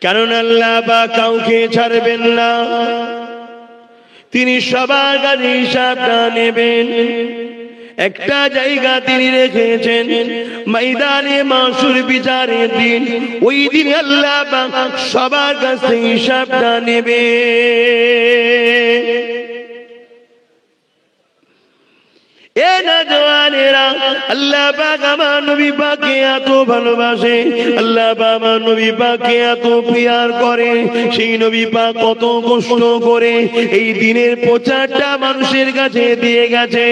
কারণ আল্লাহ বা কাউকে ছাড়বেন না, তিনি সবার কাছে হিসাবটা নেবেন। একটা জায়গা তিনি রেখেছেন, ময়দানে মাশর বিচারের দিন, ওই দিন আল্লাহ পাক সবার কাছে হিসাবটা নেবে। এ নওজওয়ানেরা, আল্লাহ পাক আমার নবী পাককে এত ভালোবাসে, আল্লাহ পাক আমার নবী পাককে এত প্রিয়ার করে, সেই নবী পাক কত কষ্ট করে এই দিনের প্রচারটা মানুষের কাছে দিয়ে গেছে।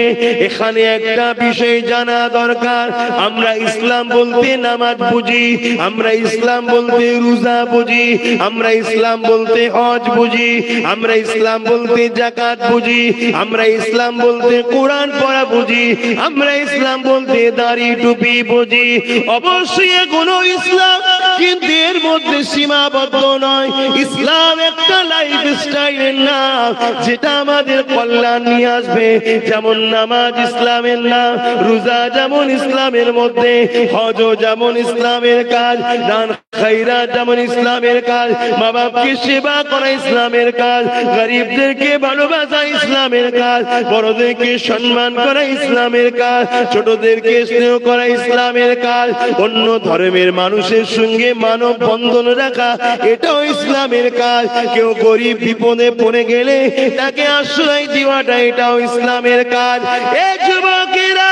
এখানে একটা বিষয় জানা দরকার, আমরা ইসলাম বলতে নামাজ বুঝি, আমরা ইসলাম বলতে রোজা বুঝি, আমরা ইসলাম বলতে হজ বুঝি, আমরা ইসলাম বলতে যাকাত বুঝি, আমরা ইসলাম বলতে কোরআন পড়া বুঝি, আমরা ইসলাম বলতে দাড়ি টুপি বুঝি। অবশ্যই কোনো ইসলাম, কিন্তু এর মধ্যে সীমাবদ্ধ নয়। ইসলাম একটা লাইফ স্টাইলের নাম, যেটা আমাদের কল্যাণ নিয়ে আসবে। যেমন নামাজ ইসলামের নাম, রোজা যেমন ইসলামের মধ্যে, হজ যেমন ইসলামের কাজ, দান খায়রাত যেমন ইসলামের কাজ, মা বাপকে সেবা করা ইসলামের কাজ, গরিবদেরকে ভালোবাসা ইসলামের কাজ, বড়দেরকে সম্মান করা ইসলামের কাজ, ছোটদেরকে স্নেহ করা ইসলামের কাজ, অন্য ধর্মের মানুষের সঙ্গে মানব বন্ধন রাখা এটাও ইসলামের কাজ। কেউ গরিব বিপদে পড়ে গেলে তাকে আশ্রয় দেওয়াটা এটাও ইসলামের কাজ। এই যুবকেরা,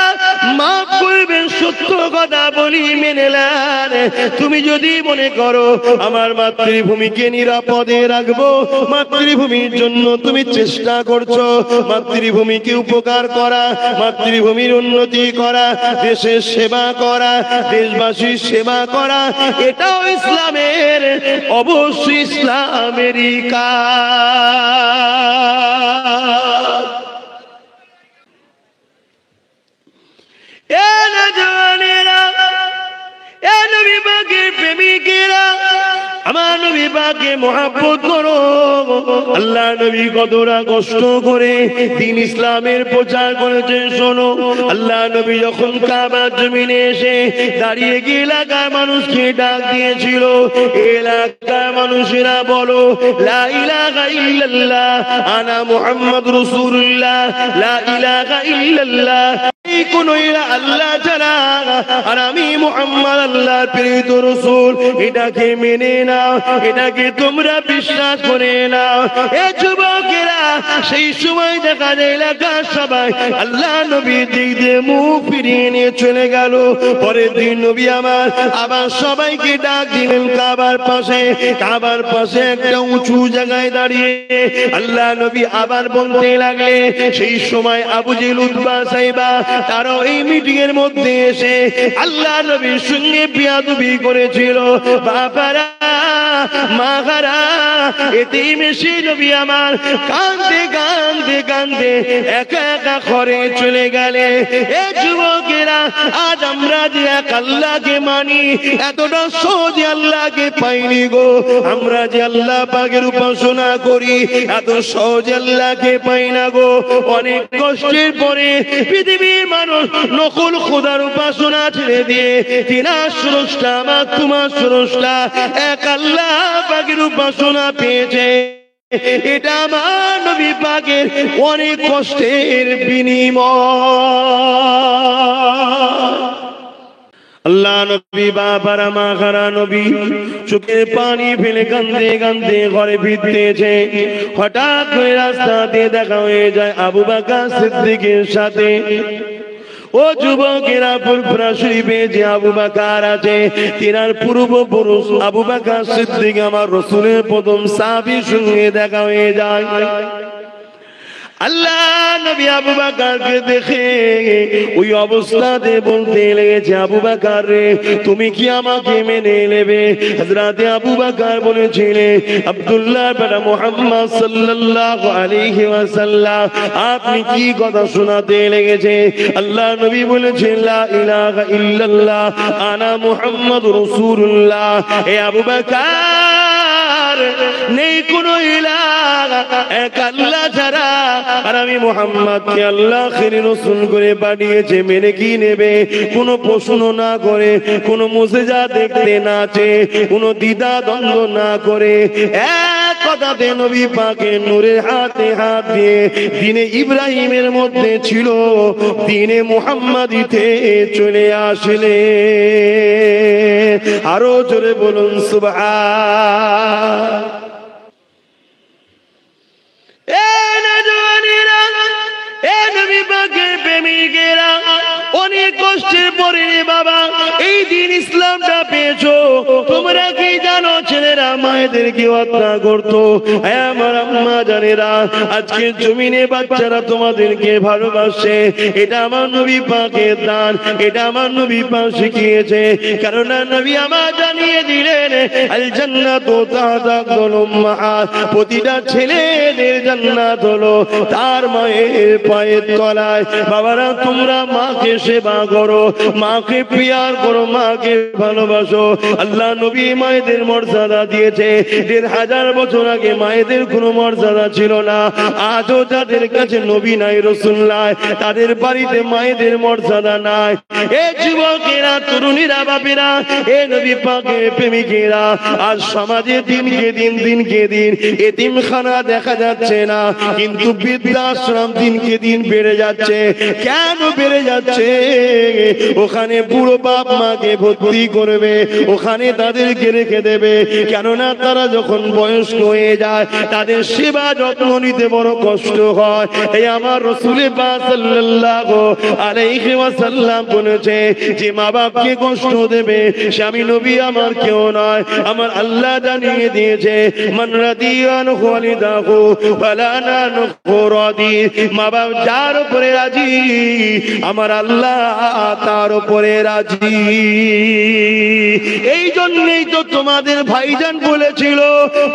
মাফ করবেন, সত্য কথা বলি, মেনে নেন। তুমি যদি মনে করো আমার মাতৃভূমিকে নিরাপদে রাখবো, মাতৃভূমির জন্য তুমি চেষ্টা করছো, মাতৃভূমিকে উপকার করা, মাতৃভূমির উন্নতি করা, দেশের সেবা করা, দেশবাসীর সেবা করা, এটাও ইসলামের, অবশ্যই ইসলামেরই কাজ। এ নওজওয়ানেরা, এ নবী পাকের প্রেমিকেরা, আমার নবী পাককে মহব্বত করো। আল্লাহ নবী কতটা কষ্ট করে দ্বীন ইসলামের প্রচার করেছেন শোনো। আল্লাহ নবী যখন কাবার জমিনে এসে দাঁড়িয়ে গিয়ে এলাকার মানুষকে ডাক দিয়েছিল, এলাকার মানুষেরা বলো লা ইলাহা ইল্লাল্লাহ আনা মুহাম্মাদুর রাসূলুল্লাহ, লা ইলাহা ইল্লাল্লাহ, এই কোন আল্লাহ ছাড়া, আর আমি মুহাম্মদ আল্লাহর প্রেরিত রাসূল, এটাকে মেনে নাও, এটাকে তোমরা বিশ্বাস করে নাও। এ যুবকেরা, সেই সময় দেখা যায় এলাকার সবাই আল্লাহ নবীর দিক দিয়ে মুখ ফিরিয়ে নিয়ে চলে গেল। পরের দিন নবী আমার আবার সবাইকে ডাক দিলেন কাবার পাশে। কাবার পাশে একটা উঁচু জায়গায় দাঁড়িয়ে আল্লাহ নবী আবার বলতে লাগলে, সেই সময় আবু জেহেল, উতবা, সাইবা তারাও এই মিটিং এর মধ্যে এসে আল্লাহ নবীর সঙ্গে বিয়াদবি করেছিল। বাবারা, মাগারা, এতিম সেই নবী আমার কাঁদতে কাঁদতে কাঁদতে একা একা ঘরে চলে গেলে। এ যুবকেরা, আজ আমরা যে এক আল্লাহকে মানি, এতটা সহজে আল্লাহকে পাইনি গো। আমরা যে আল্লাহ পাকের উপাসনা করি, এত সহজে আল্লাহকে পাই না গো। অনেক কষ্টের পরে পৃথিবীর মানুষ নকল খোদার উপাসনা ছেড়ে দিয়ে তিনার স্রষ্টা, আমার তোমার স্রষ্টা এক আল্লাহ পাকের উপাসনা পেয়েছে। এটা আমার নবী পাকের অনেক কষ্টের বিনিময়। আল্লাহ নবী, বাবারা, মাখারা নবী চোখের পানি ফেলে কান্দে কান্দে ঘরে ফিরতেছে। হঠাৎ করে রাস্তাতে দেখা হয়ে যায় আবু বকর সিদ্দিকের সাথে। ও যুবকেরা, ফুরফুরা শরীফে যে আবু বকর আছে, তিনার পূর্বপুরুষ আবু বকর সিদ্দিক আমার রাসূলের প্রথম সাহাবীর সঙ্গে দেখা হয়ে যায়। আল্লাহ নবী আবু বকরকে দেখে ওই অবস্থাতে বলতে লেগেছে, আবু বকর রে, তুমি কি আমাকে মেনে নেবে? হযরত আবু বকর বলেছিলেন, আব্দুল্লাহ বেটা মুহাম্মদ সাল্লাল্লাহু আলাইহি ওয়াসাল্লাম, আপনি কি কথা শোনাতে লেগেছে? আল্লাহ নবী বলেছেন, লা ইলাহা ইল্লাল্লাহ আনা মুহাম্মাদুর রাসূলুল্লাহ। হে আবু বকর, আমার, নেই কোনো ইলাহ এক আল্লাহ ছাড়া। আর আমি মুহাম্মদকে আল্লাহ আখিরি রাসূল করে পাঠিয়েছে, মেনে কি নেবে? কোনো প্রশ্ন না করে, কোনো মুজিজা দেখতে না চেয়ে, কোনো দ্বিধা দ্বন্দ্ব না করে এক কথাতে নবী পাকের নূরের হাতে হাত দিয়ে দ্বীনে ইব্রাহিমের মধ্যে ছিল দ্বীনে মুহাম্মাদিতে চলে আসলে। আরো জোরে বলুন সুবহান। অনেক কষ্টের পরে বাবা এই দিন ইসলামটা পেয়েছো। তোমরা কি জানো ছেলেরা মায়েদেরকে হত্যা করতো? আমার আম্মা জানেরা, আজকে জমিনে বাচ্চারা তোমাদেরকে ভালোবাসে। এটা আমার নবী পাকের দান, এটা আমার নবী পাক শিখিয়েছে। কারণ নবী আমার জানিয়ে দিলেন আল জান্নাতু তাহতা আকদাল উম্মাহাত, প্রতিটা ছেলেদের জান্নাত হলো তার মায়ের পায়ের তলায়। বাবারা তোমরা মাকে সেবা করো, মাকে প্রিয়ার করো, মাকে ভালোবাসো। আল্লাহ নবী মায়েদের মর্যাদা দিয়েছে। ১৫০০ বছর আগে মায়েদের কোনো মর্যাদা ছিল না। আজও যাদের কাছে নবী নাই, রাসূল নাই, তাদের বাড়িতে মায়েদের মর্যাদা নাই। এ যুবকেরা, তরুণীরা, বাপেরা, এ নবী পাকের প্রেমিকেরা, আজ সমাজে দিনকে দিন এতিমখানা দেখা যাচ্ছে না, কিন্তু বৃদ্ধাশ্রম দিনকে দিন বেড়ে যাচ্ছে। কেন বেড়ে যাচ্ছে? ওখানে বুড়ো বাপ মাকে ভর্তি করবে, ওখানে তাদেরকে রেখে দেবে। কেননা তারা যখন বয়স্ক হয়ে যায় তাদের সেবা যত্ন নিতে বড় কষ্ট হয়। এই আমার রাসূল পাক সাল্লাল্লাহু আলাইহি ওয়াসাল্লাম বলেছে, যে মা বাপকে কষ্ট দেবে সে আমি নবী আমার কেউ নয়। আমার আল্লাহ জানিয়ে দিয়েছে, মান রাদিয়ান ওয়ালিদাহু ফালা নানহু রাদি। মা বাপ যার উপরে রাজি আমার আল্লাহ তার উপরে রাজি। এই জন্যই তো তোমাদের ভাইজান বলেছিল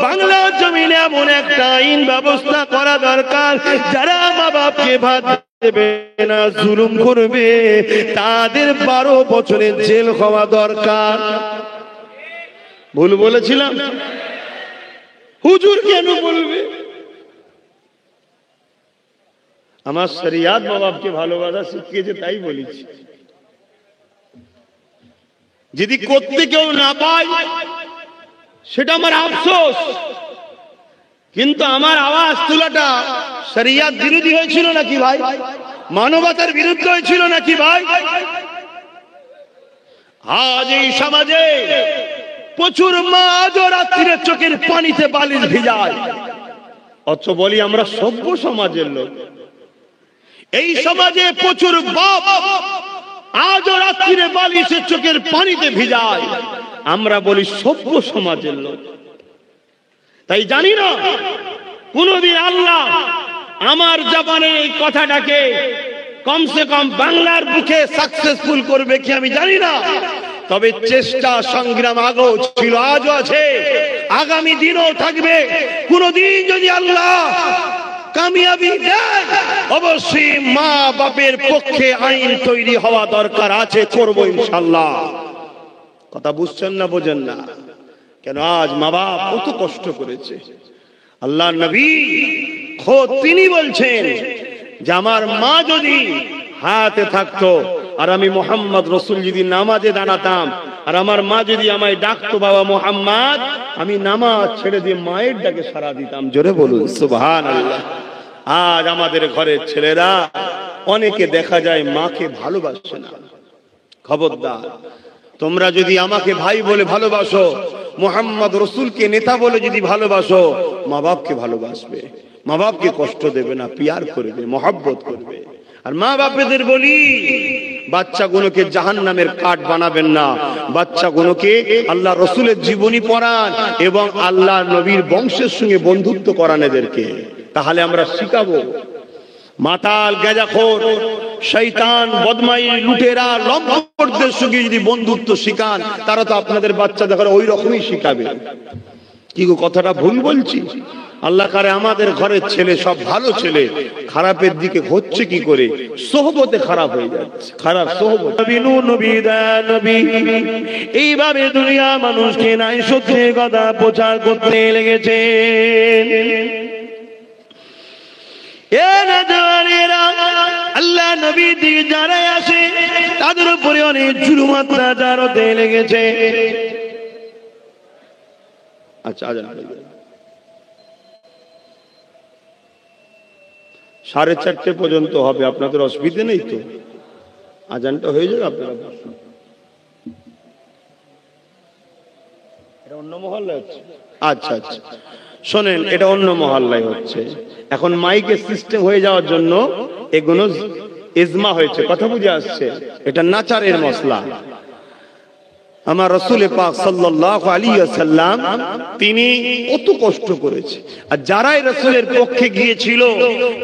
বাংলার জমিনে এমন একটা আইন ব্যবস্থা করা দরকার, যারা মা বাপকে ভাত দেবে না, জুলুম করবে, তাদের 12 বছরের জেল হওয়া দরকার। ভুল বলেছিলাম? হুজুর কেন বলবে? আমার শরিয়াত মা বাপকে ভালোবাসা শিখিয়েছে, তাই বলেছি। যদি করতে কেউ না পায় সেটা আমার আফসোস, কিন্তু আমার আওয়াজ তোলাটা শরিয়াত বিরোধী হয়েছিল নাকি ভাই? মানবতার বিরুদ্ধে হয়েছিল নাকি ভাই? আজ এই সমাজে প্রচুর মা আজও রাত্রিরে চোখের পানিতে বালিশ ভিজায়, অথচ বলি আমরা সভ্য সমাজের লোক। এই সমাজে প্রচুর বাপ আজও রাত্রিরে বালিশে চোখের পানিতে ভিজায়, আমরা বলি সভ্য সমাজের লোক। তাই জানি না কোনদিন আল্লাহ আমার জবানের এই কথাটাকে কমসে কম বাংলার বুকে সাকসেসফুল করবে কি আমি জানি না। তবে চেষ্টা সংগ্রাম আগেও ছিল, আজও আছে, আগামী দিনও থাকবে। কোনদিন যদি আল্লাহ কামিয়াবি দেয়, অবশ্যই মা বাপের পক্ষে আইন তৈরি হওয়া দরকার আছে, করব ইনশাআল্লাহ। কথা বুঝছেন না বোঝেন না? কেন আজ মা বাপ কত কষ্ট করেছে। আল্লাহ নবী খোদ তিনি বলছেন যে আমার মা যদি হায়াতে থাকতো আর আমি মুহাম্মদ রাসূল যদি নামাজে দাঁড়াতাম আর আমার মা যদি আমায় ডাকতো বাবা মুহাম্মদ, আমি নামাজ ছেড়ে দিয়ে মায়ের ডাকে সাড়া দিতাম। জোরে বলুন সুবহানাল্লাহ। আজ আমাদের ঘরের ছেলেরা অনেকে দেখা যায় মাকে ভালোবাসে না। খবরদার, তোমরা যদি আমাকে ভাই বলে ভালোবাসো, মুহাম্মদ রাসূলকে নেতা বলে যদি ভালোবাসো, মা বাপকে ভালোবাসবে, মা বাপকে কষ্ট দেবে না, পিয়ার করবে, মহব্বত করবে। আর মা বাপেদের বলি, বাচ্চাগুলোকে জাহান্নামের কাঠ বানাবেন না, বাচ্চাগুলোকে আল্লাহ রাসূলের জীবনী পড়ান এবং আল্লাহ নবীর বংশের সঙ্গে বন্ধুত্ব করান এদেরকে, তাহলে আমরা শিখাবো। মাতাল, গাঁজাখোর, শয়তান, বদমাই, লুটেরা, লম্পটদের সঙ্গে যদি বন্ধুত্ব শিখান, তারা তো আপনাদের বাচ্চা দেখার ওই রকমই শিখাবে। কি গো, কথাটা ভুল বলছি? আল্লাহ করে আমাদের ঘরের ছেলে সব ভালো ছেলে খারাপের দিকে হচ্ছে কি করে? সোহবতে খারাপ হয়ে যাচ্ছে, খারাপ সোহবত। এইভাবে দুনিয়া মানুষকে নাই সত্যের কথা প্রচার করতে লেগেছে। আল্লাহ নবী দিকে যারাই আসে তাদের উপরে অনেক জুলুম অত্যাচার হতে লেগেছে। আচ্ছা, 4:30 পর্যন্ত হবে, আপনাদের অসুবিধা নেই তো? আজানটা হয়ে যাবে আপনারা। এটা অন্য মহল্লায় হচ্ছে? আচ্ছা আচ্ছা, শোনেন, এটা অন্য মহল্লায় হচ্ছে। এখন মাইকের সিস্টেম হয়ে যাওয়ার জন্য এগুলো ইজমা হয়েছে, কথা বুঝে আসছে? এটা নাচারের মশলা। আমার রাসূল পাক সাল্লাল্লাহু আলাইহি ওয়াসাল্লাম তিনি কত কষ্ট করেছে, আর যারাই রাসূলের পক্ষে গিয়েছিল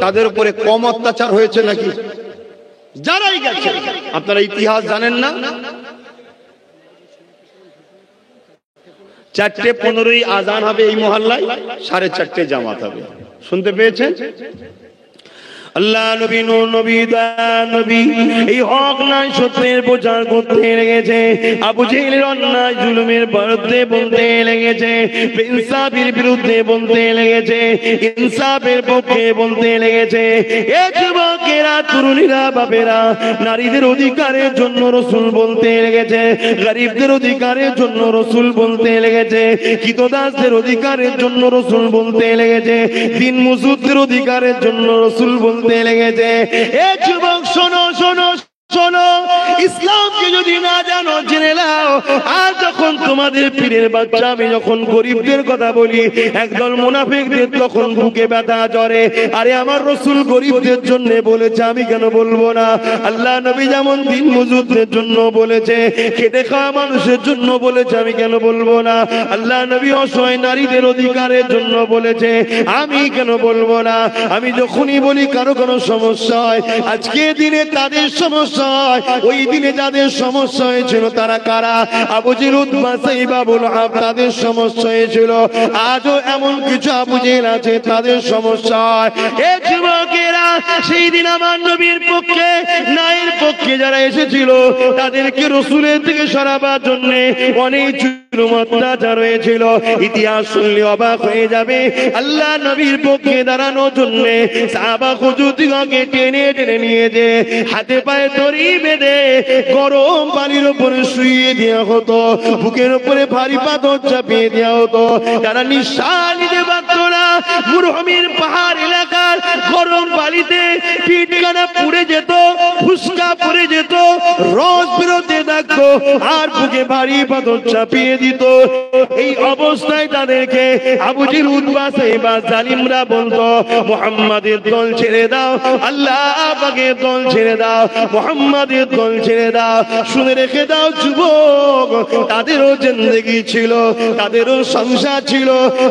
তাদের উপরে কম অত্যাচার হয়েছে নাকি? যারাই গেছে, আপনারা ইতিহাস জানেন না? 4:15 আজান হবে এই মহল্লায়, 4:30 জামাত হবে। শুনতে পেয়েছেন? আল্লাহ নবী নবী নবী এই হক নাই সত্যের প্রচার করতে লেগেছে। আবু জেহেলের অন্যায় জুলুমের বিরুদ্ধে বলতে লেগেছে, ইনসাফের বিরুদ্ধে বলতে লেগেছে, ইনসাফের পক্ষে বলতে লেগেছে। এ যুবকেরা, তরুণীরা, বাপেরা, নারীদের অধিকারের জন্য রাসূল বলতে লেগেছে, গরিবদের অধিকারের জন্য রাসূল বলতে লেগেছে, কৃতদাসদের অধিকারের জন্য রাসূল বলতে লেগেছে, দিন মজুরদের অধিকারের জন্য রাসূল বলতে লেগেছে। এ যুবক, শোনো শোনো শোনো, ইসলামকে যদি না জানো জেনে নাও। আর যখন তোমাদের পীরের বাচ্চা আমি যখন গরিবদের কথা বলি, একদল মুনাফিকদের তখন বুকে ব্যথা জ্বরে। আরে আমার রাসূল গরিবদের জন্য বলেছে, আমি কেন বলবো না? আল্লাহ নবী যেমন দিন মজুরদের জন্য বলেছে, খেটে খাওয়া মানুষের জন্য বলেছে, আমি কেন বলবো না? আল্লাহ নবী অসহায় নারীদের অধিকারের জন্য বলেছে, আমি কেন বলবো না? আমি যখনই বলি কারো কোনো সমস্যা হয়, আজকে দিনে তাদের সমস্যা, ওই দিনে যাদের সমস্যা হয়েছিল তারা কারা? আবু জেহেল, উতবা, সাইবা, আবু লাহাব, তাদের সমস্যা হয়েছিল। আজও এমন কিছু আবু জেহেল আছে, তাদের সমস্যা হয়। এ যুবকেরা, সেই দিন আমার নবীর পক্ষে, নায়ের পক্ষে যারা এসেছিল তাদেরকে রাসূলের থেকে সরাবার জন্য অনেক জুলুম অত্যাচার হয়েছিল। ইতিহাস শুনলে অবাক হয়ে যাবে। আল্লাহ নবীর পক্ষে দাঁড়ানোর জন্য সাহাবা হুজুরদিগকে টেনে টেনে নিয়ে যে হাতে পায়ে দড়ি বেঁধে গরম পানির উপরে শুইয়ে দেওয়া হতো, বুকের উপরে ভারী পাথর চাপিয়ে দেওয়া হতো। তারা নিঃশ্বাস নিতে পারত না। মরুভূমির পাহাড় এলাকার গরম পানিতে পিঠখানা পুড়ে যেত, ফুসকা পড়ে যেত, রস বেরোতে থাকতো, আর বুকে ভারী পাথর চাপিয়ে দিত। এই অবস্থায় তাদেরকে আবু জেহেল, উতবা, সাইবা, জালিমরা বলতো, মুহাম্মাদের দল ছেড়ে দাও, আল্লাহ পাকের দল ছেড়ে দাও, মুহাম্মাদের দল ছেড়ে দাও। শুনে রেখে দাও যুবক, তাদেরও জিন্দেগি ছিল, তাদেরও সংসার ছিল,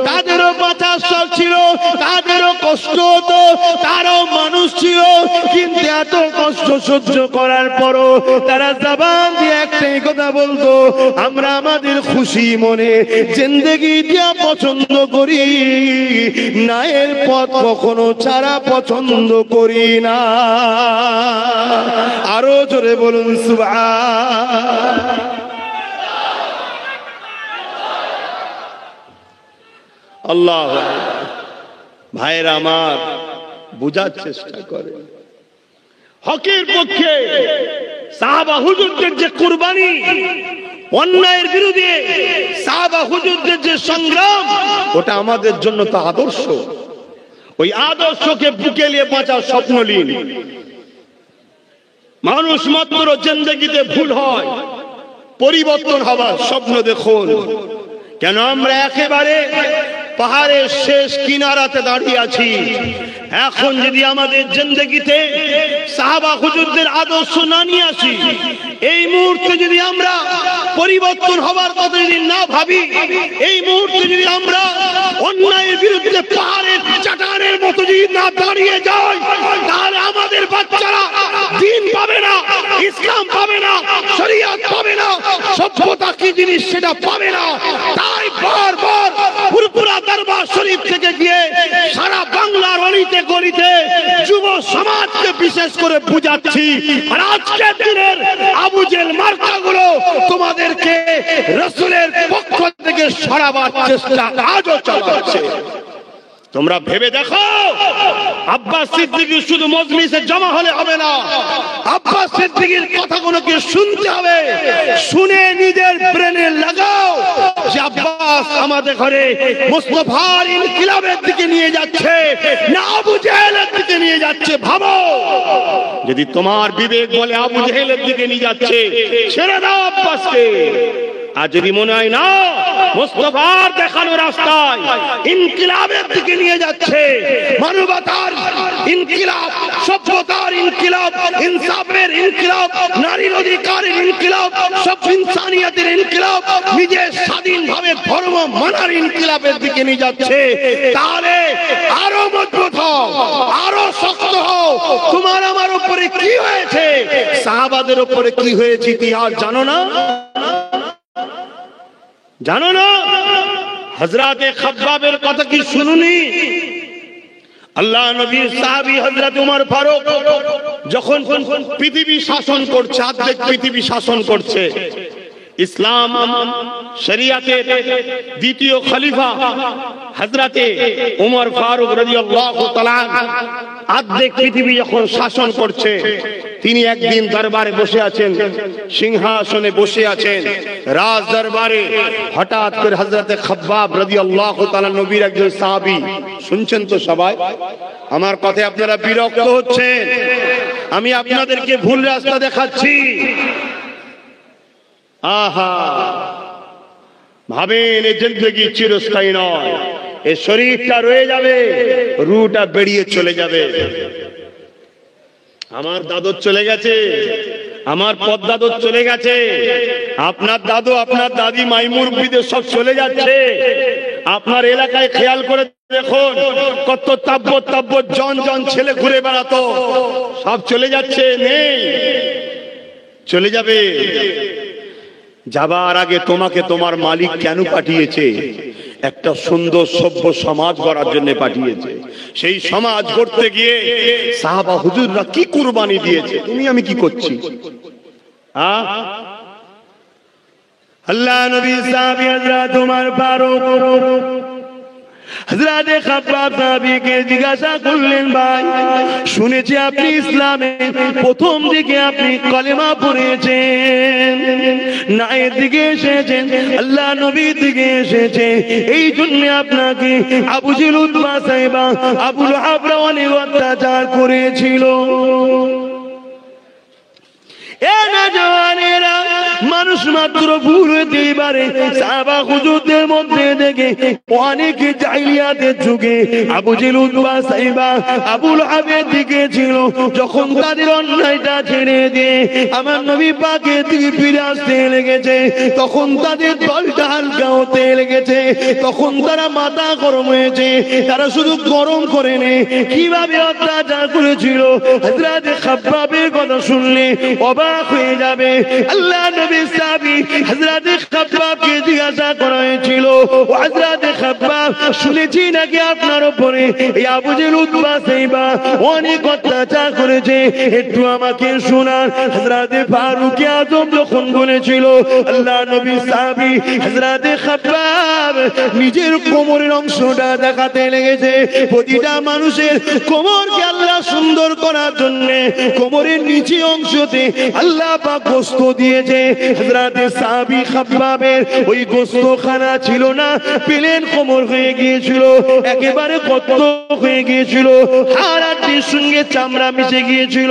তাদেরও বাঁচার শখ ছিল, তাদেরও কষ্ট হতো, তারাও মানুষ ছিল। কিন্তু এত কষ্ট সহ্য করার পরও তারা জবান দিয়ে একটাই কথা বলতো, আমরা আমাদের খুশি মনে জিন্দেগি দিয়া পছন্দ করি, নায়ের পথ কখনো ছাড়া পছন্দ করি না। আরো জোরে বলুন সুবহান। আল্লাহ। ভাইরা আমার, বুঝার চেষ্টা করে, হকের পক্ষে সাহাবা হুজুরদের যে কুরবানি, অন্যায়ের বিরুদ্ধে সাহাবা হুজুরদের যে সংগ্রাম, ওটা আমাদের জন্য তো আদর্শ। ওই আদর্শকে বুকে নিয়ে বাঁচার স্বপ্ন নিন। মানুষ মাত্র জিন্দেগিতে ভুল হয়, পরিবর্তন হবার স্বপ্ন দেখুন। কেন আমরা একেবারে পাহাড়ের শেষ কিনারাতে দাঁড়িয়ে আছি। এখন যদি আমাদের জিন্দেগিতে সাহাবা হুজুরদের আদর্শ না নিয়ে আসি, এই মুহূর্তে যদি আমরা পরিবর্তন হবার কথা যদি না ভাবি, এই মুহূর্তে যদি আমরা অন্যায়ের বিরুদ্ধে পাহাড়ের চাটানের মতো যদি না দাঁড়িয়ে যাই, তাহলে আমাদের বাচ্চারা দ্বীন পাবে না, ইসলাম পাবে না, শরিয়ত পাবে না, সভ্যতা কি জিনিস সেটা পাবে না। তাই বারবার ফুরফুরা দরবার শরীফ থেকে গিয়ে গলিতে গলিতে যুব সমাজকে বিশেষ করে বুঝাচ্ছি, আর আজকের দিনের আবু জেহেল মার্কাগুলো তোমাদেরকে রাসূলের পক্ষ থেকে সরাবার চেষ্টা আজও চালাচ্ছে। তোমরা ভেবে দেখো, আব্বাস সিদ্দিকী শুধু মজলিসে জমা হলে হবে না, আব্বাস সিদ্দিকীর কথাগুলোকে শুনতে হবে। শুনে নিজের ব্রেনে লাগাও যে আব্বাস আমাদের ঘরে মুস্তাফার ইনকিলাবের দিকে নিয়ে যাচ্ছে না আবু জেহেলের দিকে নিয়ে যাচ্ছে। ভাবো, যদি তোমার বিবেক বলে আবু জেহেলের দিকে নিয়ে যাচ্ছে, ছেড়ে দাও আব্বাসকে। আর যদি মনে হয় না মুস্তাফার দেখানো রাস্তায় ইনকিলাবের দিকে নিয়ে যাচ্ছে, মানবতার ইনকিলাব, সভ্যতার ইনকিলাব, ইনসাফের ইনকিলাব, নারীর অধিকারের ইনকিলাব, সব ইনসানিয়তের ইনকিলাব, নিজের স্বাধীনভাবে ধর্ম মানার ইনকিলাবের দিকে নিয়ে যাচ্ছে, তাহলে আরো মজবুত হও, আরো শক্ত হও। তোমার আমার উপরে কি হয়েছে, সাহাবাদের উপরে কি হয়েছে ইতিহাস জানো না? জানো না? হযরতে খাব্বাবের কথা কি শুনুনি? আল্লাহ নবীর সাহাবী হযরত ওমর ফারুক যখন পৃথিবী শাসন করছে, অর্ধেক পৃথিবী শাসন করছে, ইসলাম শরিয়াতের দ্বিতীয় খলিফা হযরতে ওমর ফারুক রাদিয়াল্লাহু তাআলা অর্ধেক পৃথিবী যখন শাসন করছে, তিনি একদিন দরবারে বসে আছেন, সিংহাসনে বসে আছেন, রাজ দরবারে। হঠাৎ করে হযরতে খাব্বাব রাদিয়াল্লাহু তাআলা নবীর একজন সাহাবী, শুনছেন তো সবাই? আমার কথায় আপনারা বিরক্ত হচ্ছেন, আমি আপনাদেরকে ভুল রাস্তা দেখাচ্ছি। আহা, ভাবেন এই জিন্দেগি চিরস্থায়ী নয়, এই শরীরটা রয়ে যাবে, রুহটা বেরিয়ে চলে যাবে। আমার দাদু চলে গেছে, আমার পদ্দাদু চলে গেছে, আপনার দাদু আপনার দাদি মাইমুরবিদের সব চলে যাচ্ছে। আপনার এলাকায় খেয়াল করে দেখুন, কত তাব্য জন ছেলে ঘুরে বেড়াতো, সব চলে যাচ্ছে, নেই, চলে যাবে। যাবার আগে তোমাকে তোমার মালিক কেন পাঠিয়েছে? একটা সুন্দর সভ্য সমাজ গড়ার জন্য পাঠিয়েছে। সেই সমাজ গড়তে গিয়ে সাহাবা হুজুররা কি কুরবানি দিয়েছে, তুমি আমি কি করছি? আল্লাহ নবী সাহাবী হযরত ওমর ফারুক হযরতে খাব্বাব সাহাবীকে জিজ্ঞাসা করলেন, ভাই শুনেছি আপনি ইসলামের প্রথম দিকে আপনি কলেমা পড়েছেন, না এর দিকে এসেছেন, আল্লাহ নবীর দিকে এসেছে, এই জন্য আপনাকে আবু জেহেল উতবা সাইবা আবু লাহাব অনেক অত্যাচার করেছিল। মানুষ মাত্র ভুল হতেই পারে। সাহাবা হুজুরদের মধ্যে দেখে অনেক জাহিলিয়াতের যুগে আবু জেহেল উতবা সাইবা আবু লাহাবের দিকে ছিল, যখন তাদের অন্যায়টা ছেড়ে দিয়ে আমার নবী পাকের দিকে ফিরে আসতে লেগেছে, তখন তাদের দলটা হালকা হতে লেগেছে, তখন তারা মাথা গরম হয়েছে। তারা শুধু গরম করে নে, কিভাবে অত্যাচার করেছিল হযরতে খাব্বাবের কথা শুনলে অবাক হয়ে যাবে। আল্লাহ নবীর সাহাবী হযরতে খাব্বাবকে জিজ্ঞাসা করা হয়েছিল, হযরতে খাব্বাব শুনেছি নাকি আপনার উপরে এই আবু জেহেল উতবা সাইবা অনেক অত্যাচার করেছে, একটু আমাকে শোনান। হযরতে ফারুক আযম যখন বলেছিল, আল্লাহ নবীর সাহাবী হযরতে খাব্বাব নিজের কোমরের অংশটা দেখাতে লেগেছে। প্রতিটা মানুষের কোমরকে আল্লাহ সুন্দর করার জন্য কোমরের নিচে অংশতে আল্লাহ পাক গোশত দিয়েছে। হযরতে সাহাবী খাব্বাবের ওই গোশতখানা ছিল না, প্লেন কোমর হয়ে গিয়েছিল, একেবারে কত হয়ে গিয়েছিল, হাড়ের সঙ্গে চামড়া মিশে গিয়েছিল।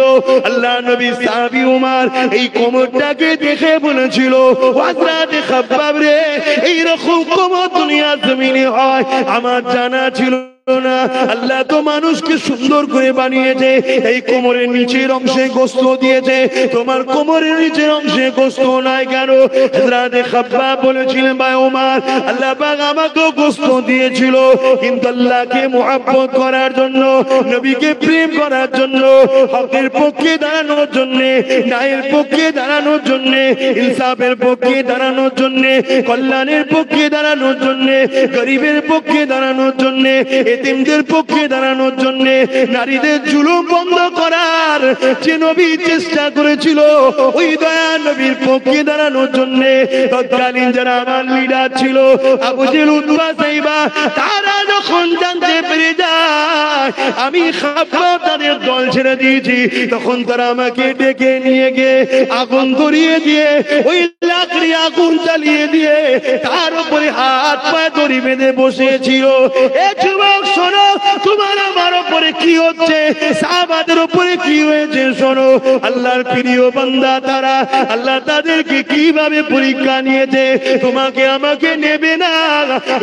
আল্লাহ নবী সাহাবী ওমর এই কোমরটাকে দেখে বলেছিল, হযরতে খাব্বাব রে, এই রকম কোমর দুনিয়া জমিনে হয় আমার জানা ছিল না। আল্লাহ তো মানুষকে সুন্দর করে বানিয়েছে, এই কোমরের নিচের অংশে গোশত দিয়েছে, তোমার কোমরের নিচের অংশে গোশত নাই কেন? হযরতে খাব্বাব বলেছিলেন, ভাই ওমর, আল্লাহ পাক আমাকেও গোশত দিয়েছিল, কিন্তু আল্লাহকে মুহাব্বত করার জন্য, নবীকে প্রেম করার জন্য, হকের পক্ষে দাঁড়ানোর জন্য, ন্যায়ের পক্ষে দাঁড়ানোর জন্য, ইনসাফের পক্ষে দাঁড়ানোর জন্য, কল্যাণের পক্ষে দাঁড়ানোর জন্য, গরিবের পক্ষে দাঁড়ানোর জন্য, এতিমদের পক্ষে দাঁড়ানোর জন্য, নারীদের জুলুম বন্ধ করার যে নবী চেষ্টা করেছিল, ওই দয়া নবীর পক্ষে দাঁড়ানোর জন্য তৎকালীন যারা আমার লিডার ছিল, আবু জেহেল, উতবা, সাইবা, তারা যখন জানতে পেরে যায় আমি খাব্বাব তাদের দল ছেড়ে দিয়েছি, তখন তারা আমাকে ডেকে নিয়ে গিয়ে আগুন ধরিয়ে দিয়ে, ওই লাকড়ি আগুন জ্বালিয়ে দিয়ে তার উপরে হাত পায়ে দড়ি বেঁধে বসেছিল। এ যুবক শোনো, তোমার আমার উপরে কি হচ্ছে, সাহাবাদের উপরে কি হয়েছে শোনো। আল্লাহর প্রিয় বান্দা তারা, আল্লাহ তাদেরকে কিভাবে পরীক্ষা নিয়েছে, তোমাকে আমাকে নেবে না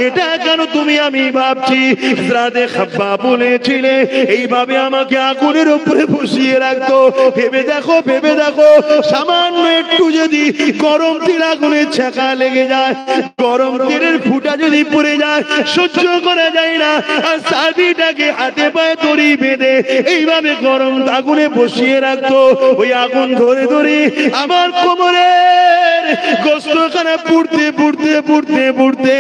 এটা কেন তুমি আমি ভাবছি। হযরতে খাব্বাব বলেছিলে এইভাবে আমাকে আগুনের উপরে বসিয়ে রাখতো। ভেবে দেখো, ভেবে দেখো, সামান্য একটু যদি গরম তেল আগুনের ছ্যাঁকা লেগে যায়, গরম তেলের ফুটা যদি পড়ে যায়, সহ্য করা যায় না। আর সাহাবীটাকে হাতে পায়ে দড়ি বেঁধে এইভাবে গরম আগুনে বসিয়ে রাখতো। ওই আগুন ধরে ধরে আমার কোমরের গোশতখানা পুড়তে পুড়তে পুড়তে পুড়তে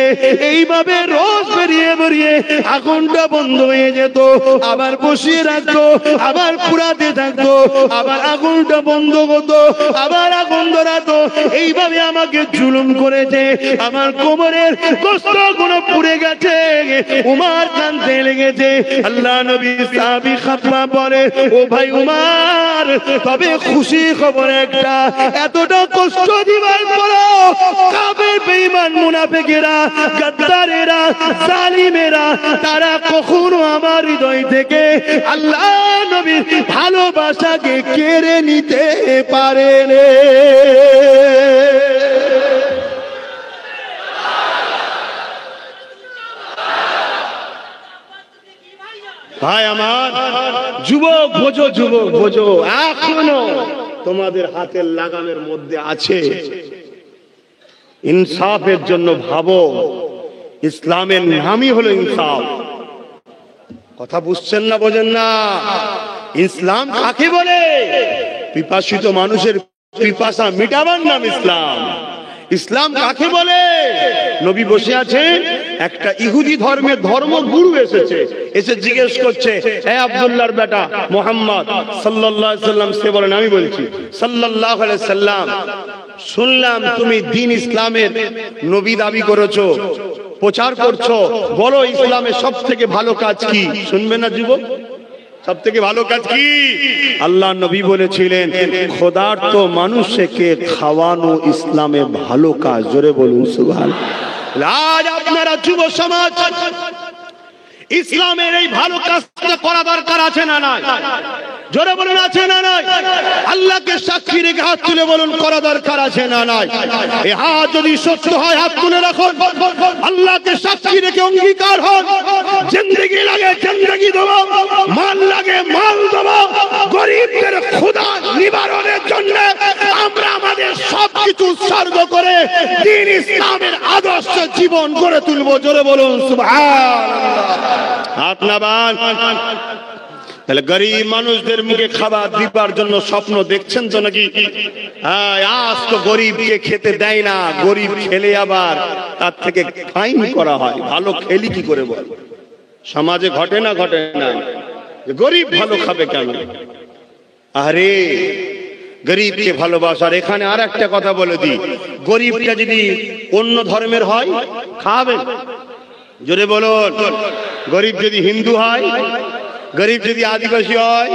এইভাবে রস বেরিয়ে বেরিয়ে আগুনটা বন্ধ হয়ে যেত, আবার বসিয়ে রাখতো, আবার পুড়াতে থাকতো, আবার আগুনটা বন্ধ হতো, আবার আগুন ধরাতো। এইভাবে আমাকে জুলুম করেছে, আমার কোমরের গোশতগুলো পুড়ে গেছে, উমার কাঁদতে লেগেছে। আল্লাহ নবী সাহাবী খাব্বাব বলে, ও ভাই উমার, তবে খুশি খবর একটা, এতটা কষ্ট দিবার পরও কাফের বেঈমান মুনাফিকেরা, গাদ্দারেরা, জালিমেরা, তারা কখনো আমার হৃদয় থেকে আল্লাহ নবীর ভালোবাসাকে কেড়ে নিতে পারেনি। ভাই আমার, যুবক বোঝো, যুবক বোঝো, এখনো তোমাদের হাতের লাগামের মধ্যে আছে। ইনসাফের জন্য ভাবো, ইসলামের নামই হলো ইনসাফ। কথা বুঝছেন না, বোঝেন না? ইসলাম কাকে বলে? পিপাসিত মানুষের পিপাসা মিটাবার নাম ইসলাম। ইসলাম কাকে বলে? নবী বসে আছেন, একটা ইহুদি ধর্মের ধর্মগুরু এসেছে, এসে জিজ্ঞেস করছে, হে আব্দুল্লাহর বেটা মুহাম্মদ সাল্লাল্লাহু আলাইহি সাল্লাম, সে বলেন আমি বলছি, সাল্লাল্লাহু আলাইহি সাল্লাম, শুনলাম তুমি দ্বীন ইসলামের নবী দাবি করেছো, প্রচার করছো, বলো ইসলামের সবথেকে ভালো কাজ কি? শুনবে না যুবক? সব থেকে ভালো কাজ কি? আল্লাহ নবী বলেছিলেন, খোদার্থ মানুষকে খাওয়ানো ইসলামে ভালো কাজ। জোরে বলুন সুবহানাল্লাহ। আজ আপনারা যুব সমাজ ইসলামের এই ভালো কাজটা করা দরকার আছে না নাই? জোরে বলুন আছে না নাই? আল্লাহকে সাক্ষী রেখে হাত তুলে বলুন করা দরকার আছে না নাই? এই হাত যদি সত্য হয় হাত তুলে রাখুন, আল্লাহকে সাক্ষী রেখে অঙ্গীকার হন, জিন্দেগি লাগে জিন্দেগি দেব, মাল লাগে মাল দেব, গরিবদের ক্ষুধা নিবারণের জন্য আমরা আমাদের সবকিছু উৎসর্গ করে দ্বীন ইসলামের আদর্শ জীবন গড়ে তুলবো। জোরে বলুন সুবহানাল্লাহ। হাত নামান। তাহলে গরিব মানুষদের মুখে খাবার দিবার জন্য স্বপ্ন দেখছেন তো নাকি? হ্যাঁ, আজ তো গরিবকে খেতে দেয় না, গরিব খেলে আবার তার থেকে ফাইন করা হয়। ভালো খেলি কি করে বল? সমাজে ঘটে না, ঘটে না? গরিব ভালো খাবে কেন? আরে গরিবকে ভালোবাসার। এখানে আর একটা কথা বলে দিই, গরিবটা যদি অন্য ধর্মের হয় খাবে? জোরে বলুন। গরিব যদি হিন্দু হয়, গরিব যদি আদিবাসী হয়,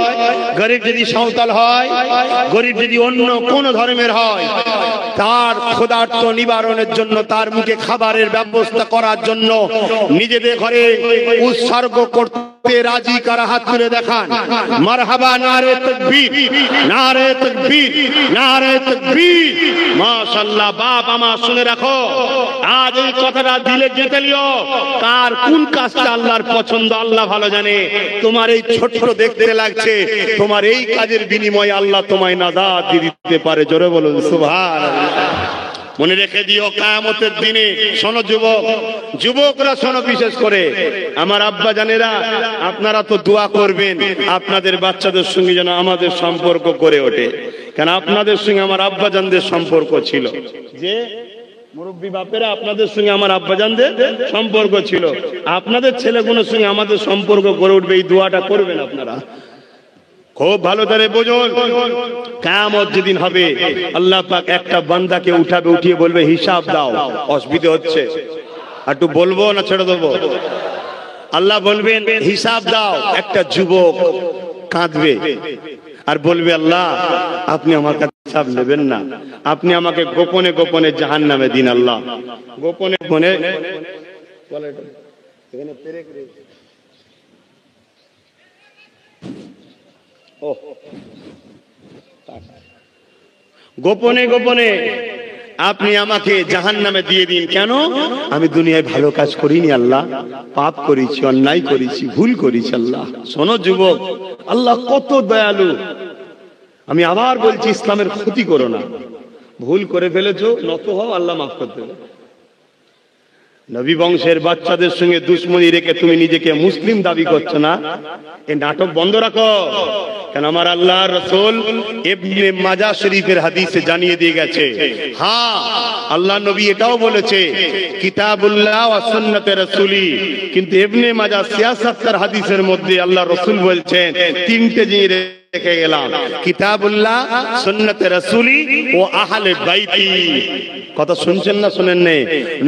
গরিব যদি সাঁওতাল হয়, গরিব যদি অন্য কোন ধর্মের হয়, তার ক্ষুধার্ত নিবারণের জন্য, তার মুখে খাবারের ব্যবস্থা করার জন্য নিজেদের ঘরে উৎসর্গ করতে রাজি কারা? হাত তুলে দেখান। মারহাবা, নারে তাকবীর, নারে তাকবীর, নারে তাকবীর। মাশাআল্লাহ। বাপ আমার শুনে রাখো, আজ এই কথাটা দিলে গেঁথে লিও, কার কোন কাজটা আল্লাহর পছন্দ আল্লাহ ভালো জানে। তোমার এই ছোট্ট দেখতে লাগছে, তোমার এই কাজের বিনিময়ে আল্লাহ তোমায় নাজাত দিতে পারে। জোরে বলুন সুবহানাল্লাহ। মনে রেখে দিও, কিয়ামতের দিনে শোনো যুবক, যুবকরা শোনো, বিশেষ করে আমার আব্বা জানেরা, আপনারা তো দোয়া করবেন আপনাদের বাচ্চাদের সঙ্গে যেন আমাদের সম্পর্ক গড়ে ওঠে। কারণ আপনাদের সঙ্গে আমার আব্বা জানদের সম্পর্ক ছিল যে মুরব্বী বাপেরা, আপনাদের সঙ্গে আমার আব্বাজানদের সম্পর্ক ছিল, আপনাদের ছেলেগুলোর সঙ্গে আমাদের সম্পর্ক গড়ে উঠবে, এই দোয়াটা করবেন আপনারা। খুব ভালো করে বুঝুন, কিয়ামত যেদিন হবে আল্লাহ পাক একটা বান্দাকে উঠাবে, উঠিয়ে বলবে হিসাব দাও। অসুবিধা হচ্ছে একটু বলবো না ছেড়ে দেবো? আল্লাহ বলবেন হিসাব দাও। একটা যুবক কাঁদবে আর বলবে আল্লাহ আপনি আমার কাছে হিসাব নেবেন না, আপনি আমাকে গোপনে গোপনে জাহান্নামে দিন। আল্লাহ গোপনে গোপনে গোপনে গোপনে আপনি আমাকে জাহান্নামে দিয়ে দিন। কেন? আমি দুনিয়ায় ভালো কাজ করিনি আল্লাহ, পাপ করেছি, অন্যায় করেছি, ভুল করেছি। আল্লাহ শোনো যুবক, আল্লাহ কত দয়ালু। আমি আবার বলছি, ইসলামের ক্ষতি করো না। ভুল করে ফেলেছো, নত হও, আল্লাহ মাফ করতে দেবে। নবী বংশের বাচ্চাদের সঙ্গে দুশ্মনী রেখে তুমি নিজেকে মুসলিম দাবি করছো না, এই নাটক বন্ধ রাখো। কেন আমার আল্লাহর রাসূল ইবনে মাজাহ শরীফের হাদিসে জানিয়ে দিয়ে গেছে, হ্যাঁ আল্লাহ নবী এটাও বলেছে কিতাবুল্লাহ ওয়া সুন্নাতে রাসূলি, কিন্তু ইবনে মাজাহ ৭৬ হাদিসের মধ্যে আল্লাহ রাসূল বলছেন তিনটে জিনিস রেখে গেলাম, কিতাবুল্লাহ, সুন্নাতে রাসূলি ও আহলে বাইতি। কথা শুনছেন না শুনেন নেই?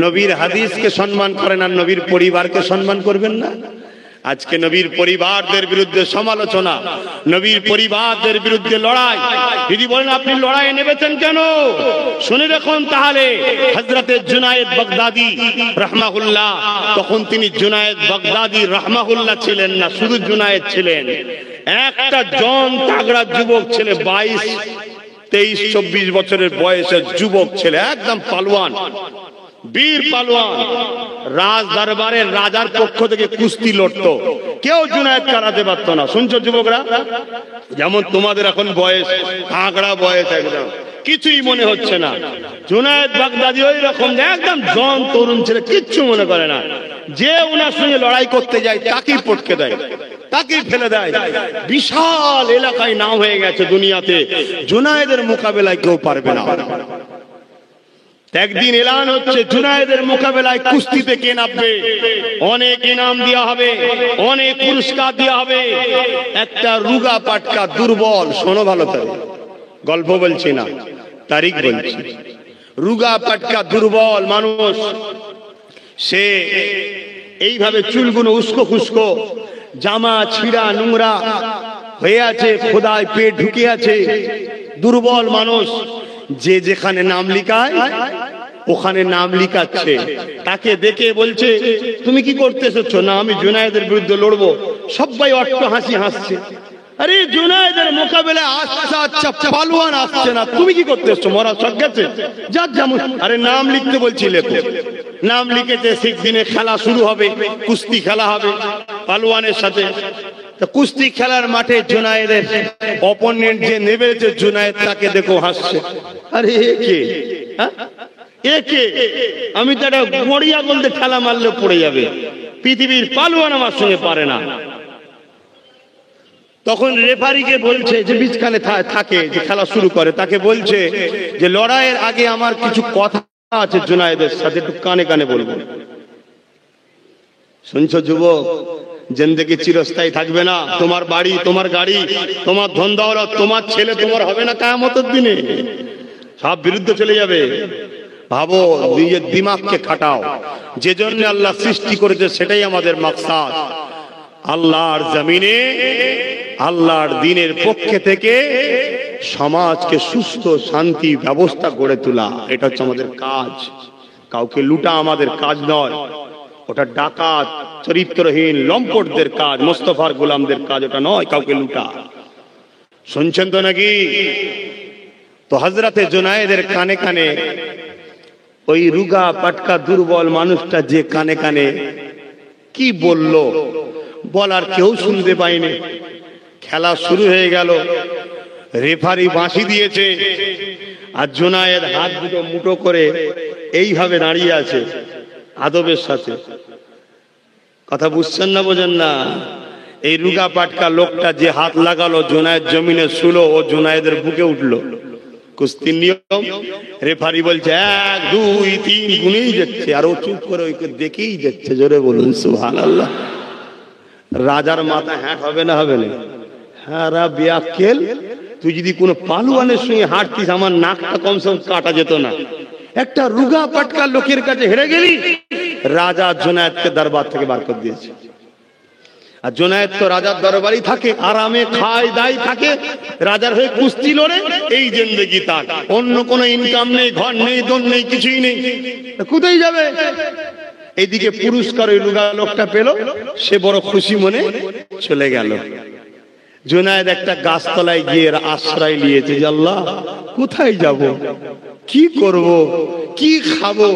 নবীর হাদিসকে সম্মান করেন আর নবীর পরিবারকে সম্মান করবেন না। আজকে নবীর পরিবারদের বিরুদ্ধে সমালোচনা, নবীর পরিবারদের বিরুদ্ধে লড়াই। যদি বলেন আপনি লড়াই নেমেছেন কেন, শুনে রাখুন তাহলে হযরতে জুনায়েদ বাগদাদি রাহমাহুল্লাহ, তখন তিনি জুনায়েদ বাগদাদি রাহমাহুল্লাহ ছিলেন না, শুধু জুনায়েদ ছিলেন। একটা জন তাগড়া যুবক ছেলে, 22, 23, 24 বছরের বয়সের যুবক ছেলে, একদম পালোয়ান, বীর পালোয়ান, রাজ দরবারের রাজার পক্ষ থেকে কুস্তি লড়তো, কেউ জুনায়েদ কারাতে পারত না। শুনছো যুবকরা? যেমন তোমাদের এখন বয়স, তাগড়া বয়স, একদম কিছুই মনে হচ্ছে না। জুনায়েদ বাগদাদি ওই রকম, একদম জন তরুণ ছেলে, কিচ্ছু মনে করে না। যে ওনার সঙ্গে লড়াই করতে যায় তাকেই পটকে দেয়, তাকেই ফেলে দেয়। বিশাল এলাকায় নাম হয়ে গেছে দুনিয়াতে, জুনায়েদের মোকাবেলায় কেউ পারবে না। একদিন এলান হচ্ছে জুনায়েদের মোকাবেলায় কুস্তিতে কে নামবে, অনেক ইনাম দেওয়া হবে, অনেক পুরস্কার দেওয়া হবে। একটা রুগা পাটকা দুর্বল, শোনো ভালো করে, গল্প বলছি না, তারিখ বলছি। রুগা পাটকা দুর্বল মানুষ, সে এইভাবে চুলগুলো উস্কো খুস্কো, জামা ছিঁড়া নোংরা হয়ে আছে, খোদায় পেট ঢুকে আছে, দুর্বল মানুষ। যে যেখানে নাম লিখায় ওখানে নাম লিখাচ্ছে। তাকে দেখে বলছে তুমি কি করতে এসেছো? না আমি জুনায়েদের বিরুদ্ধে লড়বো। সবাই অট্ট হাসি হাসছে। আরে জুনায়েদের মোকাবেলায় আচ্ছা আচ্ছা পালোয়ান আসছে না, তুমি কি করতে এসছো? মরা সব গেছে, যা যেমন। আরে নাম লিখতে বলছি, লেখো। নাম লিখেছে, ঠিক দিনে খেলা শুরু হবে, কুস্তি খেলা হবে পালোয়ানের সাথে। কুস্তি খেলার মাঠে জুনায়েদের অপোনেন্ট যে নেমেছে, জুনায়েদ তাকে দেখো হাসছে। আরে একে, একে আমি তো একটা গড়িয়া বলতে খেলা মারলে পড়ে যাবে, পৃথিবীর পালোয়ান আমার সঙ্গে পারে না। তখন রেফারিকে বলছে, যে বিচখানে থাকে, যে খেলা শুরু করে, তাকে বলছে যে লড়াইয়ের আগে আমার কিছু কথা আছে জুনায়েদের সাথে, একটু কানে কানে বলবো। শুনছো যুবক? জিন্দেগি চিরস্থায়ী থাকবে না। তোমার বাড়ি, তোমার গাড়ি, তোমার ধন দৌলত, তোমার ছেলে তোমার হবে না কিয়ামতের দিনে, সব বিরুদ্ধে চলে যাবে। ভাবো, নিজের দিমাগকে খাটাও। যে জন্য আল্লাহ সৃষ্টি করেছে সেটাই আমাদের মাকসাদ। আল্লাহর জমিনে আল্লাহর দ্বীনের পক্ষে থেকে সমাজকে সুস্থ শান্তি ব্যবস্থা গড়ে তোলা, এটা হচ্ছে আমাদের কাজ। কাউকে লুটা আমাদের কাজ নয়, ওটা ডাকাত চরিত্রহীন লম্পটদের কাজ, মোস্তফার গোলামদের কাজ, ওটা নয় কাউকে লুটা। শুনছেন তো নাকি? তো হযরতে জুনায়েদের কানে কানে ওই রুগা পাটকা দুর্বল মানুষটা যে কানে কানে কি বলল, বলার কেউ শুনতে পায়নি। খেলা শুরু হয়ে গেল, রেফারি বাঁশি দিয়েছে, আর জুনায়েদ হাত দুটো মুঠো করে এইভাবে দাঁড়িয়ে আছে আদবের সাথে। কথা বুঝছেন না বোঝেন না? এই রুগা পাটকা লোকটা যে হাত লাগালো, জুনায়েদ জমিনে শুলো, ও জুনায়েদের বুকে উঠলো। কুস্তির নিয়ম, রেফারি বলছে 1 2 3 গুনেই যাচ্ছে, আর ও চুপ করে ওইকে দেখেই যাচ্ছে। জোরে বলুন সুবহানাল্লাহ। রাজার মাথা হ্যাট হবে না? হবে না? হ্যাঁ রা বিয়াক্কেল, তুই যদি কোনো পালুয়ানের সঙ্গে হাঁটতিস আমার নাকটা কমসে কম কাটা যেত না। একটা রুগা পাটকা লোকের কাছে হেরে গেলি, রাজা জুনায়েদকে দরবার থেকে বার করে দিয়েছে। আর জুনায়েদ তো রাজার দরবারই থাকে, আরামে খায় দায় থাকে, রাজার হয়ে কুস্তি লড়ে, এই জিন্দেগি তার। অন্য কোনো ইনকাম নেই, ঘর নেই, দোন নেই, কিছুই নেই, কোথায় যাবে? এইদিকে পুরস্কার ওই লুগা লোকটা পেল, সে বড় খুশি মনে চলে গেল। জুনায়েদ একটা গাছতলায় গিয়ে আশ্রয় নিয়েছে যে আল্লাহ কোথায় যাব, কি করব, কি খাবো,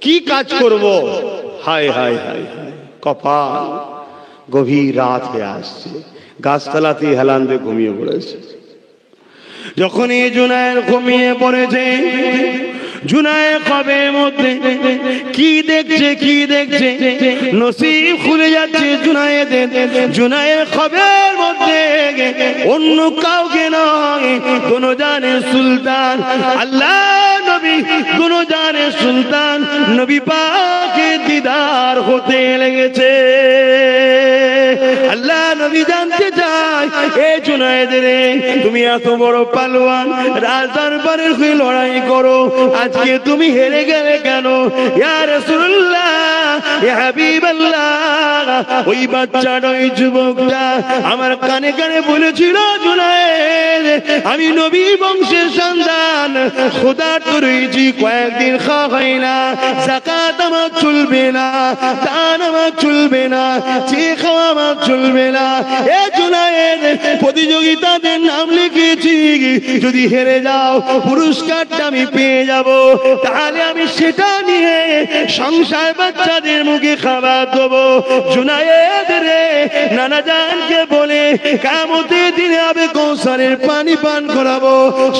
কি কাজ করব? হায় হায় হায় হায় কপাল, গভীর রাত হয়ে আসছে, গাছতলাতেই হেলান দিয়ে ঘুমিয়ে পড়েছে। যখন এই জুনায়েদ ঘুমিয়ে পড়েছে, জুনায়েদ কবের মধ্যে কি দেখছে, কি দেখছে, নসিব খুলে যাচ্ছে জুনায়েদের। জুনায়েদ কবের মধ্যে অন্য কাউকে নয়, দোনো জানের সুলতান আল্লাহ নবী, দোনো জানের সুলতান নবী পাকের দিদার হতে লেগেছে। আল্লাহ নবী জানতে চায়, এ জুনায়েদ রে, তুমি এত বড় পালোয়ান, রাজ দরবারের হয়ে লড়াই করো, আজকে তুমি হেরে গেলে কেন? ইয়া রাসূলুল্লাহ, ইয়া হাবিবাল্লাহ, ওই বাচ্চাটা, ওই যুবকটা আমার কানে কানে বলেছিল, জুনায়েদ আমি নবী বংশের সন্তান, খোদার তরইছি কয়েকদিন খাওয়া হয় না, যাকাত আমার চলবে না, দান আমার চলবে না, চেয়ে খাওয়া আমার চলবে না। এ জুনায়েদ, প্রতিযোগিতাদের নাম লিখেছি, যদি হেরে যাও পুরস্কারটা আমি পেয়ে যাব, তাহলে আমি সেটা নিয়ে সংসার বাচ্চাদের মুখে খাবার দেবো। জুনায়েদ রে, নানা জানকে বলে কিয়ামতের দিনে আবে কৌসারের পানি পান করাবো,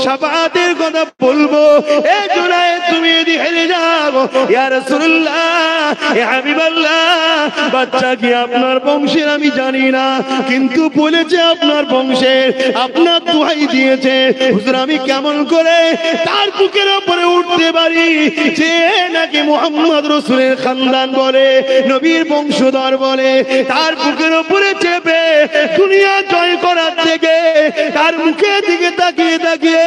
শাফাআতের কথা বলবো। এ জুনায়েদ, তুমি যদি হেরে যাও, ইয়া রাসূলুল্লাহ, ইয়া হাবিবাল্লাহ, বাচ্চা কি আপনার বংশের আমি জানি না, কিন্তু বলেছে আপনার বংশের, আপনার দোহাই দিয়েছে। হুজুর আমি কেমন করে তার বুকের উপরে উঠতে পারি, যে নাকি মুহাম্মদ রাসূলের খানদান বলে, নবীর বংশধর বলে, তার বুকের উপরে চেপে দুনিয়া জয় করার থেকে তার মুখের দিকে তাকিয়ে তাকিয়ে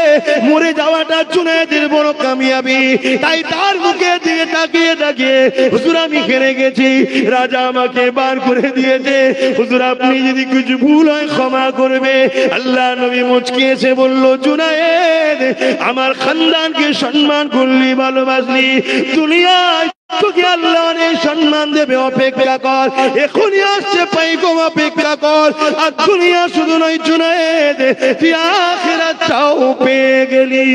মরে যাওয়াটা জুনায়েদের বড় কামিয়াবি। তাই তার মুখের দিকে তাকিয়ে তাকিয়ে হুজুর আমি হেরে গেছি, রাজা আমাকে বার করে দিয়েছে, হুজুর আপনি যদি কিছু ভুল হয় ক্ষমা করবে। আল্লাহ নবী মুচকি এসে বলল, জুনায়েদ আমার খানদানকে সম্মান করলি, ভালোবাসলি, দুনিয়ায় তোকে আল্লাহ অনেক সম্মান দেবে, অপেক্ষা কর, এখনই আসছে পাইকম, অপেক্ষা কর। আর দুনিয়া শুধু নয় জুনায়েদ, তুই আখিরাতটাও পেয়ে গেলি।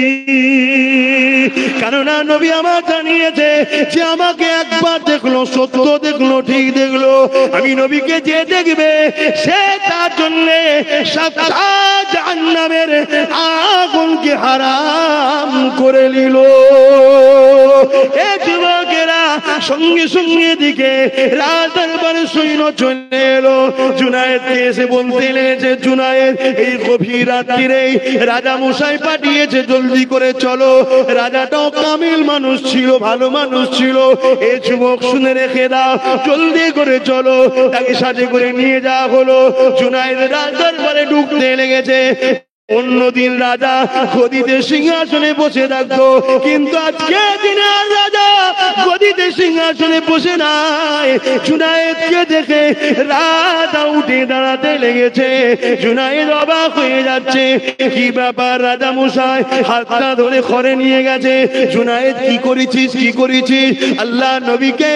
কেননা নবী আমার জানিয়েছে যে আমাকে একবার দেখলো, সত্য দেখলো, ঠিক দেখলো, আমি নবীকে যে দেখবে সে তার জন্য সাতটা জাহান্নামের আগুনকে হারাম করে নিল। এ যুবকেরা, সঙ্গে সঙ্গে দিকে রাজ দরবারের সৈন্য চলে এলো, জুনায়েদকে এসে বলতে লেগেছে, জুনায়েদ এই গভীর রাত্রিরে রাজা মশাই পাঠিয়েছে, জলদি করে চলো। রাজাটাও কামিল মানুষ ছিল, ভালো মানুষ ছিল। এই যুবক শুনে রেখে দাও, জলদি করে চলো। তাকে সাথে করে নিয়ে যাওয়া হলো। জুনায়েদ রাজ দরবারে ঢুকতে লেগেছে। অন্যদিন রাজা গদিতে সিংহাসনে বসে থাকতো, কিন্তু আজকে দিনে রাজা গদিতে সিংহাসনে বসে নাই। জুনায়েদকে দেখে রাজা উঠে দাঁড়াতে লেগেছে। জুনায়েদ অবাক হয়ে যাচ্ছে, কি ব্যাপার রাজা মশাই? হাতটা ধরে ঘরে নিয়ে গেছে। জুনায়েদ কি করেছিস, কি করেছিস? আল্লাহ নবীকে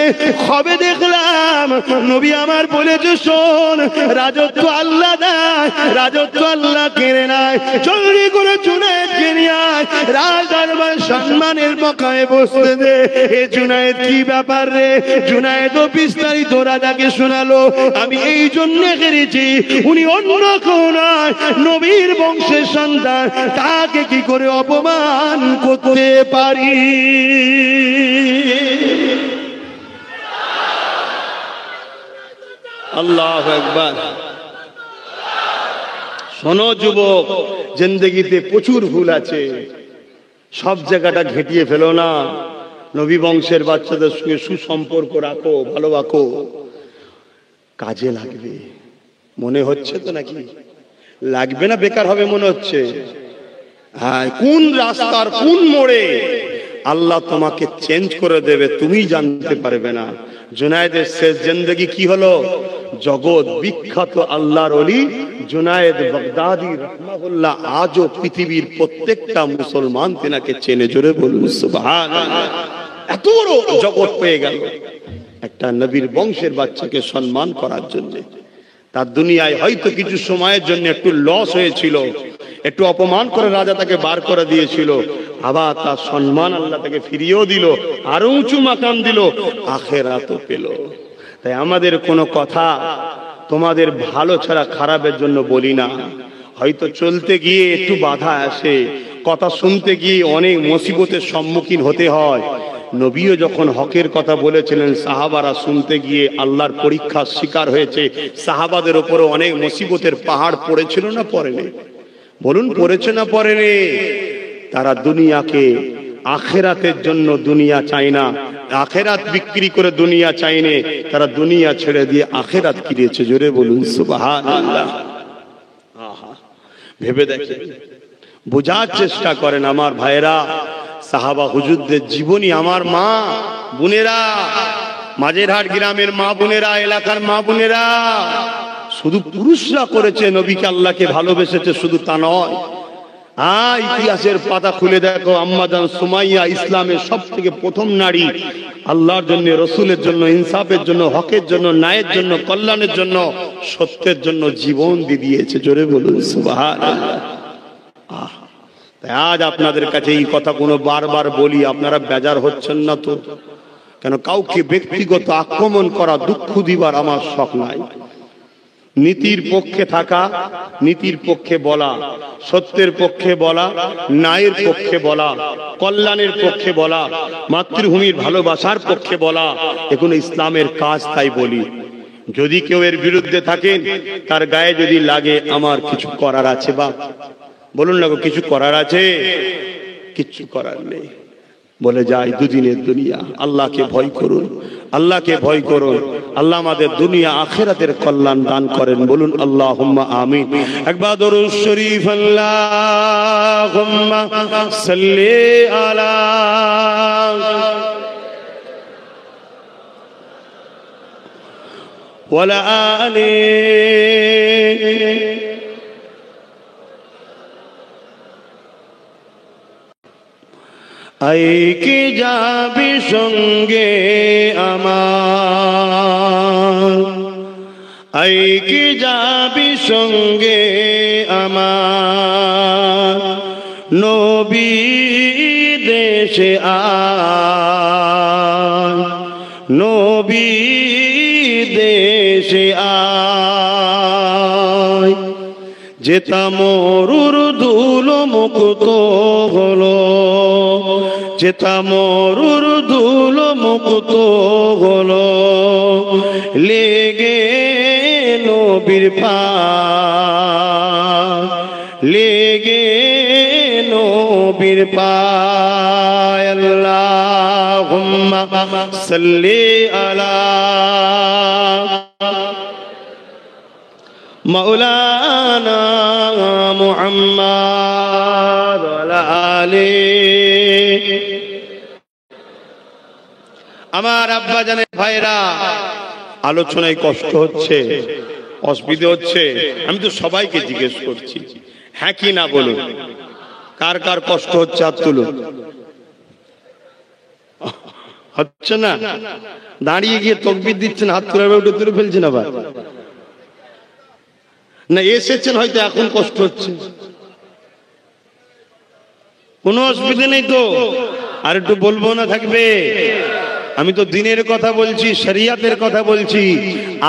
কবে দেখলাম, নবী আমার বলেছে, শোন, রাজত্ব আল্লাহ দেয়, রাজত্ব আল্লাহ কেড়ে নেয়। জলদি করে জুনায়েদকে নিয়ে আয়, রাজ দরবার সম্মানের বকায় বসতে দে। এ জুনায়েদ কি ব্যাপার রে? জুনায়েদ বিস্তারিত রাজাকে শোনালো, আমি এই জন্য হেরেছি, উনি অন্য কেউ নয়, নবীর বংশের সন্তান, তাকে কি করে অপমান করতে পারি? আল্লাহু আকবার। শোনো যুবক, জিন্দেগিতে প্রচুর ভুল আছে, সব জায়গাটা ঘেঁটিয়ে ফেলো না। নবী বংশের বাচ্চাদের সঙ্গে সুসম্পর্ক রাখো, ভালো রাখো, কাজে লাগবে। মনে হচ্ছে তো নাকি লাগবে না? বেকার হবে মনে হচ্ছে? হ্যাঁ, কোন রাস্তার কোন মোড়ে আল্লাহ তোমাকে চেঞ্জ করে দেবে তুমি জানতে পারবে না। জুনায়েদের শেষ জিন্দেগি কি হলো? জগৎ বিখ্যাত আল্লাহর ওলি জুনায়েদ বাগদাদি রাহমাহুল্লাহ আজও পৃথিবীর প্রত্যেকটা মুসলমান তেনাকে চেনে। জোরে বলুন সুবহানাল্লাহ। এত বড় জগৎ পেয়ে গেল একটা নবীর বংশের বাচ্চাকে সম্মান করার জন্য। তার দুনিয়ায় হয়তো কিছু সময়ের জন্য একটু লস হয়েছিল, একটু অপমান করে রাজা তাকে বার করে দিয়েছিল, আবার তার সম্মান আল্লাহ তাকে ফিরিয়েও দিল, আরো উঁচু মাকাম দিল, আখিরাতও পেল। তাই আমাদের কোনো কথা তোমাদের ভালো ছাড়া খারাপের জন্য বলি না। হয়তো চলতে গিয়ে একটু বাধা আসে, কথা শুনতে গিয়ে অনেক মুসিবতের সম্মুখীন হতে হয়। নবীও যখন হকের কথা বলেছিলেন, সাহাবারা শুনতে গিয়ে আল্লাহর পরীক্ষার শিকার হয়েছে। সাহাবাদের উপরও অনেক মুসিবতের পাহাড় পড়েছিল না পড়েনি? বলুন, পড়েছে না পড়েনি? তারা দুনিয়াকে আখেরাতের জন্য দুনিয়া চায় না, আখেরাত বিক্রি করে দুনিয়া চাইনে, তারা দুনিয়া ছেড়ে দিয়ে আখেরাত কিনেছে। জোরে বলুন সুবহানাল্লাহ। আহা, ভেবে দেখেন, বোঝার চেষ্টা করেন আমার ভাইরা। সাহাবা হুজুরদের জীবনী, আমার মা বোনেরা, মাঝেরহাট গ্রামের মা বোনেরা, এলাকার মা বোনেরা, শুধু পুরুষরা করেছে নবীকে, আল্লাহকে ভালোবেসেছে শুধু তা নয়। ইতিহাসের পাতা খুলে দেখো, আম্মা জান সুমাইয়া ইসলামের সব থেকে প্রথম নারী, আল্লাহর জন্য, রসুলের জন্য, ইনসাফের জন্য, হকের জন্য, ন্যায়ের জন্য, কল্যাণের জন্য, সত্যের জন্য জীবন দিয়ে দিয়েছে। জোরে বলুন সুবহানাল্লাহ। তাই আজ আপনাদের কাছে এই কথা কোনো বারবার বলি, আপনারা বেজার হচ্ছেন না তো? কেন কাউকে ব্যক্তিগত আক্রমণ করা, দুঃখ দিবার আমার শখ নাই। নীতির পক্ষে থাকা, নীতির পক্ষে বলা, সত্যের পক্ষে বলা, ন্যায়ের পক্ষে বলা, কল্যাণের পক্ষে বলা, মাতৃভূমির ভালোবাসার পক্ষে বলা, এখন ইসলামের কাজ। তাই বলি, যদি কেউ এর বিরুদ্ধে থাকেন, তার গায়ে যদি লাগে, আমার কিছু করার আছে? বা বলুন না, কিছু করার আছে? কিচ্ছু করার নেই। বলে যাই, দুদিনের দুনিয়া। আল্লাহকে ভয় করুন, আল্লাহকে ভয় করুন। আল্লাহ আমাদের দুনিয়া আখিরাতের কল্যাণ দান করেন। বলুন আল্লাহুম্মা আমিন। একবার দরুদ শরীফ, আল্লাহুম্মা সাল্লি আলা ওয়ালা আলি আই কি যাবি সঙ্গে আমার, আই কি যাবি সঙ্গে আমার, নবী দেশে আয়, নবী দেশে আয়। যেতা মরুর ধুলো মুক্ত হলো, যেতা মরুর ধুলো মুক্ত হলো, লেগে নবীর পায়, লেগে নবীর পায়। আল্লাহুম্মা সাল্লি আলা মাওলানা মুহাম্মদ ওয়া আলি। আমার আব্বা জানের ভাইরা, আলোচনায় কষ্ট হচ্ছে, অসুবিধা হচ্ছে, আমি তো সবাইকে জিজ্ঞেস করছি, হ্যাঁ কি না বলুন। কার কার কষ্ট হচ্ছে হাত তুলুন। হচ্ছে না? দাঁড়িয়ে গিয়ে তাকবীর দিচ্ছেন, হাত তুলে ফেলছেন আবার। না এসেছেন হয়তো এখন কষ্ট হচ্ছে, কোনো অসুবিধা নেই তো, আর একটু বলবো না থাকবে? আমি তো দিনের কথা বলছি, শরিয়াতের কথা বলছি,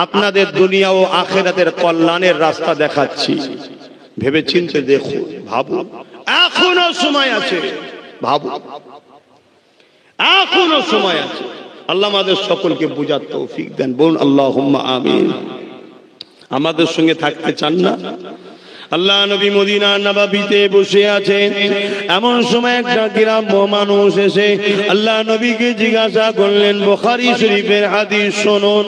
আপনাদের দুনিয়া ও আখিরাতের কল্যাণের রাস্তা দেখাচ্ছি। ভেবে চিন্তে দেখুন, ভাবুন, এখনো সময় আছে, ভাবুন, এখনো সময় আছে। আল্লাহ আমাদের সকলকে বুঝার তৌফিক দেন। বলুন আল্লাহুম্মা আমিন। আমাদের সঙ্গে থাকতে চান না? আল্লাহ নবী মদিনা নববীতে বসে আছেন। এমন সময় একটা গ্রাম্য মানুষ এসে আল্লাহ নবীকে জিজ্ঞাসা করলেন, বুখারী শরীফের হাদিস শুনুন।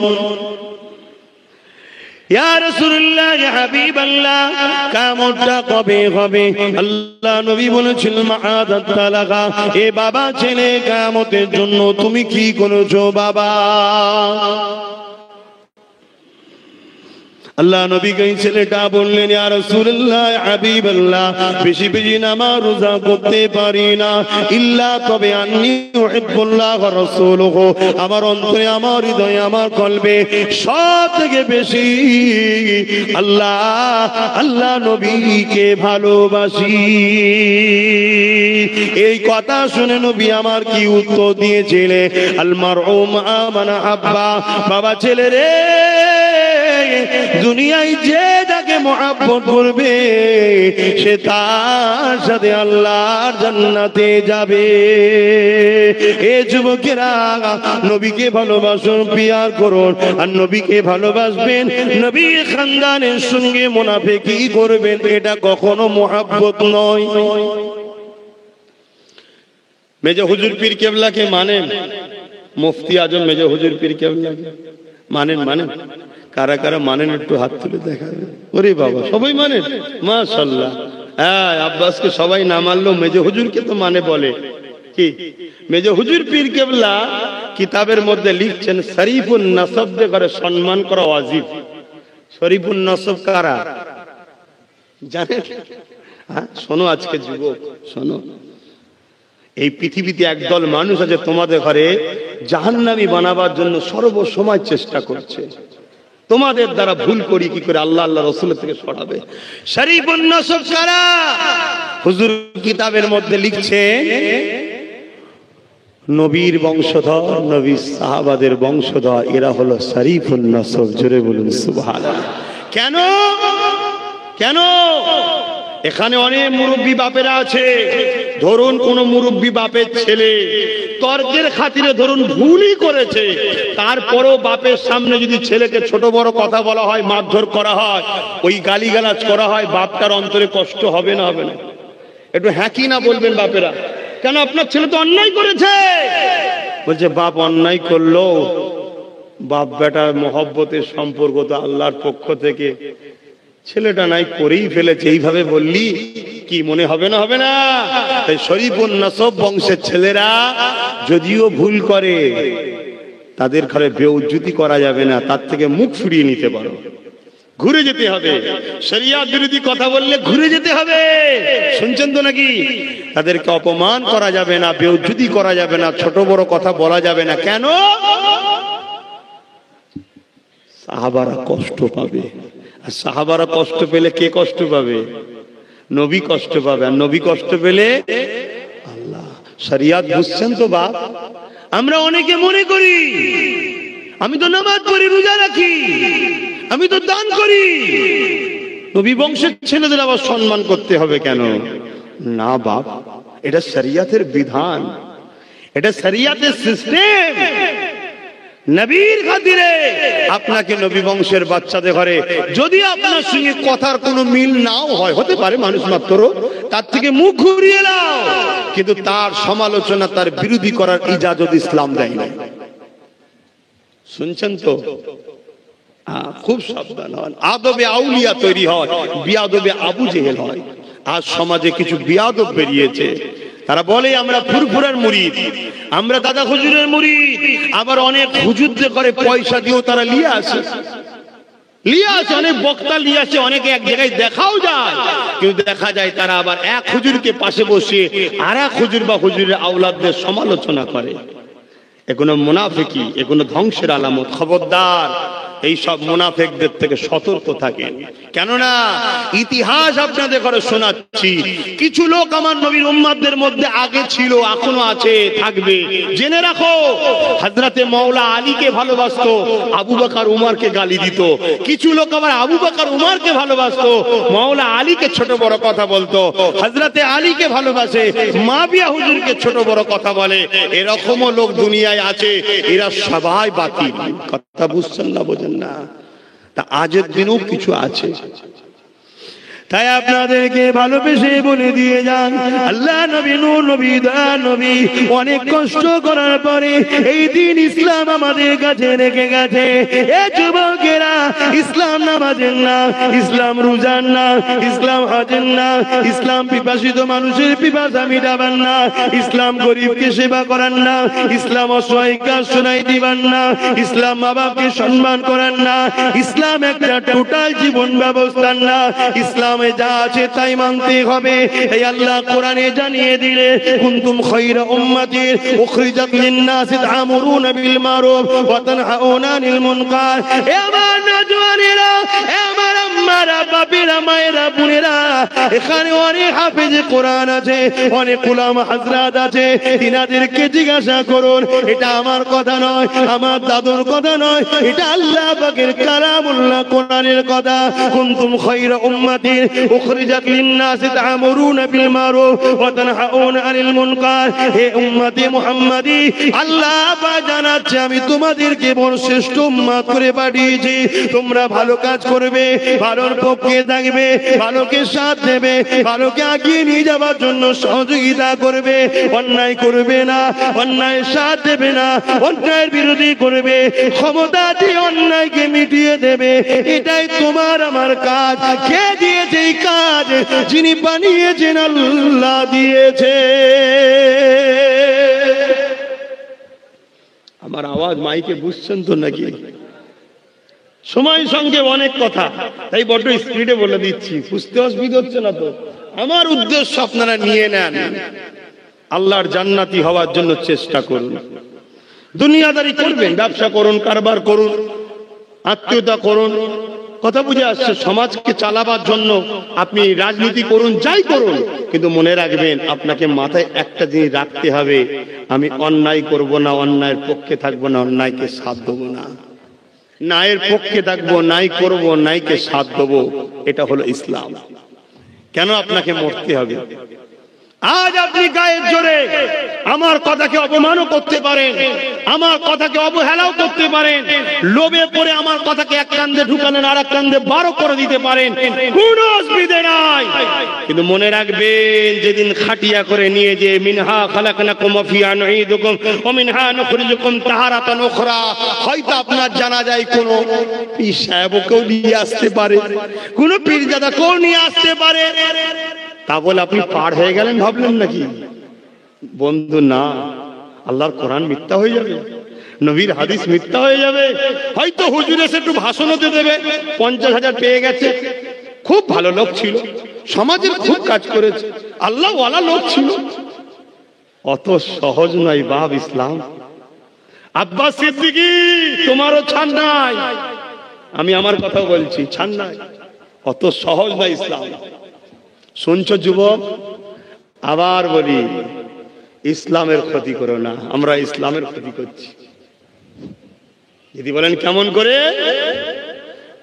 ইয়া রাসূলুল্লাহ, ইয়া হাবিবাল্লাহ, কিয়ামতটা কবে হবে? আল্লাহ নবী বলেছিল, মাআদাত তালাকা, এ বাবা ছেলে, কিয়ামতের জন্য তুমি কি করেছো বাবা? আল্লাহ নবী এই ছেলেটা বললেন, ইয়া রাসূলুল্লাহ, ইয়া হাবিবাল্লাহ, বেশি বেশি নামাজ রোজা করতে পারি না, ইল্লা তবে আন্নী উহিব্বুল্লাহ ওয়া রাসূলুহু, আমার অন্তরে, আমার হৃদয়ে, আমার কলবে সব থেকে বেশি আল্লাহ নবীকে ভালোবাসি। এই কথা শুনে নবী আমার কি উত্তর দিয়েছিলেন? আল মারউ মা মান আহাব্বা, বাবা ছেলে রে, দুনিয়ায় যে যাকে মহব্বত করবে সে তার সাথে আল্লাহর জান্নাতে যাবে। এ যুবকেরা, নবীকে ভালোবাসুন, পিয়ার করুন, আর নবীকে ভালোবাসবেন। নবীর খানদানের সঙ্গে মুনাফিকি করবেন, এটা কখনো মহব্বত নয়। মেজো হুজুর পীর কেবলাকে মানেন? মুফতি আজম মেজো হুজুর পীর কেবলাকে মানেন? কারা কারা মানেন একটু হাত তুলে দেখাবে। ওরে বাবা, সবাই মানেন, মাশাআল্লাহ। হ্যাঁ, আব্বাসকে সবাই না মানলেও মেজো হুজুরকে তো মানে বলে। কি মেজো হুজুর পীর কেবলা কিতাবের মধ্যে লিখছেন, শরীফুন নসবদের ঘরে সম্মান করা ওয়াজিব। শরীফুন নসব কারা জানেন? হ্যাঁ, শোনো আজকে যুবক, শোনো, এই পৃথিবীতে একদল মানুষ আছে তোমাদের ঘরে জাহান্নামী বানাবার জন্য সর্বসময় চেষ্টা করছে। তোমাদের দ্বারা ভুল করি কি করে আল্লাহ আল্লাহ রাসূলের থেকে সরাবে। শরীফুন নসব কারা? হুজুর কিতাবের মধ্যে লিখছেন, নবীর বংশধর, নবীর সাহাবাদের বংশধর, এরা হলো শরীফুন নসব। জোরে বলুন সুবহানাল্লাহ। কেন? এখানে অনেক মুরব্বী বাপেরা আছে। ধরুন কোন মুরব্বী বাপের ছেলে তর্কের খাতিরে ধরুন ভুলই করেছে, তারপরও বাপের সামনে যদি ছেলেকে ছোট বড় কথা বলা হয়, মারধর করা হয়, ওই গালিগালাজ করা হয়, বাপটার অন্তরে কষ্ট হবে না? হবে না? একটু হ্যাঁ কি না বলবেন বাপেরা। কেন? আপনার ছেলে তো অন্যায় করেছে। বলছে বাপ অন্যায় করলো, বাপ বেটার মহব্বতের সম্পর্ক তো আল্লাহর পক্ষ থেকে, ছেলেটা নাই করেই ফেলেছে, এইভাবে বললি কি মনে হবে না? হবে না? তাই শরীফুন নসব বংশের ছেলেরা যদিও ভুল করে, তাদের ঘরে বেউজ্জতি করা যাবে না, তার থেকে মুখ ফিরিয়ে নিতে পারো, ঘুরে যেতে হবে। শরিয়াত বিরোধী কথা বললে ঘুরে যেতে হবে। শুনছেন তো নাকি? তাদেরকে অপমান করা যাবে না, বেউজ্জতি করা যাবে না, ছোট বড় কথা বলা যাবে না। কেন? সাহাবারা কষ্ট পাবে, আর সাহাবারা কষ্ট পেলে কে কষ্ট পাবে? নবী কষ্ট পাবে, আর নবী কষ্ট পেলে আল্লাহ। শরিয়াত বুঝছেন তো বাপ? আমরা অনেকে মনে করি আমি তো নামাজ পড়ি, রোজা রাখি, আমি তো দান করি, নবী বংশের ছেলেদের আবার সম্মান করতে হবে কেন? না বাপ, এটা শরিয়াতের বিধান, এটা শরিয়াতের সিস্টেম। নবীর খাতিরে আপনাকে নবী বংশের বাচ্চাদের ঘরে যদি আপনার সঙ্গে কথার কোনো মিল নাও হয়, হতে পারে মানুষ মাত্র, তার থেকে মুখ ঘুরিয়ে নাও, কিন্তু তার সমালোচনা, তার বিরোধী করার ইজাজত ইসলাম দেয় না। শুনছেন তো? খুব সাবধান হন। আদবে আউলিয়া তৈরি হয়, বিয়াদবে আবু জেহেল হয়। আজ সমাজে কিছু বিয়াদব বেরিয়েছে, তারা বলে আমরা ফুরফুরার মুরিদ, আমরা দাদা হুজুরের মুরিদ, আবার অনেক হুজুরদের করে পয়সা দিয়েও তারা লিয়ে আসে, অনেক বক্তা লিয়ে আসে, অনেকে এক জায়গায় দেখাও যায়, কিন্তু দেখা যায় তারা আবার এক হুজুরকে পাশে বসিয়ে আর এক হুজুর বা হুজুরের আওলাদদের সমালোচনা করে। এগুলো মুনাফিকি, এগুলো ধ্বংসের আলামত। খবরদার, এই সব মুনাফিকদের থেকে সতর্ক থাকেন। কেননা ইতিহাস আপনাদের ঘরে শোনাচ্ছি, কিছু লোক আমার নবীর উম্মতদের মধ্যে আগে ছিল, এখনো আছে, থাকবে। জেনে রাখো, হযরতে মাওলা আলীকে ভালোবাসতো, আবু বকর উমরকে গালি দিত। কিছু লোক আবার আবু বকর উমরকে ভালোবাসতো, মাওলা আলীকে ছোট বড় কথা বলতো। হযরতে আলীকে ভালোবাসে, মাবিয়া হুজুরকে ছোট বড় কথা বলে। এরকমও লোক দুনিয়ায় আছে, এরা সবাই বাতিল। কথা বুঝছেন না? বোঝেন না? তা আজের দিনেও কিছু আছে। তাই আপনাদেরকে ভালোবেসে বলে দিয়ে যান, আল্লাহ নবী নূর নবী দয়া নবী অনেক কষ্ট করার পরে এই দিন ইসলাম আমাদের কাছে রেখে গেছে। এ যুবকেরা, ইসলাম নামাজের না, ইসলাম রোজার না, ইসলাম হজের না, ইসলাম পিপাসিত মানুষের পিপাসা মিটাবেন না, ইসলাম গরিবকে সেবা করার না, ইসলাম অসহায়কে আশ্রয় দিবেন না, ইসলাম মা বাপকে সম্মান করার না, ইসলাম একটা টোটাল জীবন ব্যবস্থার না। ইসলামে যা আছে তাই মানতে হবে। এই আল্লাহ কোরআনে জানিয়ে দিলে, কুনতুম খায়রা উম্মাতিন উখরিজাত লিন-নাসি তা'মুরুনা বিল মারুফ ওয়া তানহাউনা আনিল মুনকার। এ আমার নওজওয়ানেরা, এ আমার আম্মারা, বাপেরা, মায়েরা, বোনেরা, এখানে অনেক হাফেজ কোরআন আছে, অনেক উলামা হযরত আছে, তিনাদেরকে জিজ্ঞাসা করুন। এটা আমার কথা নয়, আমার দাদুর কথা নয়, এটা আল্লাহ পাকের কালামুল্লাহ কোরআনের কথা। কুনতুম খায়রা উম্মাতিন উখরিজাত লিন-নাসি তা'মুরুনা বিল মারুফ ওয়া তানহাউনা আনিল মুনকার। হে উম্মতে মুহাম্মাদি, আল্লাহ পাক জানাচ্ছে আমি তোমাদেরকে বড় শ্রেষ্ঠ উম্মত করে পাঠিয়েছি। তোমরা ভালো কাজ করবে, ভালোর পক্ষে থাকবে, ভালোকে সাথ দেবে, ভালোকে এগিয়ে নিয়ে যাওয়ার জন্য সহযোগিতা করবে, অন্যায় করবে না, অন্যায়ের সাথ দেবে না, অন্যায়ের বিরোধী করবে, ক্ষমতা দিয়ে অন্যায়কে মিটিয়ে দেবে। এটাই তোমার আমার কাজ। কে দিয়েছে এই কাজ? যিনি বানিয়েছেন আল্লাহ দিয়েছে। আমার আওয়াজ মাইকে বুঝছেন তো নাকি? সময় সঙ্গে অনেক কথা, তাই বড্ড স্পিডে বলে দিচ্ছি, বুঝতে অসুবিধা হচ্ছে না তো? আমার উদ্দেশ্য আপনারা নিয়ে নেন, আল্লাহর জান্নাতি হওয়ার জন্য চেষ্টা করুন। দুনিয়াদারি করবেন, ব্যবসা করুন, কারবার করুন, আত্মীয়তা করুন, কথা বুঝে আসছে। সমাজকে চালাবার জন্য আপনি রাজনীতি করুন, যাই করুন, কিন্তু মনে রাখবেন আপনাকে মাথায় একটা জিনিস রাখতে হবে, আমি অন্যায় করব না, অন্যায়ের পক্ষে থাকবো না, অন্যায়কে সাথ দেবো না, ন্যায়ের পক্ষে থাকবো, ন্যায় করব, ন্যায়কে সাথ দেবো। এটা হলো ইসলাম। কেন আপনাকে মরতে হবে? আজ আপনি গায়ের জোরে আমার কথাকে অপমানও করতে পারেন, আমার কথাকে অবহেলাও করতে পারেন, লোভে পড়ে আমার কথাকে এক কান্দে ঢুকালেন, আর এক কান্দে 12 করে দিতে পারেন, কোনো অসুবিধা নাই। কিন্তু মনে রাখবেন, যেদিন খাটিয়া করে নিয়ে যে মিনহা খালাকনাকুম ওয়া ফিহা নুঈদুকুম ওয়া মিনহা নুখরিজুকুম তাহারাতান উখরা, হয়তো আপনার জানা যায় কোনো পীর সাহেবকেও নিয়ে আসতে পারে, কোনো পীরজাদাকেও নিয়ে আসতে পারে। তা বলে আপনি পার হয়ে গেলেন ভাবলেন নাকি? বন্ধু না, আল্লাহর কোরআন মিথ্যা হয়ে যাবে, নবীর হাদিস মিথ্যা হয়ে যাবে। হয়তো হুজুর এসে একটু ভাষণ হতে দেবে, 50,000 পেয়ে গেছে, খুব ভালো লোক ছিল, সমাজের খুব কাজ করেছে, আল্লাহ ওয়ালা লোক ছিল। অত সহজ নয় বাপ ইসলাম। আব্বাস সিদ্দিকী, তোমারও ছাড় নাই, আমি আমার কথা বলছি, ছাড় নাই। অত সহজ নয় ইসলাম। শুনছো যুবক, আবার বলি, ইসলামের ক্ষতি করো না, আমরা ইসলামের ক্ষতি করছি। যদি বলেন কেমন করে,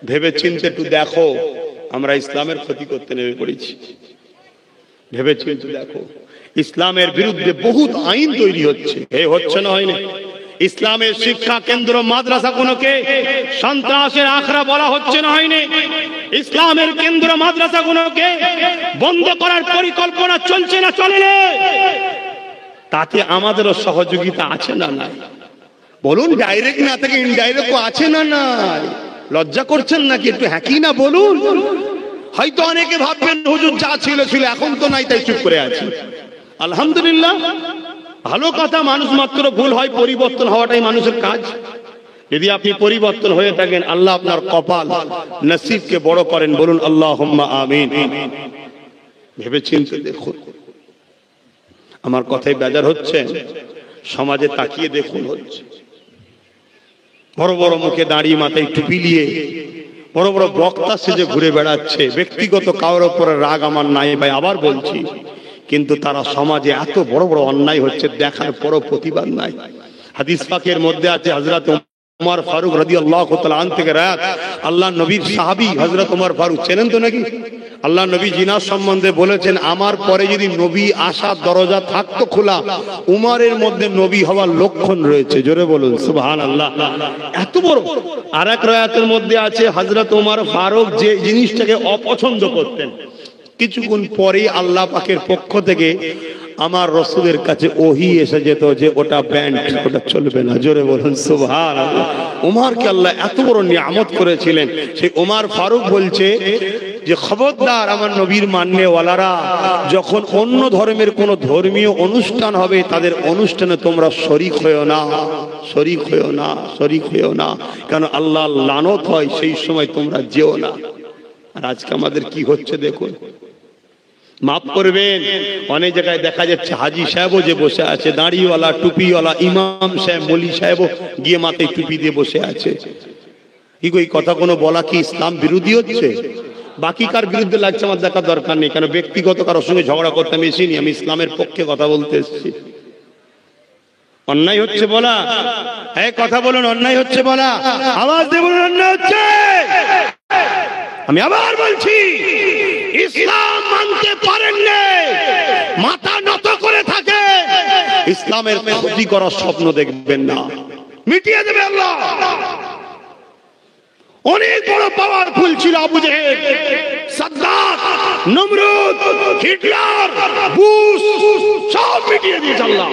ভেবে চিন্তে একটু দেখো, আমরা ইসলামের ক্ষতি করতে নেমে পড়েছি। ভেবে চিন্তে দেখো, ইসলামের বিরুদ্ধে বহুত আইন তৈরি হচ্ছে, হচ্ছে না হয়নি? ইসলামের শিক্ষা কেন্দ্র মাদ্রাসাগুলোকে সন্ত্রাসের আখড়া বলা হচ্ছে না হয়নি? ইসলামের কেন্দ্র মাদ্রাসাগুলোকে বন্ধ করার পরিকল্পনা চলছে না চলে? তাতে আমাদেরও সহযোগিতা আছে না নাই? বলুন, ডাইরেক্ট না থেকে ইনডাইরেক্ট আছে না নাই? লজ্জা করছেন নাকি? একটু হ্যাকি না বলুন। হয়তো অনেকে ভাববেন হুজুর যা ছিল ছিল, এখন তো নাই তাই চুপ করে আছি। আলহামদুলিল্লাহ, ভালো কথা, মানুষ মাত্র ভুল হয়, পরিবর্তন হওয়াটাই মানুষের কাজ। যদি আপনি পরিবর্তন হয়ে থাকেন, আল্লাহ আপনার কপাল নসিবকে বড় করেন, বলুন আল্লাহুম্মা আমিন। ভেবে চিন্তে দেখুন, আমার কথায় বেজার হচ্ছে? সমাজে তাকিয়ে দেখুন, হচ্ছে বড় বড় মুখে দাঁড়িয়ে মাথায় টুপি নিয়ে বড় বড় বক্তা সেজে ঘুরে বেড়াচ্ছে। ব্যক্তিগত কারোর উপরে রাগ আমার নাই ভাই, আবার বলছি, কিন্তু তারা সমাজে এত বড় বড় অন্যায় হচ্ছে, দেখার পরও প্রতিবাদ নাই। হাদিস পাকের মধ্যে আছে, হযরত উমর ফারুক রাদিয়াল্লাহু তাআলা আন থেকে রায়াত, আল্লাহ নবীর সাহাবী হযরত উমর ফারুক, চেনেন তো নাকি? আল্লাহ নবী জিনার সম্বন্ধে বলেছেন, আমার পরে যদি নবী আসার দরজা থাকতো খোলা, উমরের মধ্যে নবী হওয়ার লক্ষণ রয়েছে। জোরে বলুন সুবহানাল্লাহ। এত বড়। আর এক রায়াতের মধ্যে আছে, হযরত উমর ফারুক যে জিনিসটাকে অপছন্দ করতেন, কিছুক্ষণ পরে আল্লাহ পাকের পক্ষ থেকে আমার রসুলের কাছে ওহী এসে যেত যে ওটা ব্যান্ড, ওটা চলবে না। জোরে বলুন সুবহানাল্লাহ। ওমরকে আল্লাহ এত বড় নিয়ামত করেছিলেন। সেই ওমর ফারুক বলছে যে খবরদার আমার নবীর মান্যওয়ালারা, যখন অন্য ধর্মের কোন ধর্মীয় অনুষ্ঠান হবে তাদের অনুষ্ঠানে তোমরা শরীক হয়েও না, শরীক হয়েও না, শরীক হয়েও না, কারণ আল্লাহ লানত হয় সেই সময় তোমরা যেও না। আর আজকে আমাদের কি হচ্ছে দেখুন, মাফ করবেন, অনেক জায়গায় দেখা যাচ্ছে হাজি সাহেবও যে বসে আছে, দাড়িওয়ালা টুপিওয়ালা ইমাম সাহেব মলি সাহেবও গিয়ে মাথায় টুপি দিয়ে বসে আছে। কি এই কথা কোনো বলা কি ইসলাম বিরোধী হচ্ছে? বাকি কার বিরুদ্ধে লাগছে আমার দেখার দরকার নেই, কারণ ব্যক্তিগত কারোর সঙ্গে ঝগড়া করতে আমি এসিনি, আমি ইসলামের পক্ষে কথা বলতে এসেছি। অন্যায় হচ্ছে বলা, হ্যাঁ কথা বলুন, অন্যায় হচ্ছে বলা, আওয়াজ দিয়ে বলুন অন্যায় হচ্ছে। আমি আবার বলছি, ইসলাম মানতে পারেন না, মাথা নত করে থাকে, ইসলামের ক্ষতি করার স্বপ্ন দেখবেন না, মিটিয়ে দেবে আল্লাহ। অনেক বড় পাওয়ারফুল ছিল আবু জেহেল, সাদ্দাত, নমরুদ, হিটলার, বুশ, সব মিটিয়ে দিয়েছে আল্লাহ।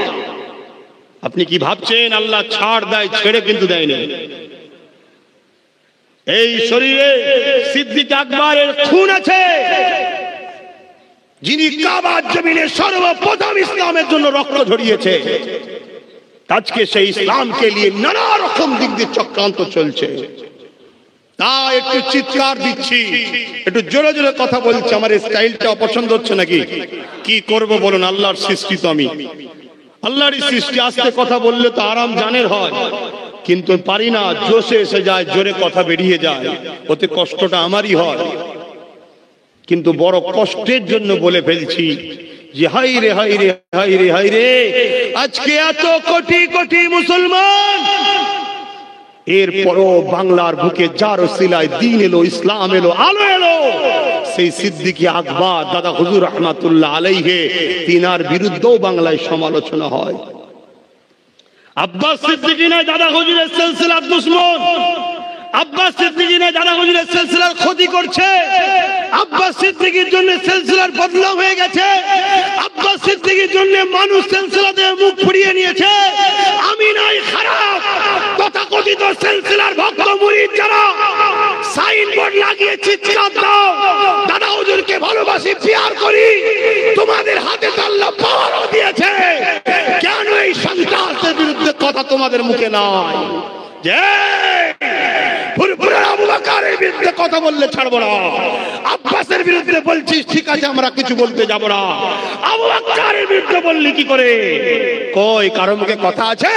আপনি কি ভাবছেন আল্লাহ ছাড় দেয়? ছেড়ে কিন্তু দেয় না। এই শরীরে সিদ্দিক আকবরের খুন আছে, যিনি কাবার জমিনে সর্বপ্রথম ইসলামের জন্য রক্ত ঝরিয়েছে। আজকে সেই ইসলামকে নিয়ে নানা রকম দিক দিয়ে চক্রান্ত চলছে। তা একটু চিৎকার দিচ্ছি, একটু জোরে জোরে কথা বলছি, আমার স্টাইলটা অপছন্দ হচ্ছে নাকি? কি করব বলুন, আল্লাহর সৃষ্টি তো আমি, আল্লাহরই সৃষ্টি। আস্তে কথা বললে তো আরাম জানের হয়, কিন্তু পারি না, জোশে এসে যায়, জোরে কথা বেরিয়ে যায়, ওতে কষ্টটা আমারই হয়। কিন্তু বড় কষ্টের জন্য বলে ফেলছি যে হাই রে হাই রে হাই রে হাই রে, আজকে এত কোটি কোটি মুসলমান, এরপরও বাংলার বুকে যার ওসিলায় দ্বীন এলো, ইসলাম এলো, আলো এলো, সেই সিদ্দিক আকবর দাদা হুজুর রহমাতুল্লাহ আলাইহি, তিনার বিরুদ্ধেও বাংলায় সমালোচনা হয়। আব্বাস সিদ্দিকী নয় দাদা হুজুরের সিলসিলার দুশমন, আব্বাস সিদ্দিকী নয় দাদা হুজুরের সিলসিলার ক্ষতি করছে, আব্বাস সিদ্দিকীর জন্য সিলসিলার বদনাম হয়ে গেছে, আব্বাস সিদ্দিকীর জন্য মানুষ সিলসিলা দিয়ে মুখ ফিরিয়ে নিয়েছে। আমি নাই খারাপ, তথাকথিত সিলসিলার ভক্ত মুরিদ যারা সাইনবোর্ড লাগিয়ে চিৎকার দাও দাদা হুজুরকে ভালোবাসি, পিয়ার করি, তোমাদের হাতে আল্লাহ পাওয়ারও দিয়েছে, কেন এই সন্ত্রাসের বিরুদ্ধে কথা তোমাদের মুখে নাই? যে ফুরফুরার আবু বকরের বিরুদ্ধে কথা বললে ছাড়বো না, আব্বাসের বিরুদ্ধে বলছিস ঠিক আছে আমরা কিছু বলতে যাব না, আবু বকরের বিরুদ্ধে বললি কি করে? কই কারো মুখে কথা আছে?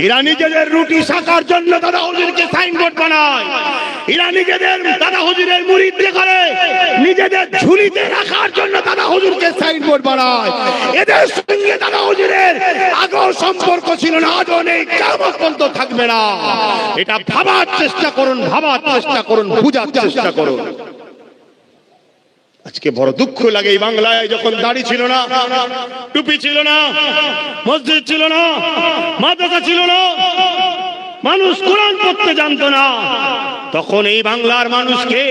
এরা নিজেদের রুটি শাকার জন্য দাদা হুজুরকে সাইনবোর্ড বানায়, এরা নিজেদের দাদা হুজুরের মুরিদদের করে নিজেদের ঝুলিতে রাখার জন্য দাদা হুজুরকে সাইনবোর্ড বানায়। এদের সঙ্গে দাদা হুজুরের আগেও সম্পর্ক ছিল না, আজও নেই, কিয়ামত পর্যন্ত থাকবে না। এটা ভাবার চেষ্টা করুন, ভাবার চেষ্টা করুন, বুঝার চেষ্টা করুন। আজকে বড় দুঃখ লাগে, এই বাংলায় যখন দাড়ি ছিল না, টুপি ছিল না, মসজিদ ছিল না, মাদ্রাসা ছিল না, মানুষ কোরআন পড়তে জানতো না, তখন এই বাংলার মানুষকে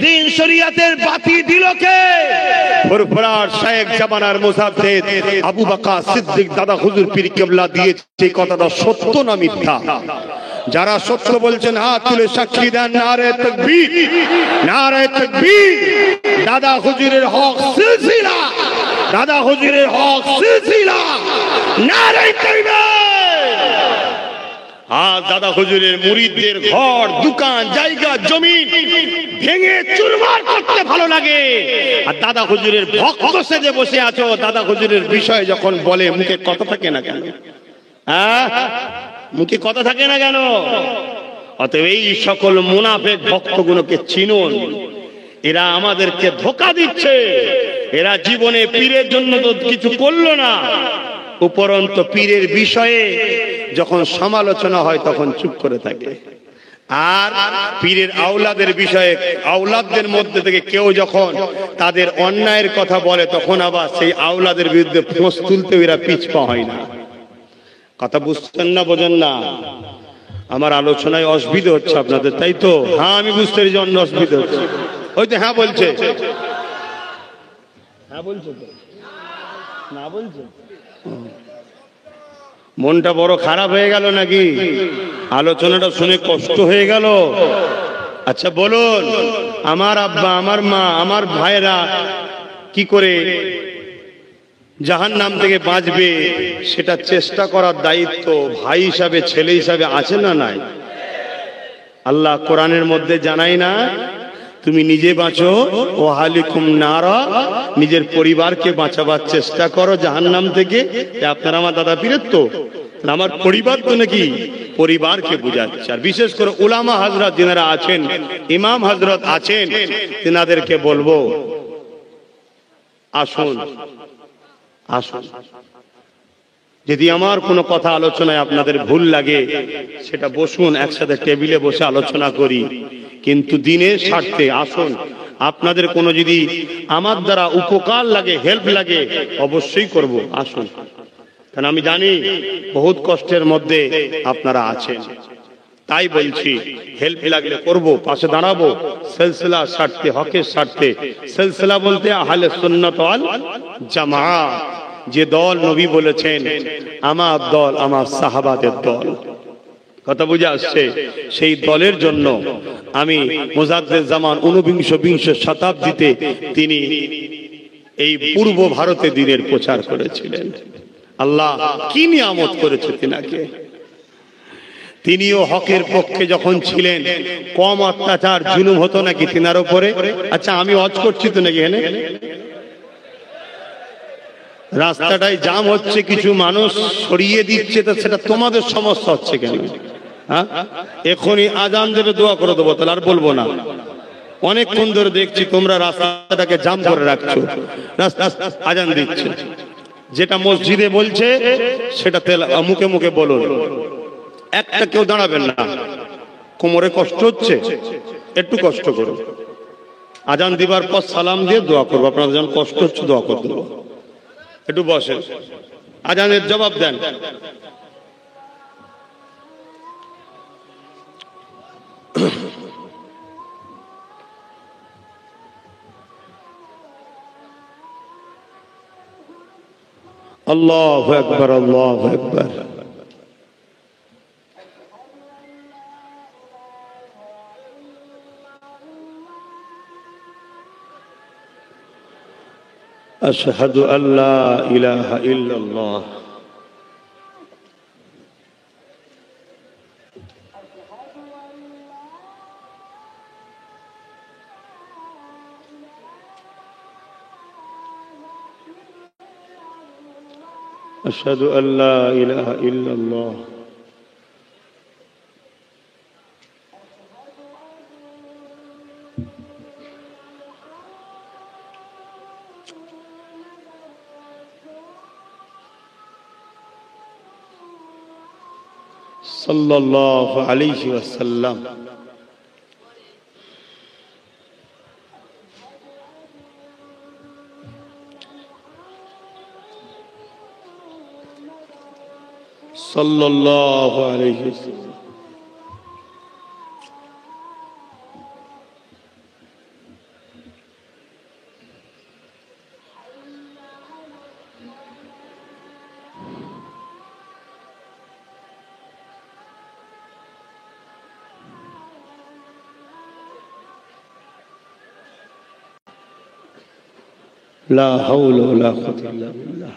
দ্বীন শরীয়তের বাতি দিল কে? ফুরফুরার শেখ জামানার মুজাদ্দিদ আবু বকর সিদ্দিক দাদা হুজুর পীর কেবলা দিয়েছে। কথাটা সত্য না মিথ্যা? যারা সত্য বলছেন হাত তুলে সাক্ষী দেন, নারে তাকবীর, নারে তাকবীর। দাদা হুজুরের হক সিলসিলা, দাদা হুজুরের হক সিলসিলা, নারে তাকবীর। আজ দাদা হুজুরের মুরিদদের ঘর, দোকান, জায়গা, জমিন ভেঙে চুরমার করতে ভালো লাগে, আর দাদা হুজুরের ভক্ত সেজে বসে আছো, দাদা হুজুরের বিষয়ে যখন বলে মুখে কথা থাকে না কেন? মুখে কথা থাকে না কেন? অতএব এই সকল মুনাফিক ভক্তগুলোকে চিনুন, এরা আমাদেরকে ধোঁকা দিচ্ছে। এরা জীবনে পীরের জন্য তো কিছু করলো না, উপরন্ত পীরের বিষয়ে যখন সমালোচনা হয় তখন চুপ করে থাকে। আর পীরের আওলাদের বিষয়ে, আওলাদদের মধ্যে থেকে কেউ যখন তাদের অন্যায়ের কথা বলে তখন আবার সেই আওলাদের বিরুদ্ধে ফোঁস তুলতে এরা পিছপা হয় না। কথা বুঝছেন না, বোঝেন না? আমার আলোচনায় অসুবিধা হচ্ছে আপনাদের, তাই তো? হ্যাঁ আমি বুঝতে পারি যে অন্য অসুবিধা হচ্ছে, ওই তো হ্যাঁ বলছে। হ্যাঁ বলছো তো, না বলছো? মনটা বড় খারাপ হয়ে গেল নাকি? আলোচনাটা শুনে কষ্ট হয়ে গেল? আচ্ছা বলুন, আমার আব্বা, আমার মা, আমার ভাইরা কি করে জাহান্নাম থেকে বাঁচবে সেটা চেষ্টা করার দায়িত্ব ভাই হিসাবে, ছেলে হিসাবে আছে না নাই? আল্লাহ কোরআনের মধ্যে জানাই না, তুমি নিজে বাঁচো, ও হালিকুম নারা, নিজের পরিবারকে বাঁচাবার চেষ্টা করো জাহান্নাম থেকে। আপনারা আমার দাদা পীরের তো, আমার পরিবার তো নাকি পরিবারকে বুঝাচ্ছে। আর বিশেষ করে উলামা হযরত যিনারা আছেন, ইমাম হযরত আছেন, তিনাদেরকে বলবো আসুন আসুন, যদি আমার কোনো কথা আলোচনায় আপনাদের ভুল লাগে সেটা বসুন, একসাথে টেবিলে বসে আলোচনা করি, কিন্তু দিনের স্বার্থে আসুন। আপনাদের কোনো যদি আমার দ্বারা উপকার লাগে, হেল্প লাগে, অবশ্যই করব, আসুন। কারণ আমি জানি বহুত কষ্টের মধ্যে আপনারা আছেন, তাই বলছি হেল্প লাগলে করব, পাশে দাঁড়াবো, সিলসিলা স্বার্থে, হকের স্বার্থে। সিলসিলা বলতে আহলে সুন্নাত ওয়াল জামাত, যে দল নবী বলেছেন আমার দল আমার সাহাবাদের দল, কথা বুঝে আসছে? সেই দলের জন্য আমি মুজাদ্দেদ জামান 19 শতাব্দীতে তিনি এই পূর্ব ভারতে দ্বীনের প্রচার করেছিলেন। আল্লাহ কি নিয়ামত করেছে তিনাকে। তিনিও হকের পক্ষে যখন ছিলেন, কম অত্যাচার জুলুম হতো নাকি তিনার উপরে? আচ্ছা আমি ওয়াজ করছি তো নাকি এখানে? রাস্তাটায় জাম হচ্ছে, কিছু মানুষ সরিয়ে দিচ্ছে, তো সেটা তোমাদের সমস্যা হচ্ছে কেন? হ্যাঁ, এখনই আজান দেবে, দোয়া করে দেবো, তাহলে আর বলবো না। অনেকক্ষণ ধরে দেখছি তোমরা রাস্তাটাকে জাম করে রাখছো, রাস্তা আজান দিচ্ছে, যেটা মসজিদে বলছে সেটা মুখে মুখে বলুন, একটা কেউ দাঁড়াবেন না। কোমরে কষ্ট হচ্ছে, একটু কষ্ট করুন। আজান দিবার পর সালাম দিয়ে দোয়া করবো, আপনাদের যখন কষ্ট হচ্ছে দোয়া করে দেবো। একটু বসেন, আজানের জবাব দেন। আল্লাহু আকবার, আল্লাহু আকবার। أشهد أن لا إله إلا الله أشهد أن لا إله إلا الله صلى الله عليه وسلم صلى الله عليه وسلم لا حول ولا قوة إلا بالله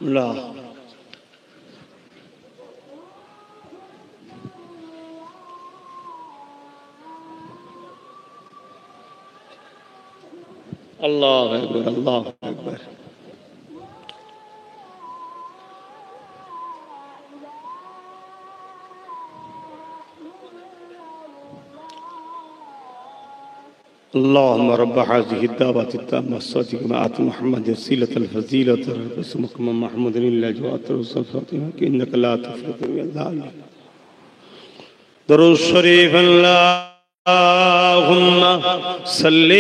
لا আল্লাহু আকবার, আল্লাহু আকবার। اللهم رب هذه الدعوة التامة الصادقة آت محمد وسيلة الفضيلة والرسول محمد إلا جوات الصفات إنك لا تفلت من الظالمين. درود الشريف اللهم صل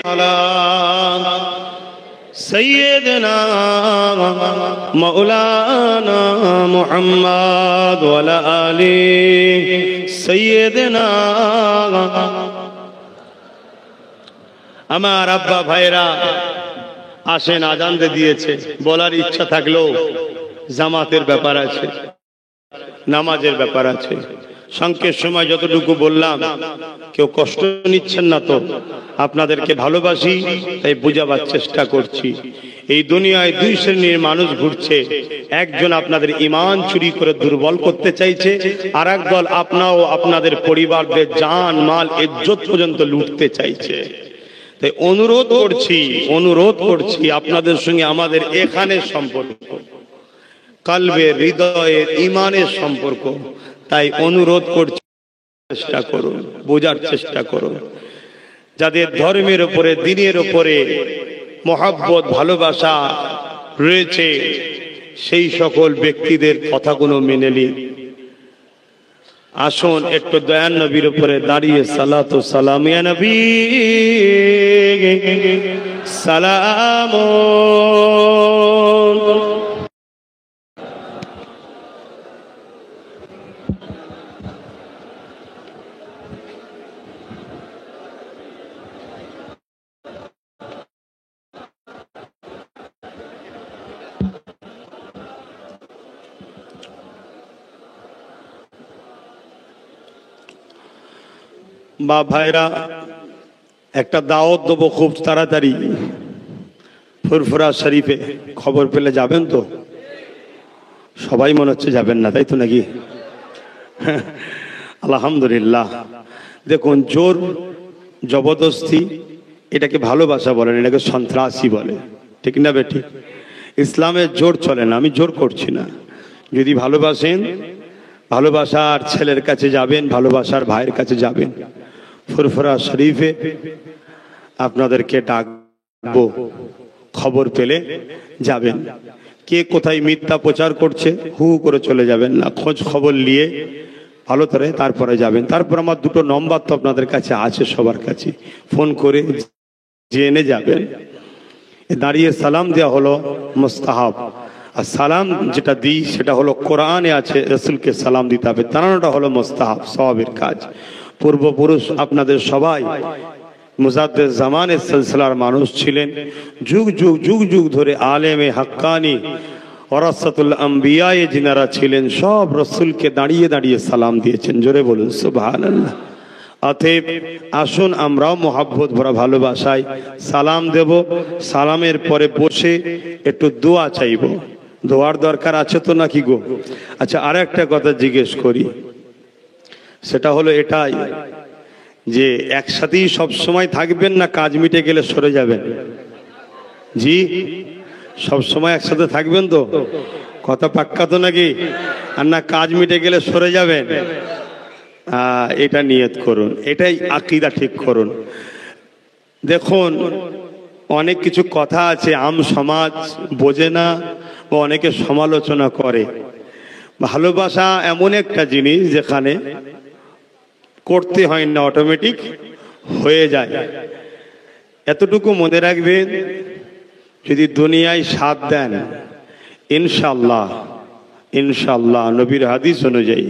على سيدنا مولانا محمد وعلى آل سيدنا. আমার আব্বা ভাইরা আসেন, আজান দিয়েছে, বলার ইচ্ছা থাকলেও জামাতের ব্যাপার আছে, নামাজের ব্যাপার আছে। সংক্ষেপ সময় যতটুকু বললাম, কেউ কষ্ট নিচ্ছেন না তো? আপনাদেরকে ভালোবাসি তাই বোঝাবার চেষ্টা করছি। এই দুনিয়ায় দুই শ্রেণীর মানুষ ঘুরছে, একজন আপনাদের ঈমান চুরি করে দুর্বল করতে চাইছে, আর এক দল আপনাও আপনাদের পরিবারদের জান মাল ইজ্জত পর্যন্ত লুটতে চাইছে। তাই অনুরোধ করছি আপনাদের সঙ্গে আমাদের এখানে সম্পর্ক, কলবের হৃদয়ের ঈমানের সম্পর্ক। তাই অনুরোধ করছি, চেষ্টা করুন, বোঝার চেষ্টা করুন। যাদের ধর্মের উপরে, দ্বীনের উপরে মহব্বত ভালোবাসা রয়েছে, সেই সকল ব্যক্তিদের কথাগুলো মেনে নিন। আসুন একটু দয়ান নবীর উপরে দাঁড়িয়ে সালাতু সালাম ইয়া নবী সালাম। বা ভাইরা, একটা দাওয়াত দেবো খুব তাড়াতাড়ি ফুরফুরা শরীফে, খবর পেলে যাবেন তো? সবাই মনে হচ্ছে যাবেন না, তাই তো নাকি? আলহামদুলিল্লাহ। দেখুন, জোর জবরদস্তি এটাকে ভালোবাসা বলেন, এটাকে সন্ত্রাসী বলে, ঠিক না বেঠিক? ইসলামে জোর চলে না, আমি জোর করছি না। যদি ভালোবাসেন, ভালোবাসার ছেলের কাছে যাবেন, ভালোবাসার ভাইয়ের কাছে যাবেন। ফুরফুরা শরীফে আপনাদেরকে ডাকবো, খবর পেলে যাবেন। কে কোথায় মিথ্যা প্রচার করছে হু করে চলে যাবেন না, খোঁজ খবর নিয়ে ভালো করে তারপরে যাবেন। তারপর আমার দুটো নম্বর তো আপনাদের কাছে আছে, সবার কাছে ফোন করে জেনে যাবেন। দাঁড়িয়ে সালাম দেওয়া হলো মুস্তাহাব, আর সালাম যেটা দিই সেটা হলো কোরআনে আছে, রাসূলকে সালাম দিতে হবে, জানানোটা হলো মুস্তাহাব, সওয়াবের কাজ। পূর্বপুরুষ আপনাদের সবাই মুজাদ্দিদ জামানের সিলসিলার মানুষ ছিলেন, যুগ যুগ যুগ যুগ ধরে আলেমে হাক্কানি ওয়ারাসাতুল আম্বিয়া যিনারা ছিলেন, সব রাসূলকে দাঁড়িয়ে দাঁড়িয়ে সালাম দিয়েছেন। জোরে বলুন সুবহানাল্লাহ। অতএব আসুন আমরাও মোহাব্বত ভরা ভালোবাসায় সালাম দেব। সালামের পরে বসে একটু দোয়া চাইব। দোয়ার দরকার আছে তো নাকি গো? আচ্ছা, আর একটা কথা জিজ্ঞেস করি, সেটা হলো এটাই যে একসাথেই সব সময় থাকবেন না কাজ মিটে গেলে সরে যাবেন? জি, সব সময় একসাথে থাকবেন তো? কথা পাক্কা তো নাকি? আর না কাজ মিটে গেলে সরে যাবেন? এটা নিয়ত করুন, এটাই আকীদা ঠিক করুন। দেখুন, অনেক কিছু কথা আছে আম সমাজ বোঝে না বা অনেকে সমালোচনা করে। ভালোবাসা এমন একটা জিনিস যেখানে করতে হয় না, অটোমেটিক হয়ে যায়। এতটুকু মনে রাখবেন, যদি দুনিয়ায় সাথ দেন, ইনশাআল্লাহ ইনশাআল্লাহ নবীর হাদিস অনুযায়ী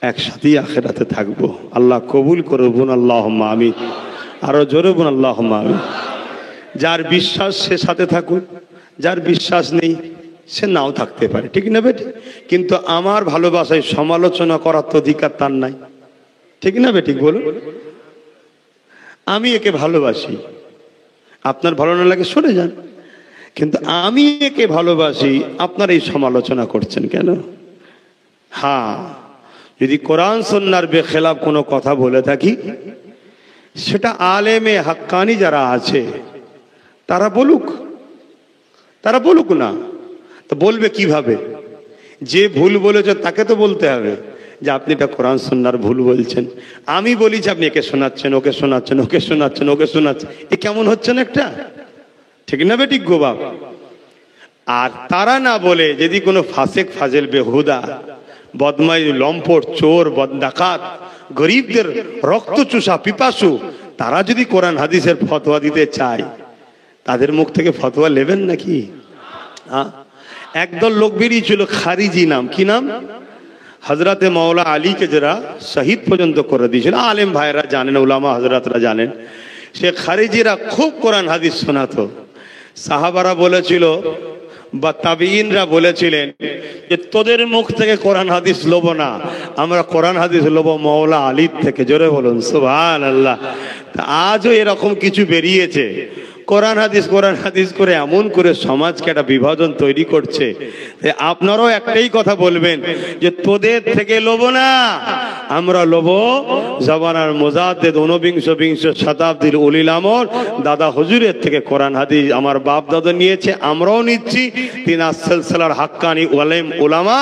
একসাথেই আখিরাতে থাকবো। আল্লাহ কবুল করুন, আল্লাহুম্মা আমিন। আরো জোরে বলুন আল্লাহুম্মা আমিন। যার বিশ্বাস সে সাথে থাকুন, যার বিশ্বাস নেই সে নাও থাকতে পারে, ঠিক না বেটি? কিন্তু আমার ভালোবাসায় সমালোচনা করার তো অধিকার তার নাই, ঠিক না বেঠিক বলুন? আমি একে ভালোবাসি, আপনার ভালো না লাগে সরে যান, কিন্তু আমি একে ভালোবাসি, আপনার এই সমালোচনা করছেন কেন? হ্যাঁ, যদি কোরআন সুন্নাহর বেখেলাফ কোনো কথা বলে থাকি, সেটা আলেমে হাক্কানি যারা আছে তারা বলুক না, তো বলবে কিভাবে? যে ভুল বলেছে তাকে তো বলতে হবে যে আপনি এটা কোরআন সুন্নাহর ভুল বলছেন। আমি বলি যে আপনি একে শোনাচ্ছেন, ওকে শোনাচ্ছেন, ওকে শোনাচ্ছেন, ওকে শোনাচ্ছেন, এ কেমন হচ্ছে না একটা? ঠিক না বেঠিক গো বাপ? আর তারা না বলে যদি কোনো ফাসেক ফাজেল বেহুদা বদমাই লম্পট চোর ডাকাত গরিবদের রক্ত চুষা পিপাসু তারা যদি কোরআন হাদিসের ফতোয়া দিতে চায়, তাদের মুখ থেকে ফতোয়া নেবেন নাকি? একদল লোক বেরিয়েছিল, খারিজি নাম, কি নাম? হজরতে মৌলা আলীকে যারা শহীদ পর্যন্ত করে দিয়েছিল, আলেম ভাইরা জানেন, উলামা হজরতরা জানেন, সে খারিজিরা খুব কোরআন হাদিস শোনাতো। সাহাবারা বলেছিল বা তাবিইনরা বলেছিলেন যে তোদের মুখ থেকে কোরআন হাদিস লব না, আমরা কোরআন হাদিস লব মৌলা আলীর থেকে। জোরে বলুন সুবহানাল্লাহ। আজও এরকম কিছু বেরিয়েছে, কোরআন হাদিস করে এমন করে সমাজকে একটা বিভাজন তৈরি করছে। আপনারাও একটাই কথা বলবেন যে তোদের থেকে লব না, আমরা লব জামানার মুজাদ্দিদ ঊনবিংশ শতাব্দীর উলিল আমর দাদা হুজুরের থেকে কোরআন হাদিস আমার বাপ দাদা নিয়েছে, আমরাও নিচ্ছি। তিনার সিলসিলার হাক্কানি আলেম উলামা,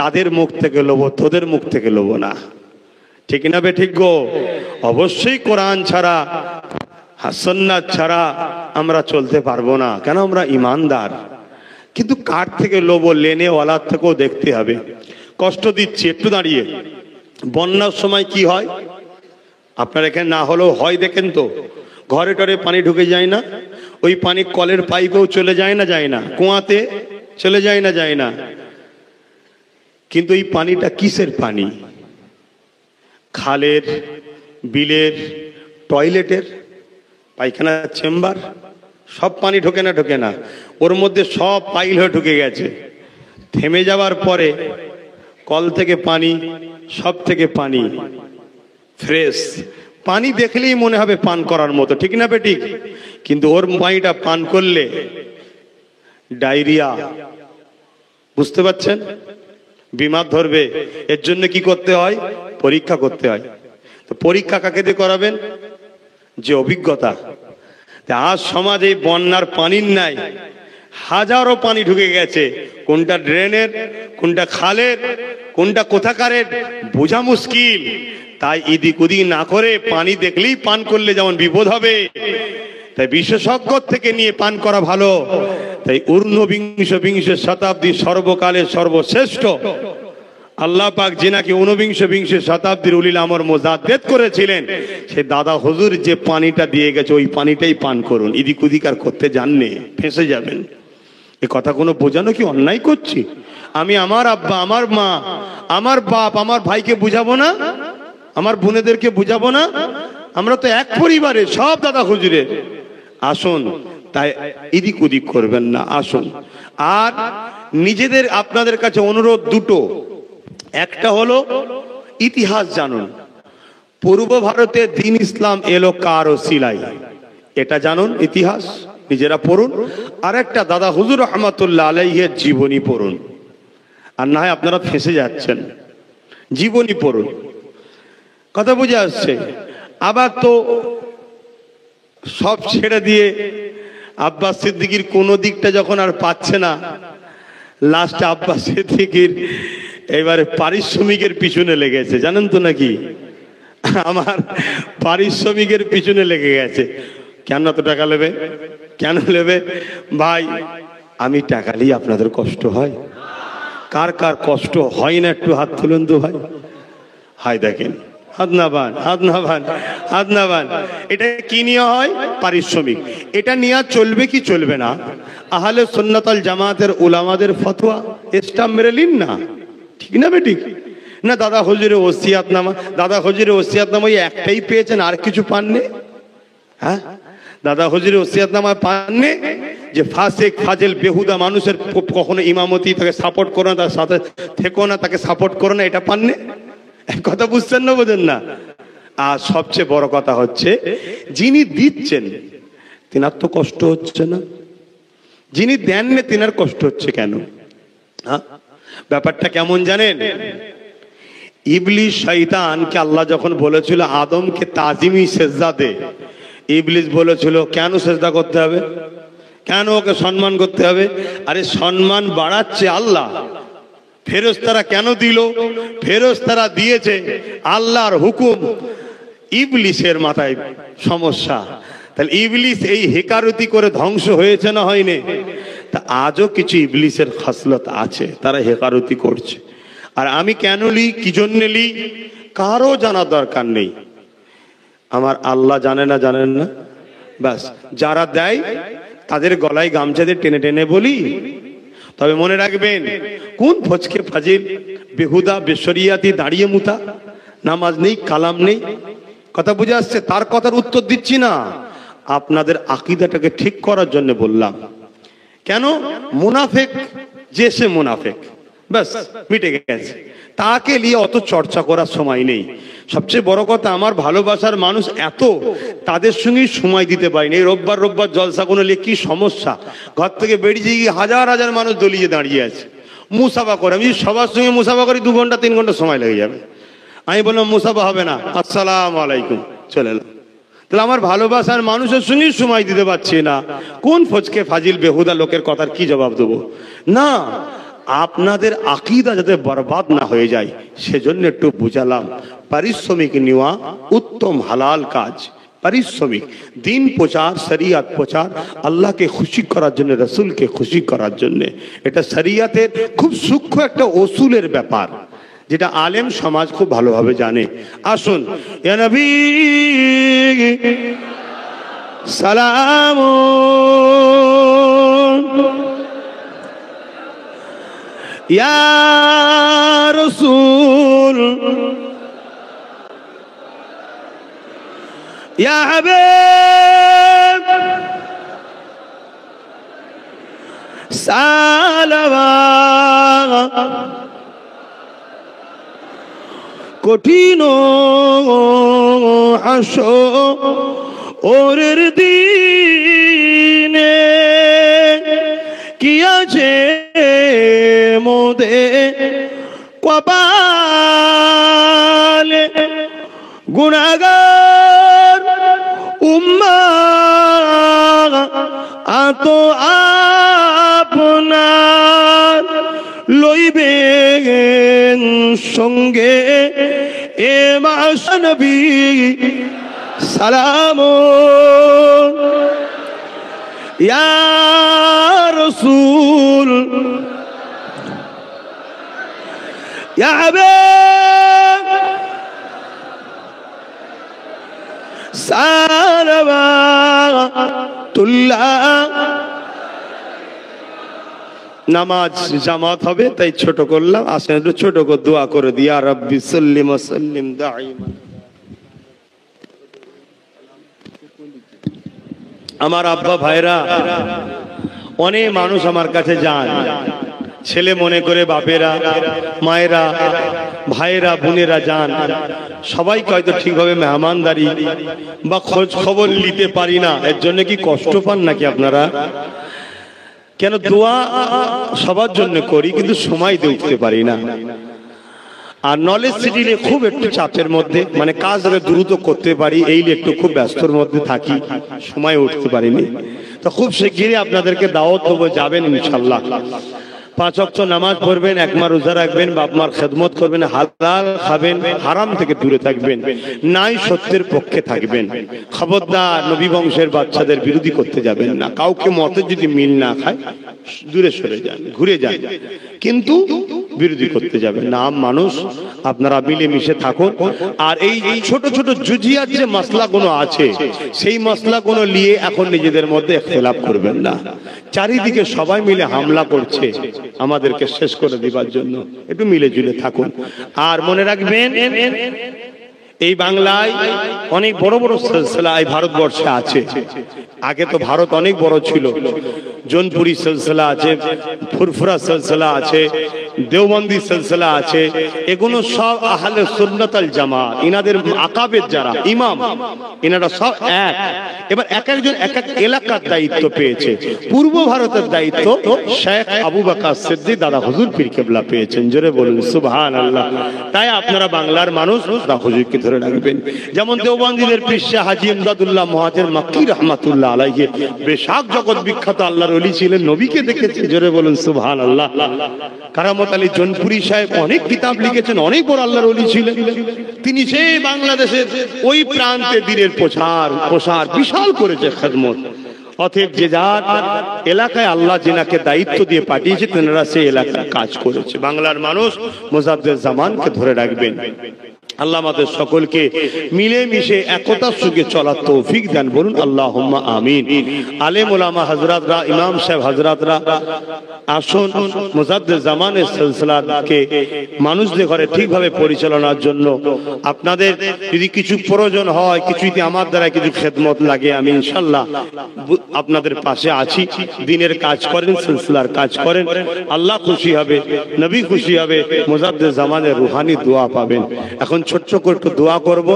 তাদের মুখ থেকে লব, তোদের মুখ থেকে লব না। ঠিক না বেঠিক গো? অবশ্যই কোরআন ছাড়া সুন্নাত ছাড়া আমরা চলতে পারবো না, কেন? আমরা ইমানদার। কিন্তু কার থেকে লোভ? লেনেওয়ালার থেকেও দেখতে হবে। কষ্ট দিচ্ছি, একটু দাঁড়িয়ে। বন্যার সময় কি হয় আপনার এখানে না হলেও হয়, দেখেন তো, ঘরে টরে পানি ঢুকে যায় না? ওই পানি কলের পাইপেও চলে যায় না? যায় না? কুয়াতে চলে যায় না? যায় না? কিন্তু এই পানিটা কিসের পানি? খালের, বিলের, টয়লেটের, পায়খানা চেম্বার, সব পানি ঢোকে না? ঢোকে না? ওর মধ্যে সব পাইল হয়ে ঢুকে গেছে। থেমে যাওয়ার পরে কল থেকে পানি, সব থেকে পানি ফ্রেশ পানি দেখলেই মনে হবে পান করার মতো, ঠিক না বেঠিক? কিন্তু ওর পানিটা পান করলে ডায়রিয়া, বুঝতে পারছেন? বিমার ধরবে। এর জন্য কি করতে হয়? পরীক্ষা করতে হয়। তো পরীক্ষা কাকে দিয়ে করাবেন? যে অভিজ্ঞতা। আজ সমাজ এই বন্যার পানির নাই, হাজারো পানি ঢুকে গেছে, কোনটা ড্রেনের, কোনটা খালের, কোনটা কোথাকারের বোঝা মুশকিল। তাই এদিক ওদিক না করে পানি দেখলেই পান করলে যেমন বিপদ হবে, তাই বিশেষজ্ঞ থেকে নিয়ে পান করা ভালো। তাই ঊনবিংশ শতাব্দী সর্বকালের সর্বশ্রেষ্ঠ আল্লাহ পাক যে নাকি ঊনবিংশ শতাব্দীর উলিল আমর মুজাদ্দিদ করেছিলেন, সে দাদা হুজুর যে পানিটা দিয়ে গেছে ওই পানিটাই পান করুন। এদিক ওদিক আর করতে জাননে, ফেঁসে যাবেন। এ কথা কোনো বোঝানো কি অন্যায় করছি? আমি আমার আব্বা, আমার মা, আমার বাপ, আমার ভাইকে বুঝাবো না? আমার বোনেদেরকে বুঝাবো না? আমরা তো এক পরিবারে, সব দাদা হুজুরের। আসুন, তাই এদিক ওদিক করবেন না, আসুন। আর নিজেদের আপনাদের কাছে অনুরোধ দুটো। একটা হলো ইতিহাস জানুন। পূর্ব ভারতে দ্বীন ইসলাম এলো কার ওসিলায়, এটা জানুন, ইতিহাস নিজেরা পড়ুন। আর একটা দাদা হুজুর রহমাতুল্লাহ আলাইহির জীবনী পড়ুন। আর না হয় আপনারা ফেঁসে যাচ্ছেন, জীবনী পড়ুন। কথা বুঝে আসছে? আবার তো সব ছেড়ে দিয়ে আব্বাস সিদ্দিকীর কোনো দিকটা যখন আর পাচ্ছে না, লাস্টে আব্বাস সিদ্দিকীর এবারে পারিশ্রমিকের পিছনে লেগেছে, জানেন তো নাকি? আমার পারিশ্রমিকের পিছনে লেগে গেছে। কেন এত টাকা নেবে? কেন নেবে? ভাই, আমি টাকা নিয়ে আপনাদের কষ্ট হয়? কার কার কষ্ট হয় না? একটু হাত তুলুন তো ভাই। হাই দেখেন, হাদনাবান। এটা কি নিয়ে হয়? পারিশ্রমিক। এটা নিয়ে চলবে কি চলবে না? আহলে সুন্নাত ওয়াল জামাতের উলামাদের ফতোয়া স্টাম্প মেরে নিন না, ঠিক না বেঠিক? না দাদা হুজুরের ওসিয়াতনামা, দাদা হুজুরের ওসিয়াতনামা একটাই পেয়েছেন, আর কিছু পাননি? হ্যাঁ, দাদা হুজুরের ওসিয়াতনামা পাননি যে ফাসেক ফাজেল বেহুদা মানুষের কখনো ইমামতি, তাকে সাপোর্ট করো না, তার সাথে থেকো না, তাকে সাপোর্ট করো না, এটা পাননি? কথা বুঝছেন না? বোঝেন না? আর সবচেয়ে বড় কথা হচ্ছে, যিনি দিচ্ছেন তিনার তো কষ্ট হচ্ছে না, যিনি দেননি তিনার কষ্ট হচ্ছে কেন? হ্যাঁ, ব্যাপারটা কেমন জানেন? ইবলিস শয়তানকে আল্লাহ যখন বলেছিল আদমকে তাজিমি সেজদা দে, ইবলিস বলেছিল কেন সেজদা করতে হবে, কেন ওকে সম্মান করতে হবে? আরে সম্মান বাড়াচ্ছে আল্লাহ। ফেরেশতারা কেন দিল? ফেরেশতারা দিয়েছে আল্লাহর হুকুম, ইবলিসের মাথায় সমস্যা। তাহলে ইবলিস এই হেকারতি করে ধ্বংস হয়েছে না হয়নি? তা আজও কিছু ইবলিসের খাসলত আছে, তারা হেকারতি করছে। আর আমি কেন লি, কি জন্য লি, কারো জানার দরকার নেই। আমার আল্লাহ জানে না, জানেন না? ব্যাস, যারা দেয় তাদের গলায় গামছা দিয়ে টেনে টেনে বলি। তবে মনে রাখবেন, কোন ফজকে ফাজিল বেহুদা বেশরিয়াতি দাঁড়িয়ে মুতা, নামাজ নেই, কালাম নেই, কথা বুঝে আসছে? তার কথার উত্তর দিচ্ছি না, আপনাদের আকীদাটাকে ঠিক করার জন্য বললাম। কেন? মুনাফেক যে সে মুনাফেক, ব্যাস মিটে গেছে, তাকে নিয়ে অত চর্চা করার সময় নেই। সবচেয়ে বড় কথা, আমার ভালোবাসার মানুষ এত, তাদের সঙ্গেই সময় দিতে পারিনি। এই রোববার রোববার জলসাগুলো নিয়ে কি সমস্যা, ঘর থেকে বেরিয়ে গিয়ে হাজার হাজার মানুষ দলিয়ে দাঁড়িয়ে আছে মুসাফা করে। আমি সবার সঙ্গে মুসাফা করি 2 ঘন্টা 3 ঘন্টা সময় লেগে যাবে। আমি বললাম মুসাফা হবে না, আসসালামু আলাইকুম, চলে এলাম। তাহলে আমার ভালোবাসার মানুষের সঙ্গেই সময় দিতে পারছি না, কোন ফজকে ফাজিল বেহুদা লোকের কথার কি জবাব দেবো? না, আপনাদের আকীদা যাতে বরবাদ না হয়ে যায় সেজন্য একটু বুঝালাম। পারিশ্রমিক নেওয়া উত্তম হালাল কাজ, পারিশ্রমিক, দিন প্রচার, শরিয়াত প্রচার, আল্লাহকে খুশি করার জন্য, রসুলকে খুশি করার জন্য। এটা শরিয়াতের খুব সূক্ষ্ম একটা উসুলের ব্যাপার, যেটা আলেম সমাজ খুব ভালোভাবে জানে। আসুন, ইয়া নবী সালাম, ইয়া রাসূল, ইয়া হাবিব, সালাওয়াত। কঠিন হাসরের দিনে কি আছে মোদের কপালে, গুনাহগার উম্মাহ আত আপনার লইবেন সঙ্গে এ মাসনবী সালাম, ইয়া রাসূল, ইয়া হাবিব, সালাওয়াতুল্লাহ। নামাজ জামাত হবে তাই ছোট করলাম, আসেন একটু ছোট করে দোয়া করে দিয়া রব্বি সাল্লিম ওয়া সাল্লিম দাইমা। আমার আব্বা ভাইরা, অনেক মানুষ আমার কাছে যান, ছেলে মনে করে বাপেরা, মায়েরা, ভাইরা, বোনেরা যান। সবাইকে হয়তো ঠিকভাবে মেহমানদারি বা খোঁজ খবর নিতে পারি না। এর জন্য কি কষ্ট পান নাকি আপনারা? কেন? দোয়া সবার জন্য করি, কিন্তু সময় দিয়ে উঠতে পারি না। আর নলেজ সিটি নিয়ে খুব একটু চাপের মধ্যে, মানে কাজ যাতে দ্রুত করতে পারি এই একটু খুব ব্যস্তর মধ্যে থাকি, সময় উঠতে পারিনি। তো খুব শিগগিরই আপনাদেরকে দাওয়াত দেবো, যাবেন ইনশাল্লাহ। 5 ওয়াক্ত নামাজ পড়বেন, 1 মাস রোজা রাখবেন, বাপ মার খেদমত করবেন, হালাল খাবেন, হারাম থেকে দূরে থাকবেন, নাই সত্যের পক্ষে থাকবেন। খবরদার নবী বংশের বাচ্চাদের বিরোধী করতে যাবেন না। কাউকে মতের যদি মিল না খায় দূরে সরে যান, ঘুরে যান, কিন্তু বিরোধী করতে যাবেন না। মানুষ আপনারা মিলেমিশে থাকুন। আর এই ছোট ছোট জুজিয়ার যে মাসলাগুলো আছে, সেই মাসলাগুলো নিয়ে এখন নিজেদের মধ্যে ইখতিলাফ করবেন না। চারিদিকে সবাই মিলে হামলা করছে আমাদেরকে শেষ করে দিবার জন্য, একটু মিলে জুলে থাকুন। আর মনে রাখবেন, এই বাংলায় অনেক বড় বড় সিলসিলা এই ভারতবর্ষে আছে। আগে তো ভারত অনেক বড় ছিল। জোনপুরি সিলসিলা আছে, ফুরফুরা সিলসিলা আছে, দেওবন্দি সিলসিলা আছে। এগুলো সব আহলে সুন্নাত আল জামাত, ইনাদের আকাবের যারা ইমাম, ইনারা সব এক। এবার এক একজন এক এক এলাকার দায়িত্ব পেয়েছে। পূর্ব ভারতের দায়িত্ব শেখ আবু বকর সিদ্দিক দাদা হুজুর পীর কেবলা পেয়েছেন। জোরে বলুন সুবহানাল্লাহ। তাই আপনারা বাংলার মানুষ দাদা হুজুরকে ধরে ধরে রাখবেন। যেমন দেওবন্দিদের পৃষ্ঠে হাজী ইমদাদুল্লাহ মুহাজির মক্কি রহমাতুল্লাহ আলাইহি বেশাক জগৎ বিখ্যাত আল্লাহর ওলি ছিলেন, নবীকে দেখেছে, জোরে বলুন সুবহানাল্লাহ। কারামত আলী জনপুরি সাহেব অনেক কিতাব লিখেছেন, অনেক বড় আল্লাহর ওলি ছিলেন। তিনি সেই বাংলাদেশের ওই প্রান্তে দিনের প্রসার বিশাল করেছে খেদমত। অতএব যে যার এলাকায় আল্লাহ যেনাকে দায়িত্ব দিয়ে পাঠিয়েছে তেনারা সেই এলাকায় কাজ করেছে। বাংলার মানুষ মুজাদ্দেদ জামানকে ধরে রাখবেন। আল্লাহ আমাদের সকলকে মিলেমিশে একতার সঙ্গে চলার তৌফিক দেন, বলুন আল্লাহুম্মা আমিন। আলেম ওলামা হযরতরা, ইমাম সাহেব হযরতরা আসুন মুজাদ্দেদ জামানের সিলসিলাকে মানুষদের ঘরে ঠিকভাবে পরিচালনার জন্য আপনাদের যদি কিছু প্রয়োজন হয়, কিছু যদি আমার দ্বারা কিছু খেদমত লাগে, আমি ইনশাআল্লাহ আপনাদের পাশে আছি। দিনের কাজ করেন, সিলসিলার কাজ করেন, আল্লাহ খুশি হবে, নবী খুশি হবে, মুজাদ্দেদ জামানের রুহানি দোয়া পাবেন। এখন ছোট্ট করে একটু দোয়া করব,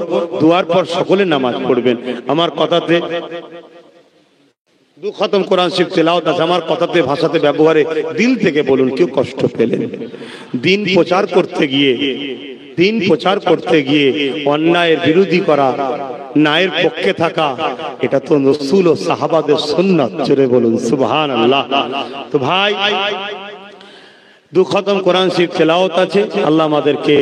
দোয়ার পর সকলে নামাজ পড়বেন। আমার কথাতে দু খতম কোরআন শরীফ তেলাওয়াত আছে, আমার কথাতে ভাষাতে ব্যবহারে দিল থেকে বলুন, কেউ কষ্ট পেলেন। দিন প্রচার করতে গিয়ে অন্যায়ের বিরোধী করা, ন্যায়ের পক্ষে থাকা, এটা তো রাসূল ও সাহাবাদের সুন্নাত, জোরে বলুন সুবহানাল্লাহ। তো ভাই, দু খতম কোরআন শরীফ তেলাওয়াত আছে, আল্লাহ আমাদেরকে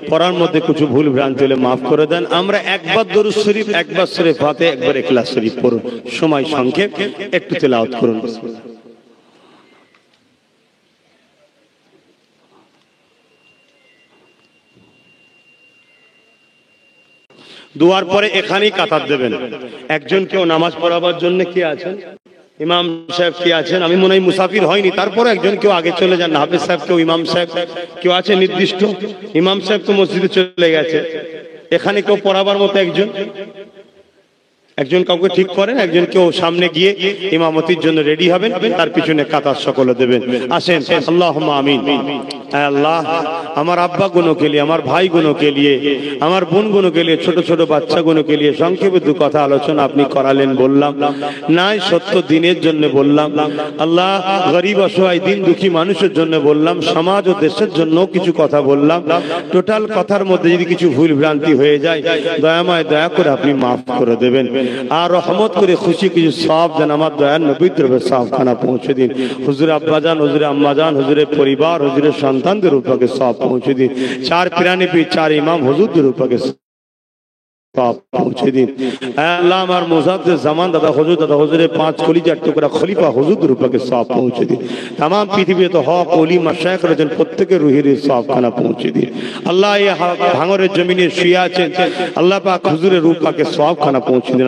পড়ার মধ্যে কিছু ভুল ভ্রান্তি হলে মাফ করে দেন। আমরা একবার দরুদ শরীফ, একবার সূরা ফাতিহা, একবার ইখলাস শরীফ পড়ুন। সময় সংক্ষেপ, একটু তেলাওয়াত করুন। দুয়ার পরে এখানেই কাতার দেবেন। একজন কেউ নামাজ পড়াবার জন্য কে আছেন? ইমাম সাহেব কি আছেন? আমি মনে হয় মুসাফির হয়নি, তারপরে একজন কেউ আগে চলে যান। হাফেজ সাহেব কেউ, ইমাম সাহেব কেউ আছে নির্দিষ্ট? ইমাম সাহেব তো মসজিদে চলে গেছে। এখানে কেউ পড়াবার মতো একজন কাউকে ঠিক করেন, একজন কেউ সামনে গিয়ে ইমামতির জন্য রেডি হবেন, তার পিছনে কাতার সকলে দেবেন। আসেন, আল্লাহুম্মা আমিন। আল্লাহ, আমার আব্বা গুনোকে লিয়ে, আমার ভাই গুনোকে লিয়ে, আমার বোন গুনোকে লিয়ে, ছোট ছোট বাচ্চা গুনোকে লিয়ে সংক্ষেপে দু কথা আলোচনা আপনি করালেন, বললাম নাই সত্য দিনের জন্য বললাম, আল্লাহ গরিব অসহায় দিন দুঃখী মানুষের জন্য বললাম, সমাজ ও দেশের জন্য কিছু কথা বললাম। টোটাল কথার মধ্যে যদি কিছু ভুল ভ্রান্তি হয়ে যায়, দয়াময় দয়া করে আপনি মাফ করে দেবেন। আর রহমত করে খুশি কিছু সওয়াব দেন, আমার দয়ার নবীর দরবারে সওয়াবখানা পৌঁছে দিন। হুজুর আব্বাজান, হুজুর আম্মাজান, হুজুরের পরিবার, হুজুরের সন্তানদের উপরে সওয়াব পৌঁছে দিন। চার পিরানি পীর, চার ইমাম হুজুরদের উপরে পৌঁছে দিন। আল্লাহ আমার মুজাদ্দেদ জামান দাদা হুজুরের 5 কলিজার টুকরা খলিফা হুজুরদের উপরে সওয়াব পৌঁছে দিন। तमाम পৃথিবীতে হক ওলি মাশায়েখ রয়েছেন, প্রত্যেকের রুহের সওয়াবখানা পৌঁছে দিন। আল্লাহ এই ভাঙরের জমিনে শুয়ে আছেন, আল্লাহ পাক হুজুরের রূহ পাকে সওয়াবখানা পৌঁছে দিন।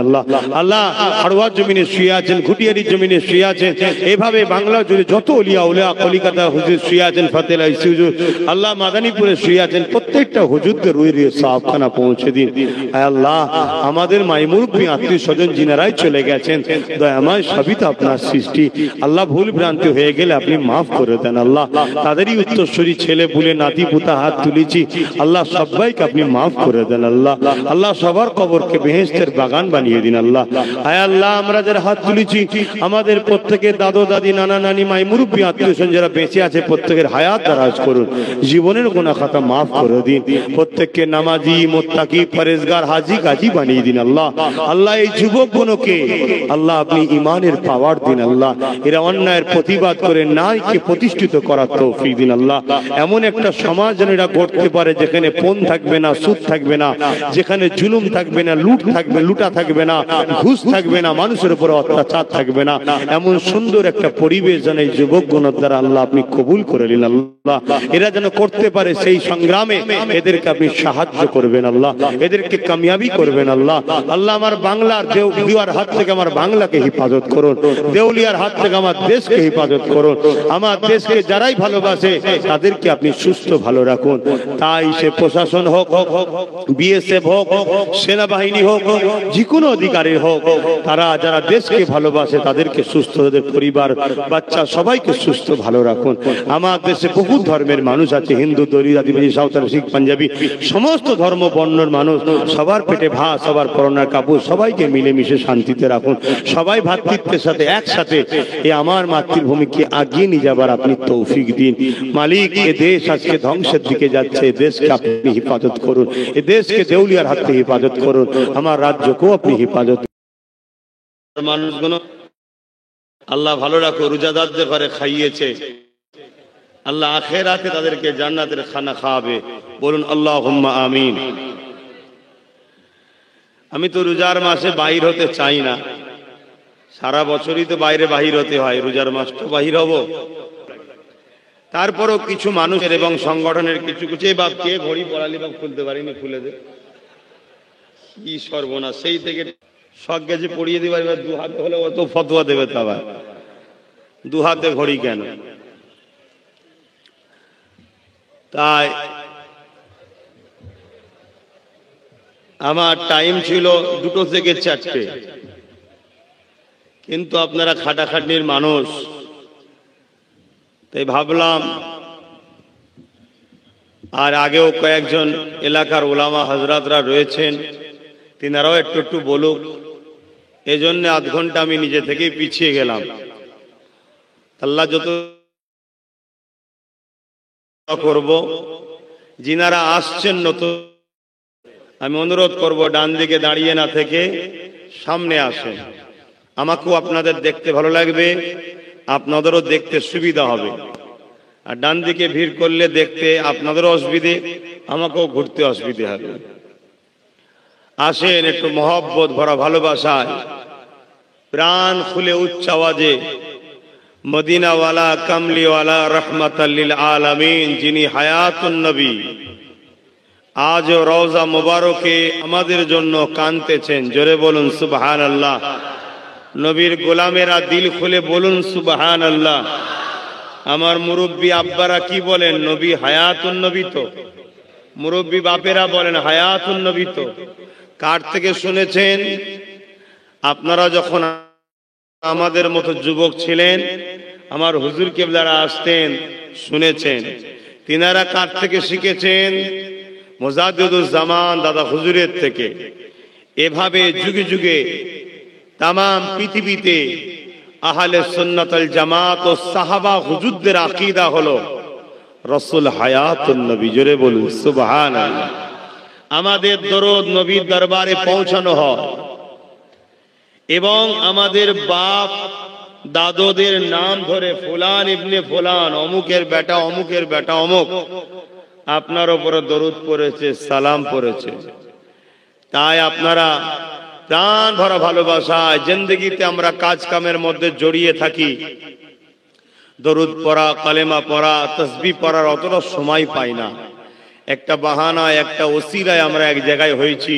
আল্লাহ হাড়ওয়ার জমিনে শুয়ে আছেন, ঘুটিয়ারির জমিনে শুয়ে আছেন, এভাবে বাংলা জুড়ে যত ওলিয়া উলিয়া, কলিকাতা হুজুর শুয়ে আছেন, ফতেলা হুজুর, আল্লাহ মাদারীপুরে শুয়ে আছেন, প্রত্যেকটা হুজুরদের রুহের সওয়াবখানা পৌঁছে দিন। আল্লাহ আমাদের মাইমুরব্বী আত্মীয় স্বজন যিনারাই চলে গেছেন, দয়াময় সবই তো আপনার সৃষ্টি। আল্লাহ ভুল ভ্রান্তি হয়ে গেলে আপনি মাফ করে দেন। আল্লাহ তাদেরই উত্তরসূরি ছেলে পুলে নাতি পুতা হাত তুলেছি, আল্লাহ সবাইকে আপনি মাফ করে দেন। আল্লাহ সবার কবরকে বেহেশতের বাগান বানিয়ে দিন। আল্লাহ আল্লাহ আমরা যারা হাত তুলেছি, আমাদের প্রত্যেকের দাদু দাদি, নানা নানি, মাইমুরব্বী আত্মীয় স্বজন যারা বেঁচে আছে, প্রত্যেকের হায়াত দারাজ করুন, জীবনের গুনাহ খাতা মাফ করে দিন। প্রত্যেককে নামাজি, মুত্তাকি, পরেজগার, হাজি গাজী বানিয়ে দিন। আল্লাহ এই যুবকগুলোকে আল্লাহ আপনি ইমানের পাওয়ার দিন। আল্লাহ এরা অন্যায়ের প্রতিবাদ করে নারীকে প্রতিষ্ঠিত করার তৌফিক দিন। আল্লাহ এমন একটা সমাজ যেন এরা গড়তে পারে, যেখানে পণ থাকবে না, সুদ থাকবে না, যেখানে জুলুম থাকবে না, লুটা থাকবে না, ঘুষ থাকবে না, মানুষের উপর অত্যাচার থাকবে না, এমন সুন্দর একটা পরিবেশ যেন এই যুবকগুলোর দ্বারা আল্লাহ আপনি কবুল করে নিন। আল্লাহ এরা যেন করতে পারে, সেই সংগ্রামে এদেরকে আপনি সাহায্য করবেন। আল্লাহ এদেরকে কামিয়াবি করবেন। আল্লাহ আমার বাংলার দেওয়ার হাত থেকে আমার বাংলাকে হেফাজত করুন, দেউলিয়ার হাত থেকে আমার দেশকে হেফাজত করুন। আমার দেশকে যারাই ভালোবাসে তাদেরকে আপনি সুস্থ ভালো রাখুন। তাই সে প্রশাসন হোক, বিএসএফ হোক, সেনাবাহিনী হোক, যে কোনো অধিকারী হোক, তারা যারা দেশকে ভালোবাসে তাদেরকে সুস্থ, তাদের পরিবার বাচ্চা সবাইকে সুস্থ ভালো রাখুন। আমার দেশে বহু ধর্মের মানুষ আছে, হিন্দু, দলিত, আদিবাসী, সাঁওতাল, শিখ, পাঞ্জাবি, সমস্ত ধর্ম বর্ণের মানুষ, সবার সবার পেটে ভাত, সবার পরনের কাপড়, সবাইকে মিলেমিশে শান্তিতে রাখুন। সবাই ভ্রাতৃত্বের সাথে একসাথে এই আমার মাতৃভূমিকে আগিয়ে নিয়ে যাবার আপনি তৌফিক দিন মালিক। এ দেশ আজকে ধ্বংসের দিকে যাচ্ছে, এ দেশকে আপনি হেফাজত করুন, এ দেশকে দেউলিয়ার হাত থেকে হেফাজত করুন, আমার রাজ্যকেও আপনি হেফাজত। মানুষগুলো আল্লাহ ভালো রাখো, রোজাদারদের ঘরে খাইয়েছে, আল্লাহ আখিরাতে তাদেরকে জান্নাতের খানা খাওয়াবে, বলুন আল্লাহুম্মা আমিন। আমি তো রোজার মাসে বাহির হতে চাই না, সারা বছরই তো বাইরে বাহির হতে হয়, রোজার মাস তো বাহির হব। তারপরও কিছু মানুষের এবং সংগঠনের কিছু কিছু বাপ কে ঘড়ি পড়ালি বা খুলতে পারিনি, খুলে দে, কি সর্বনাশ। সেই থেকে শখ গেছে পড়িয়ে দিবার, এবার দু হাতে হলে অত ফতোয়া দেবে, তা দু হাতে ঘড়ি কেন? তাই আমার টাইম ছিল 2টো থেকে 4টে, কিন্তু আপনারা খাটাখাটনির মানুষ, তাই ভাবলাম আর আগেও কয়েকজন এলাকার ওলামা হযরতরা রয়েছেন, তিনারাও একটু একটু বলুক, এজন্য আধ ঘন্টা আমি নিজে থেকেই পিছিয়ে গেলাম। আল্লাহ যত করব, যিনারা আসছেন নতুন, আমি অনুরোধ করব ডান দিকে দাঁড়িয়ে না থেকে সামনে আসেন, আমাকেও আপনাদের দেখতে ভালো লাগবে, আপনাদেরও দেখতে সুবিধা হবে। আর ডান দিকে ভিড় করলে দেখতে আপনাদেরও অসুবিধে, আমাকেও ঘুরতে অসুবিধে হবে। আসেন একটু মহব্বত ভরা ভালোবাসায় প্রাণ খুলে উচ্চ আওয়াজে মদিনাওয়ালা কামলিওয়ালা রহমাতাল লিল আলামিন, যিনি হায়াতুন নবী, আজ রওজা মুবারকে আমাদের জন্য কাঁদতেছেন, জোরে বলুন সুবহানাল্লাহ। নবীর গোলামেরা দিল খুলে বলুন সুবহানাল্লাহ। আমার মুরব্বী আব্বারা কি বলেন? নবী হায়াতুন নবী তো। মুরব্বী বাপেরা বলেন হায়াতুন নবী তো। কার থেকে শুনেছেন? আপনারা যখন আমাদের মতো যুবক ছিলেন, আমার হুজুর কেবলারা আসতেন, শুনেছেন। তিনারা কার থেকে শিখেছেন? মুজাদ্দিদুজ জামান দাদা হুজুরের থেকে। এভাবে যুগে যুগে তাম পৃথিবীতে আহলে সুন্নাত ওয়াল জামাত ও সাহাবা হুজুরদের আকীদা হলো রাসূল হায়াতুন নবী, জোরে বলুন সুবহানাল্লাহ। আমাদের দরুদ নবীর দরবারে পৌঁছানো হয় এবং আমাদের বাপ দাদুদের নাম ধরে ফুলান ইবনে ফুলান, অমুকের বেটা অমুকের বেটা অমুক আপনার উপরে দরুদ পড়েছে, সালাম পড়েছে। তাই আপনারা প্রাণ ভরা ভালোবাসায় জিন্দেগিতে আমরা কাজ কামের মধ্যে জড়িয়ে থাকি, দরুদ পড়া, কালেমা পড়া, তাসবিহ পড়ার অতটা সময় পাই না। একটা বাহানা, একটা ওসিলায় আমরা এক জায়গায় হয়েছি,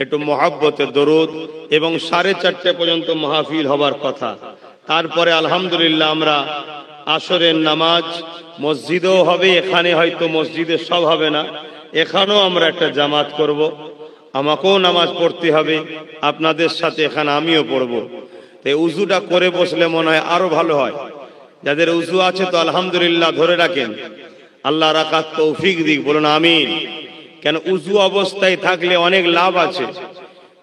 একটু মহব্বতে দরুদ, এবং 4:30 পর্যন্ত মাহফিল হবার কথা। তারপরে আলহামদুলিল্লাহ আমরা আসরের নামাজ মসজিদেও হবে, এখানে হয়তো মসজিদে সব হবে না, এখানেও আমরা একটা জামাত করব। আমাকেও নামাজ পড়তে হবে আপনাদের সাথে, এখানে আমিও পড়ব। তাই উজুটা করে বসলে মনে হয় আরো ভালো হয়। যাদের উজু আছে তো আলহামদুলিল্লাহ ধরে রাখেন, আল্লাহ রাখার তৌফিক দিক, বলুন আমিন। কেন উজু অবস্থায় থাকলে অনেক লাভ আছে।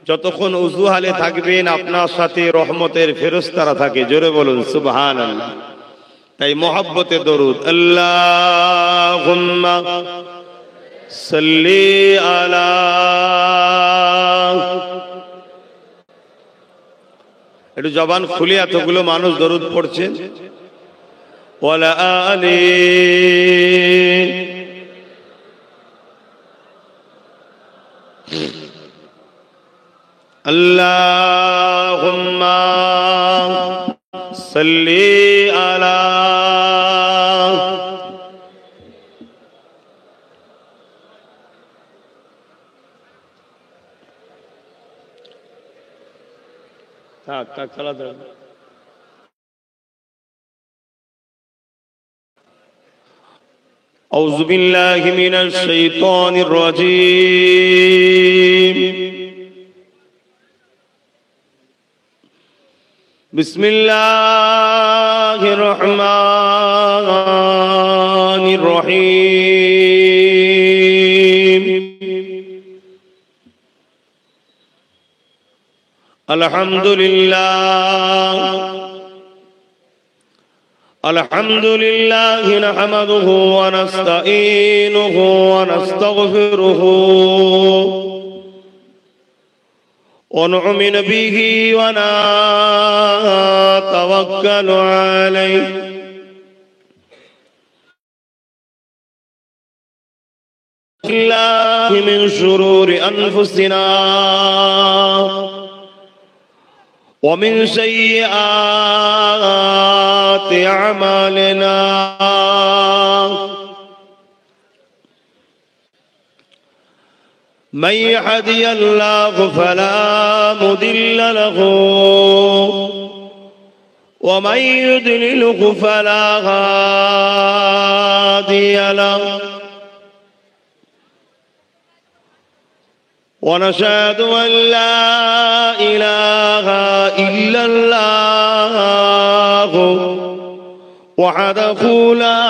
যতক্ষণ উজু হালে থাকবেন আপনার সাথে রহমতের ফেরেশতারা থাকে, জোরে বলুন সুবহানাল্লাহ। তাই মহব্বতে দরুদ, আল্লাহুম্মা সাল্লি আলা, একটু জবান খুলে এতগুলো মানুষ দরুদ পড়ছেন, ওয়ালা আলি, আল্লাহুম্মা সাল্লি আলা, থাক থাক চলা থাক। أعوذ بالله من الشيطان الرجيم. بسم الله الرحمن الرحيم. আলহামদুলিল্লাহ আলহামদুলিল্লাহ নাহমাদুহু ওয়া নাস্তাঈনুহু ওয়া নাস্তাগফিরুহু ওয়া নু'মিনু বিহি ওয়া নাতাওয়াক্কালু আলাইহি من شرور أنفسنا ومن سيئات أعمالنا من يهدي الله فلا مضل له ومن يضلله فلا هادي له ونشهد أن لا إله إلا الله وحده لا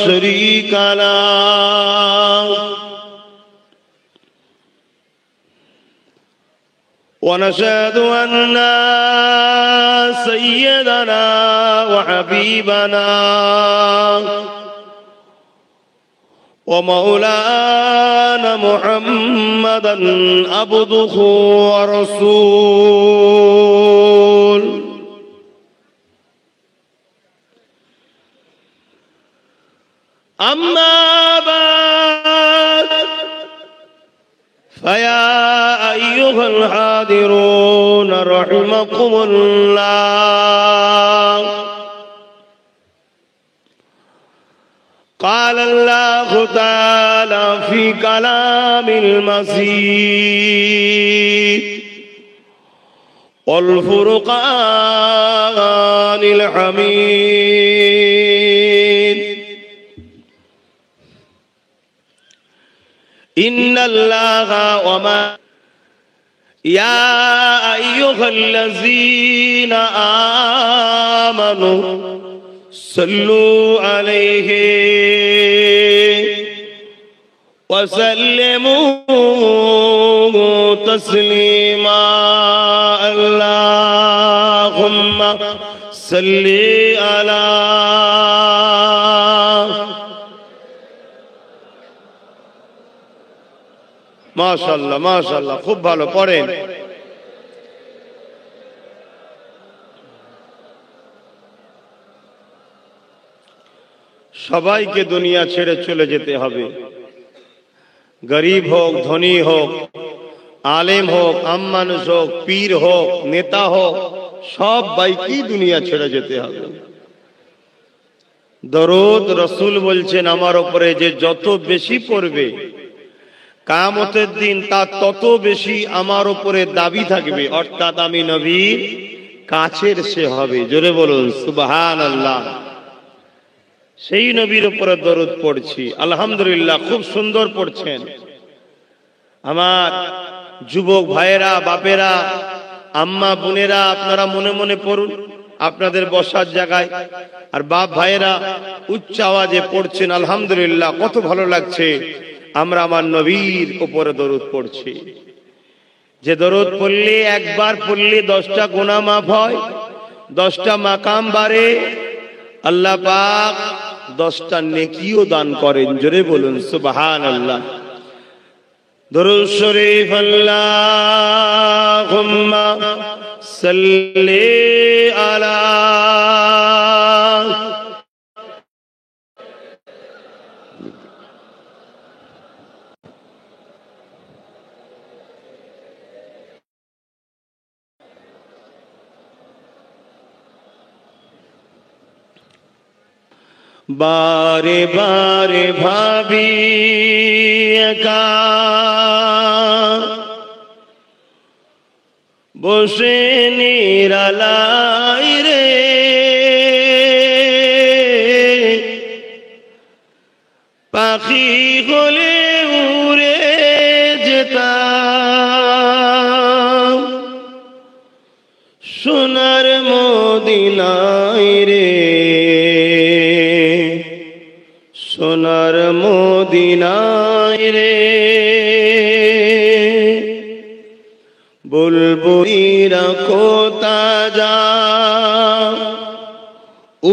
شريك له ونشهد أن سيدنا وحبيبنا ومولانا محمدا عبده ورسول أما بعد فيا أيها الحاضرون رحمكم الله قال الله تعالى في كلام المجيد والفرقان الحميد إن الله وما يا أيها الذين آمنوا صلوا عليه وسلموا تسليما اللهم صل على মাশাআল্লাহ মাশাআল্লাহ খুব ভালো পড়েন। সবাইকে দুনিয়া ছেড়ে চলে যেতে হবে, গরিব হোক ধনী হোক, আলেম হোক আম মানুষ হোক, পীর হোক নেতা হোক, সবাইকেই দুনিয়া ছেড়ে যেতে হবে। দরুদ রসুল বলছেন আমার উপরে যে যত বেশি পড়বে কিয়ামতের দিন তা তত বেশি আমার উপরে দাবি থাকবে, অর্থাৎ আমি নবীর কাছের সে হবে। জোরে বলুন সুবহানাল্লাহ। সেই নবীর উপরে দরুদ পড়ছি আলহামদুলিল্লাহ, খুব সুন্দর পড়ছেন। আমার যুবক ভাইয়েরা, বাপেরা, আম্মা বোনেরা, আপনারা মনে মনে পড়ুন আপনাদের বসার জায়গায়। আর বাপ ভাইয়েরা উচ্চ আওয়াজে পড়ছেন আলহামদুলিল্লাহ, কত ভালো লাগছে। আমরা আমার নবীর উপরে দরুদ পড়ছি, যে দরুদ পড়লে একবার পড়লে 10টা গুনাহ মাফ হয়, 10টা মাকাম বাড়ে, আল্লাহ পাক 10টা নেকিও দান করেন। জোরে বলুন সুবহানাল্লাহ। দরুদ শরীফ আল্লাহুম্মা সাল্লি আলা বারে বারে ভাবি একা বসে নিরালাই রে, পাখি হলে উড়ে যেতাম সোনার মদিনায় রে, সোনার মদিনায় রে। বুলবুলিরা কোথা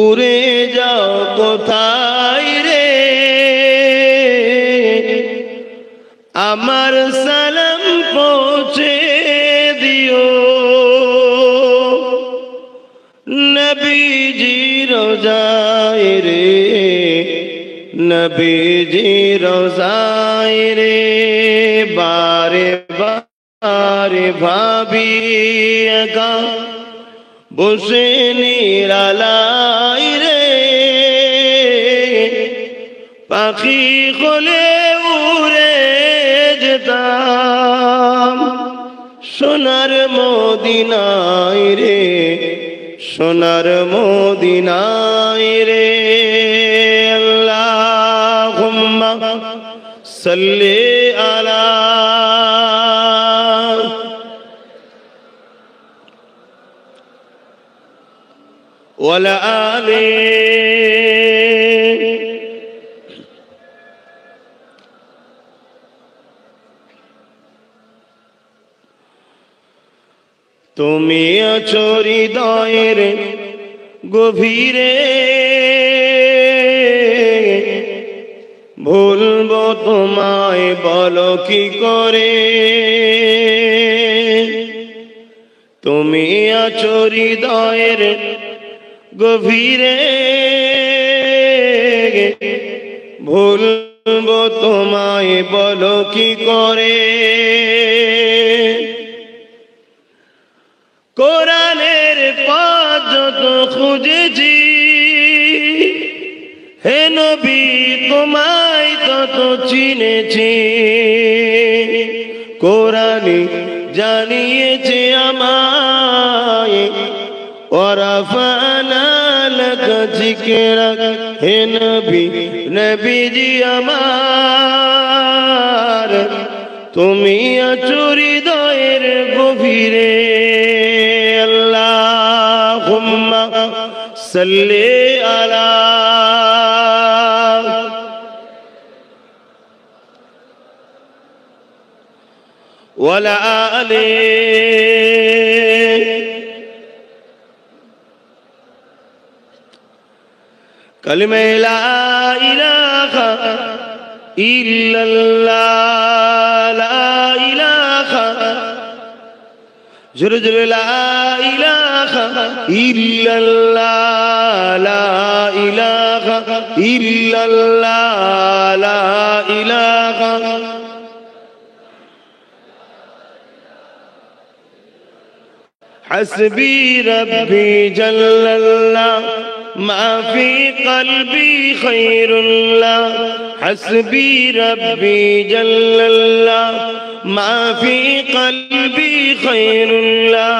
উড়ে যাও কোথায় রে, আমার সালাম পৌঁছে দিও নবীজি রোজায় রে, নবীজি রোজায় রে। বারে বারে ভাবি একা বসে নিরালায় রে, পাখি হলে উড়ে যেতাম সোনার মদিনায় রে, সোনার মদিনায় রে। আল্লাহুম্মা সাল্লি আলা ওয়ালা আলি তুমি আছো হৃদয়ের গভীরে, ভুলবো তোমায় বলো কি করে। তুমি আছো হৃদয়ের গভীরে, ভুলবো তোমায় বলো কি করে। কোরআনের পথ যত খুঁজেছি হে নবী তোমায় তত চিনেছি। কোরআনে জানিয়েছে আমায় ওয়ারাফানা লাকা যিকরাক, হে নবী নবীজি আমার তুমি আছো হৃদয়ের গভীরে। আল্লাহুম্মা সাল্লি আলা ওয়ালা আলি কালিমা লা ইলাহা ইল্লাল্লাহ, লা ইলাহা জোরে জোরে লা ইলাহা ইল্লাল্লাহ, লা ইলাহা ইল্লাল্লাহ, লা ইলাহা হাসবি রব্বি জাল্লাল্লাহ মা ফি কলবি খায়রুল্লাহ, হাসবি রব্বি জাল্লাল্লাহ মা ফি কলবি খায়রুল্লাহ।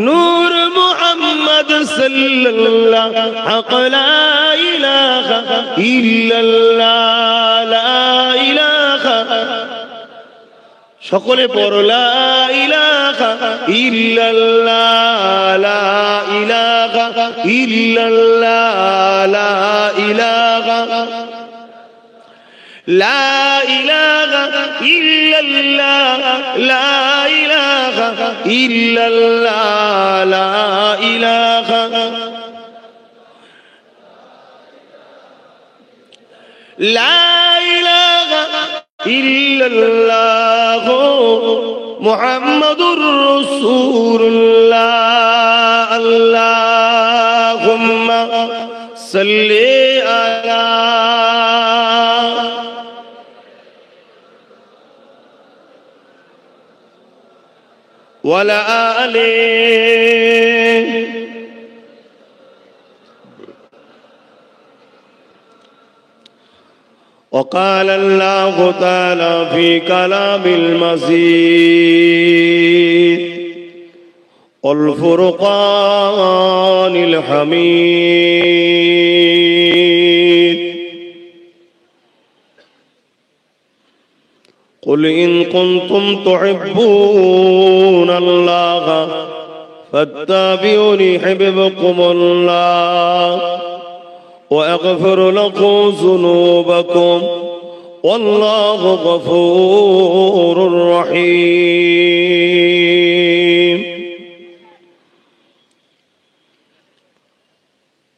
নূর মুহাম্মদ সাল্লাল্লাহ হক লা ইলাহা ইল্লাল্লাহ, লা ইলাহা সকলে পড়ো লা ইলাহা ইল্লাল্লাহ, লা ইলাহা ইল্লাল্লাহ, লা ইলাহা লা ইলাহা ইল্লাল্লাহ, লা ইলাহা ইল্লাল্লাহ, লা ইলাহা লা ইলাহা ইল্লাল্লাহ মুহাম্মাদুর রাসূলুল্লাহ। আল্লাহুম্মা সাল্লি আলা ওয়ালা আলি وقال الله تعالى في كلام المزيد والفرقان الحميد قل إن كنتم تحبون الله فاتبعوني يحببكم الله وأغفر لكم ذنوبكم ওয়াল্লাহু গফুরুর রহিম।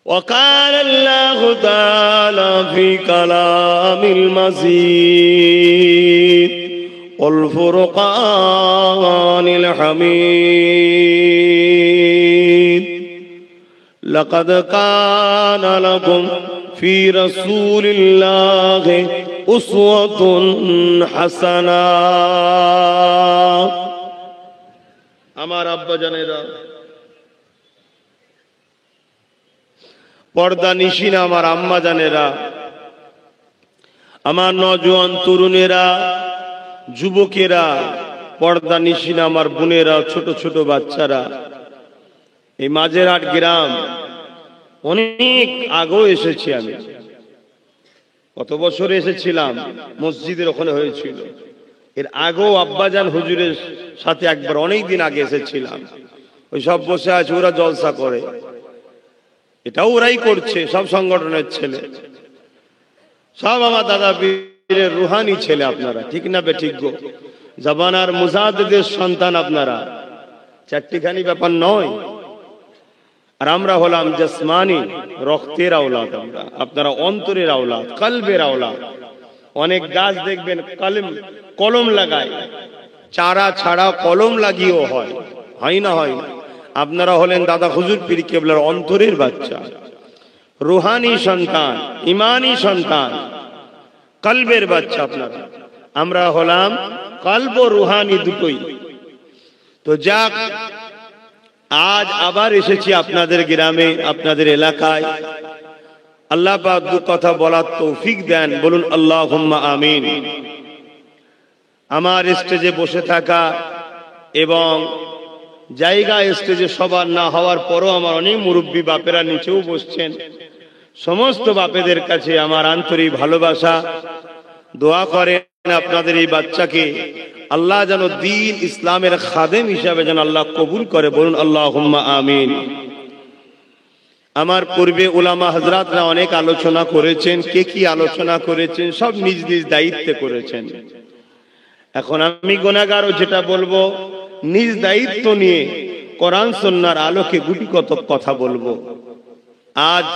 وقال الله تعالى في كلام المزيد والفرقان الحميد لقد كان لكم في رسول الله أسوة حسنة। আমার আব্বা জানেরা, পর্দা নিশিন আমার আম্মা জানেরা, আমার নওজোয়ান তরুণেরা, যুবকেরা, পর্দা নিশিন আমার বোনেরা, ছোট ছোট বাচ্চারা, এই মাঝেরহাট গ্রাম অনেক আগেও এসেছি আমি। কত বছর এসেছিলাম, মসজিদের ওখানে হয়েছিল। এর আগেও আব্বাজান হুজুরের সাথে একবার অনেক দিন আগে এসেছিলাম। ওই সব বসে আছে, ওরা জলসা করে, এটাও ওরাই করছে, সব সংগঠনের ছেলে, সব আমার দাদা পীরের রুহানি ছেলে। আপনারা ঠিক না বেঠিক গো? জামানার মুজাদ্দিদের সন্তান আপনারা, চারটিখানি ব্যাপার নয়। আর আমরা হলাম জসমানি, রক্তের আওলাদ। আমরা আপনারা অন্তরের আওলাদ, কলবের আওলাদ। অনেক গাছ দেখবেন কলম লাগায়, চারা ছাড়া কলম লাগিয়েও হয়, হয় না? হয় না? আপনারা হলেন দাদা হুজুর পীর কেবলার অন্তরের বাচ্চা, রুহানি সন্তান, ইমানি সন্তান, কলবের বাচ্চা আপনারা। আমরা হলাম কলব রুহানি দুটোই। তো যাক, আজ আবার এসেছি আপনাদের গ্রামে, আপনাদের এলাকায়। আল্লাহ পাক দু কথা বলার তৌফিক দেন, বলুন আল্লাহুম্মা আমিন। আমার স্টেজে বসে থাকা এবং জায়গা স্টেজে সবার না হওয়ার পরও আমার অনেক মুরব্বী বাপেরা নিচেও বসছেন। সমস্ত বাপেদের কাছে আমার আন্তরিক ভালোবাসা। দোয়া করেন আপনাদের এই বাচ্চাকে আল্লাহ যেন দ্বীন ইসলামের খাদেম হিসাবে যেন আল্লাহ কবুল করে, বলুন আল্লাহুম্মা আমিন। আমার পূর্বে উলামা হযরতরা অনেক আলোচনা করেছেন, কে কি আলোচনা করেছেন সব নিজ নিজ দায়িত্বে করেছেন। এখন আমি গুনাহগারও যেটা বলবো নিজ দায়িত্ব নিয়ে কোরআন সুন্নাহর আলোকে গুটি কত কথা বলবো। আজ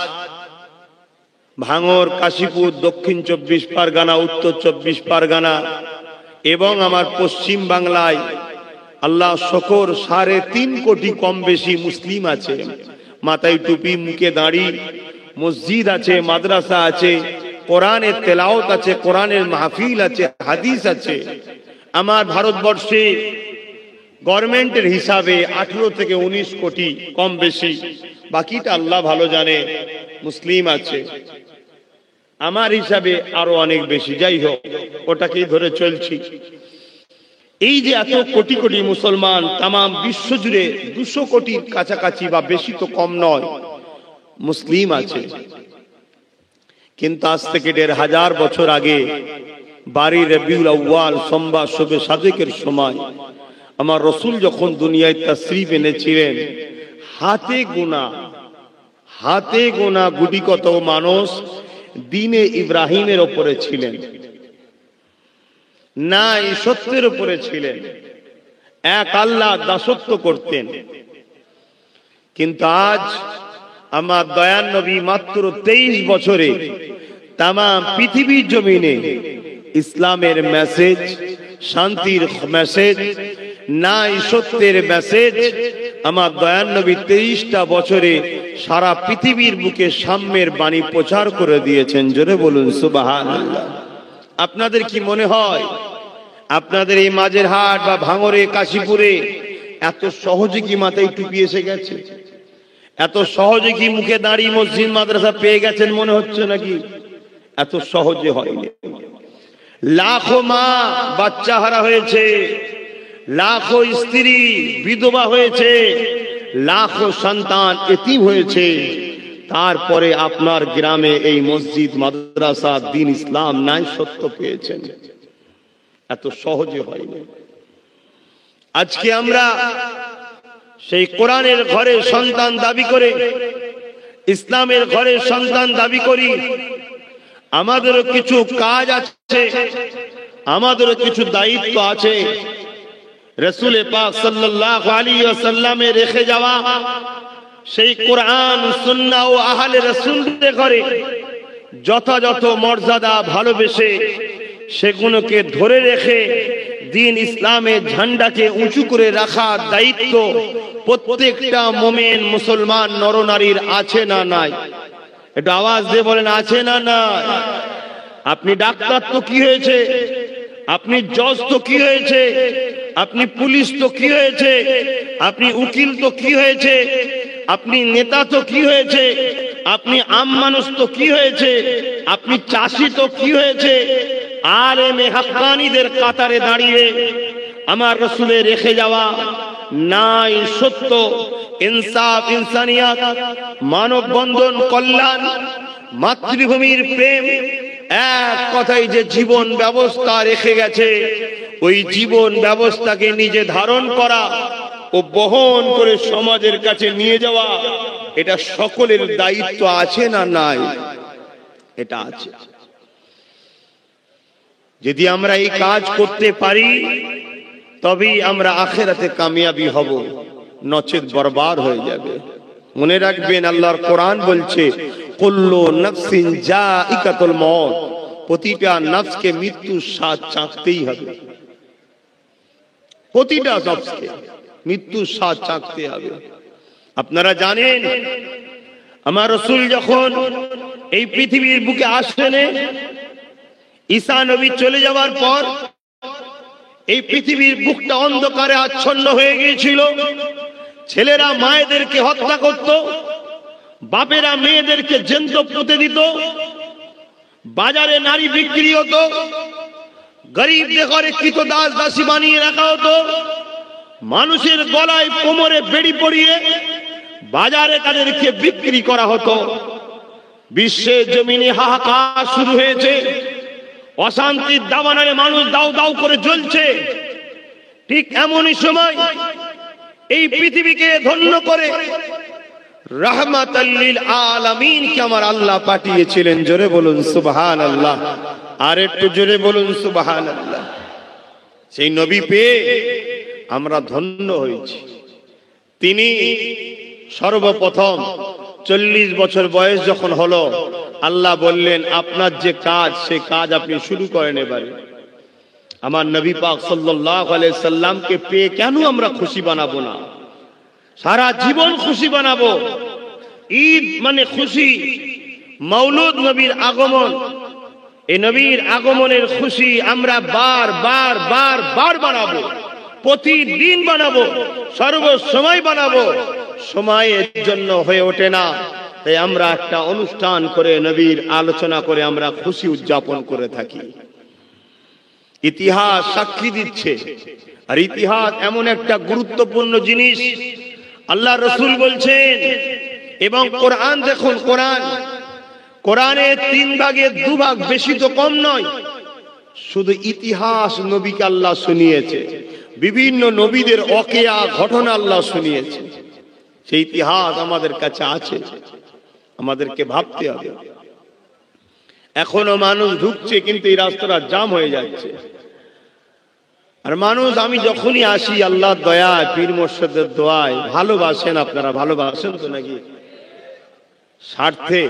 ভাঙড়, কাশীপুর, দক্ষিণ 24 পরগনা, উত্তর 24 পরগনা এবং আমার পশ্চিম বাংলায় আল্লাহ শকর 3.5 কোটি কম বেশি মুসলিম আছে। মাথায় টুপি, মুখে দাড়ি, মসজিদ আছে, মাদ্রাসা আছে, কোরআনের তেলাওয়াত আছে, কোরআনের মাহফিল আছে, হাদিস আছে। আমার ভারতবর্ষে গভর্নমেন্টের হিসাবে 18 থেকে 19 কোটি কম বেশি, বাকিটা আল্লাহ ভালো জানে, মুসলিম আছে। আমার হিসাবে আরো অনেক বেশি, যাই হোক ওটাকেই ধরে চলছি। এই যে এত কোটি কোটি মুসলমান তাম বিশ্ব জুড়ে 200 কোটির কাছাকাছি বা বেশি তো কম নয় মুসলিম আছে। কিন্তু আজ থেকে 1500 বছর আগে 12 রবিউল আউয়াল সোমবার শবে সাদেকের সময় আমার রসুল যখন দুনিয়ায় তাশরীফ এনেছিলেন, হাতে গোনা গুটি কত মানুষ দ্বীনে ইব্রাহিমের উপরে ছিলেন, না এই সত্যের উপরে ছিলেন, এক আল্লাহ দাসত্ব করতেন। কিন্তু আজ আমার দয়ার নবী মাত্র 23 বছরে তাম পৃথিবীর জমিনে ইসলামের মেসেজ, শান্তির মেসেজ, না এই সত্যের মেসেজ আমার দয়ার নবী 23টা বছরে সারা পৃথিবীর বুকে সাম্যের বাণী প্রচার করে দিয়েছেন। জোরে বলুন সুবহানাল্লাহ। আপনাদের কি মনে হয় আপনাদের এই মাঝেরহাট বা ভাঙড়ে, কাশীপুরে এত সহজে কি মাথায় টুপি এসে গেছে? এত সহজে কি মুখে দাঁড়ি, মসজিদ, মাদ্রাসা পেয়ে গেছেন মনে হচ্ছে নাকি? এত সহজে হয়নি। লাখো মা বাচ্চা হারা হয়েছে, লাখো স্ত্রী বিধবা হয়েছে, লাখো সন্তান এতিম হয়েছে। তারপরে আপনার গ্রামে এই মসজিদ, মাদ্রাসা, দ্বীন ইসলাম নাই সত্য পেয়েছেন। এত সহজে হয়নি। আজকে আমরা সেই কোরআনের ঘরে সন্তান দাবি করে, ইসলামের ঘরে সন্তান দাবি করি, আমাদেরও কিছু কাজ আছে, আমাদেরও কিছু দায়িত্ব আছে। রাসূল পাক সাল্লাল্লাহু আলাইহি ওয়াসাল্লামে রেখে যাওয়া সেই কোরআন সুন্নাহ ও আহলে রাসূলদের ঘরে যথাযথ মর্যাদা ভালোবেসে সেগুলোকে ধরে রেখে দিন ইসলামের ঝান্ডাকে উঁচু করে রাখার দায়িত্ব প্রত্যেকটা মুমিন মুসলমান নরনারীর আছে না নাই? একটু আওয়াজ দিয়ে বলেন, আছে না নাই? আপনি ডাক্তার তো কি হয়েছে, আপনি জজ তো কি হয়েছে, আপনি পুলিশ তো কি হয়েছে, আপনি উকিল তো কি হয়েছে, আপনি নেতা তো কি হয়েছে, আপনি আম মানুষ তো কি হয়েছে, আপনি চাষি তো কি হয়েছে। আলেমে হাক্কানীদের কাতারে দাঁড়িয়ে আমার রাসূলের রেখে যাওয়া নাই সত্য, ইনসাফ, ইনসানিয়াত, মানব বন্ধন, কল্যাণ, মাতৃভূমির প্রেম, এক কথাই যে জীবন ব্যবস্থা রেখে গেছে, ওই জীবন ব্যবস্থাকে নিজে ধারণ করা ও বহন করে সমাজের কাছে নিয়ে যাওয়া, এটা সকলের দায়িত্ব আছে না নাই? এটা আছে। যদি আমরা এই কাজ করতে পারি তবেই আমরা আখিরাতে কামিয়াবি হব, নচেত বরবাদ হয়ে যাবে। মনে রাখবেন, আল্লাহর কোরআন বলছে কুল্লু নাফসিন যায়িকাতুল মউত, প্রতিটা নফসকে মৃত্যুর স্বাদ চাখতেই হবে। প্রতিটা নফসকে মৃত্যুর স্বাদ চাখতে হবে। আপনারা জানেন আমার রাসূল যখন এই পৃথিবীর বুকে আসলেন, ঈসা নবী চলে যাওয়ার পর এই পৃথিবীর বুকটা অন্ধকারে আচ্ছন্ন হয়ে গিয়েছিল। ছেলেরা মায়েদেরকে হত্যা করত, বাপেরা মেয়েদেরকে জ্যান্ত পুঁতে দিত, বাজারে নারী বিক্রি হতো, গরিবদের ঘরে কৃতদাস দাসী বানিয়ে রাখা হতো, মানুষের গলায় কোমরে বেড়ি পরিয়ে বাজারে তাদেরকে বিক্রি করা হতো। বিশ্বের জমিনে হাহাকার শুরু হয়েছে, অশান্তির দাবানলে মানুষ দাউ দাউ করে জ্বলছে। ঠিক এমনই সময় এই পৃথিবীকে ধন্য করে রাহমাতাল লিল আলামিন কে আমার আল্লাহ পাঠিয়েছিলেন। জোরে বলুন সুবহানাল্লাহ, আর একটু জোরে বলুন সুবহানাল্লাহ। সেই নবী পেয়ে আমরা ধন্য হয়েছি। তিনি সর্বপ্রথম 40 বছর বয়স যখন হলো, আল্লাহ বললেন আপনার যে কাজ, সে কাজ আপনি শুরু করেন। এবারে আমার নবী পাক সাল্লাল্লাহু আলাইহি সাল্লামকে পেয়ে কেন আমরা খুশি বানাবো না? সারা জীবন খুশি বানাবো। ঈদ মানে খুশি, মৌলুদ নবীর আগমন, এই নবীর আগমনের খুশি আমরা বার বার বার বার বানাবো, প্রতিদিন বানাবো, সর্বসময় বানাবো। সময়ের জন্য হয়ে ওঠে না, তাই আমরা একটা অনুষ্ঠান করে নবীর আলোচনা করে আমরা খুশি উদযাপন করে থাকি। ইতিহাস সাক্ষী দিচ্ছে, আর ইতিহাস এমন একটা গুরুত্বপূর্ণ জিনিস। আল্লাহ রাসূল বলছেন, এবং কোরআন দেখুন, কোরআনের 3 ভাগের 2 ভাগ, বেশি তো কম নয়। শুধু ইতিহাস নবীকে আল্লাহ শুনিয়েছে, বিভিন্ন নবীদের ওয়াকিয়া ঘটনা আল্লাহ শুনিয়েছে। সেই ইতিহাস আমাদের কাছে আছে, আমাদেরকে ভাবতে হবে। এখনো মানুষ ঢুকছে, কিন্তু এই রাস্তাটা জাম হয়ে যাচ্ছে। আর মানুষ, আমি যখনই আসি আল্লাহর দয়ায়, পীর মুর্শিদের দোয়ায়, ভালোবাসেন। আপনারা ভালোবাসেন তো নাকি? স্বার্থে?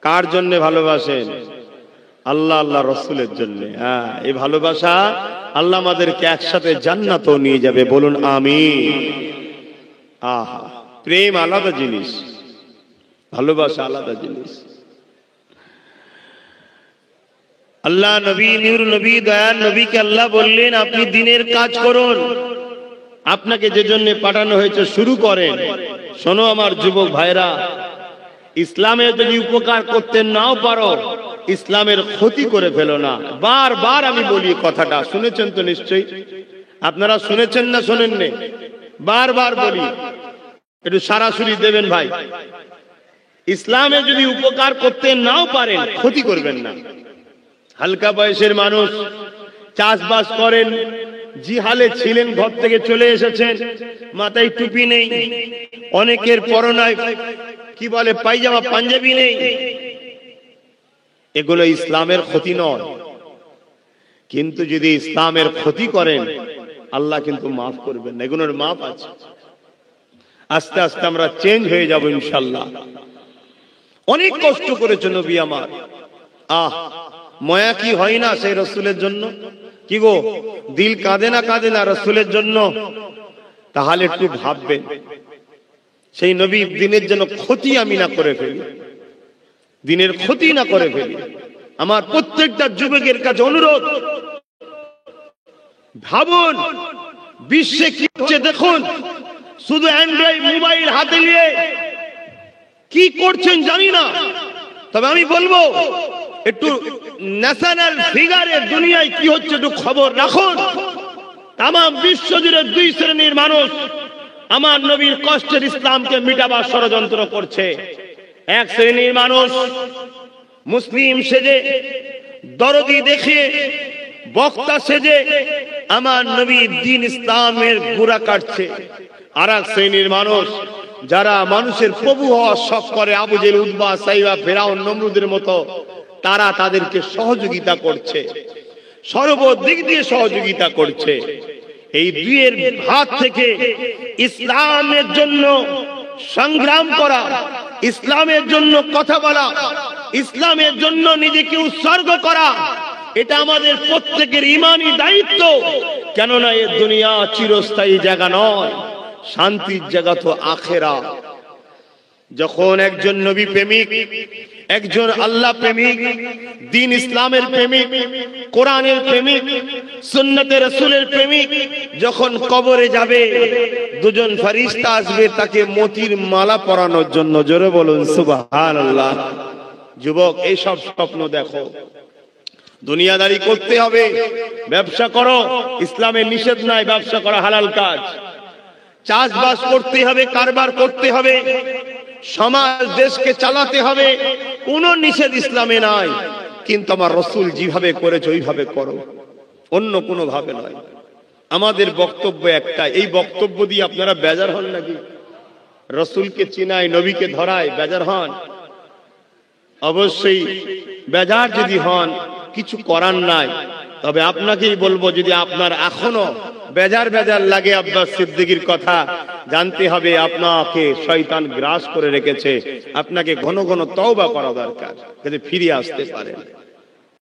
কার জন্য ভালোবাসেন? আল্লাহ আল্লাহ রসুলের জন্য। এই ভালোবাসা আল্লাহ আমাদেরকে একসাথে জান্নাতও নিয়ে যাবে। বলুন আমিন। আহা, প্রেম আলাদা জিনিস, ভালোবাসা আলাদা জিনিস। আল্লাহ নবী, নূর নবী, দয়ার নবীকে আল্লাহ বললেন আপনি দিনের কাজ করুন, আপনাকে যে জন্য পাঠানো হয়েছে শুরু করেন। শোনো আমার যুবক ভাইরা, ইসলামের যদি উপকার করতে নাও পারো, ইসলামের ক্ষতি করে ফেলো না। বারবার আমি বলি কথাটা, শুনেছেন তো নিশ্চয়ই? আপনারা শুনেছেন না শোনেননি? বারবার বলি, একটু সরাসরি দেবেন ভাই। ইসলামে যদি উপকার করতে নাও পারেন, ক্ষতি করবেন না। হালকা বয়সের মানুষ চাষবাস করেন, জিহালে ছিলেন, ঘর থেকে চলে এসেছেন, মাথায় টুপি নেই, অনেকের পরনায় কি বলে পায়জামা পাঞ্জাবি নেই, এগুলো ইসলামের ক্ষতি নয়। কিন্তু যদি ইসলামের ক্ষতি করেন আল্লাহ কিন্তু মাফ করবেন না, এগুলোর মাফ আছে। আস্তে আস্তে আমরা চেঞ্জ হয়ে যাব ইনশাআল্লাহ। অনেক কষ্ট করেছে নবী আমার, ময়া কি হয় না সেই রসুলের জন্য? কি গো, দিল কাঁদে না রসুলের জন্য? তাহলে একটু ভাববেন, সেই নবী দিনের জন্য ক্ষতি আমি না করে ফেলি, দিনের ক্ষতি না করে ফেলি। আমার প্রত্যেকটা যুবকের কাছে অনুরোধ, ভাবুন বিশ্বে কি হচ্ছে দেখুন। শুধু অ্যান্ড্রয়েড মোবাইল হাতে নিয়ে কি করছেন জানি না, তবে আমি বলবো একটু ন্যাশনাল ফিগারের দুনিয়ায় কি হচ্ছে একটু খবর রাখুন। তাম বিশ্ব জুড়ে দুই শ্রেণীর মানুষ আমার নবীর কষ্টের ইসলামকে মিটাবার ষড়যন্ত্র করছে। এক শ্রেণীর মানুষ মুসলিম সেজে, দরদি দেখে, বক্তা সেজে আমার নবীর দ্বীন ইসলামের গুড়া কাটছে। আর এক শ্রেণীর মানুষ যারা মানুষের প্রভু হওয়ার শখ করে, আবু জেহেল, উতবা, সাইবা, ফেরাউন, নমরুদের মতো, তারা তাদেরকে সহযোগিতা করছে, সর্বদিক দিয়ে সহযোগিতা করছে। এই দুইয়ের হাত থেকে ইসলামের জন্য সংগ্রাম করা, ইসলামের জন্য কথা বলা, ইসলামের জন্য নিজেকে উৎসর্গ করা, এটা আমাদের প্রত্যেকের ঈমানি দায়িত্ব। কেননা এই দুনিয়া চিরস্থায়ী জায়গা নয়, শান্তির জায়গা তো আখেরাত। যখন একজন নবী প্রেমিক, একজন আল্লাহ প্রেমিক, দ্বীন ইসলামের প্রেমিক, কোরআনের প্রেমিক, সুন্নতে রাসূলের প্রেমিক যখন কবরে যাবে, দুজন ফেরেশতা আসবে তাকে মতির মালা পরানোর জন্য। জোরে বলুন সুবহানাল্লাহ। যুবক, এই সব স্বপ্ন দেখো, দুনিয়াদারি করতে হবে, ব্যবসা করো, ইসলামের নিষেধ নাই, ব্যবসা করা হালাল কাজ। চাষবাস করতে হবে, কারবার করতে হবে, সমাজ দেশকে চালাতে হবে, কোনো নিষেধ ইসলামে নাই। কিন্তু আমার রসুল যেভাবে করেছে ওইভাবে করো, অন্য কোনো ভাবে নয়। আমাদের বক্তব্য একটা, এই বক্তব্য দিয়ে আপনারা বেজার হন নাকি? রসুলকে চিনায়, নবীকে ধরায় বেজার হন? অবশ্যই বেজার যদি হন, কিছু করার নাই। তবে আপনাকেই বলবো, যদি আপনার এখনো বেজার লাগে আব্বাস সিদ্দিকীর কথা, জানতে হবে আপনাকে শয়তান গ্রাস করে রেখেছে, আপনাকে ঘন ঘন তওবা করা দরকার, যাতে ফিরে আসতে পারেন।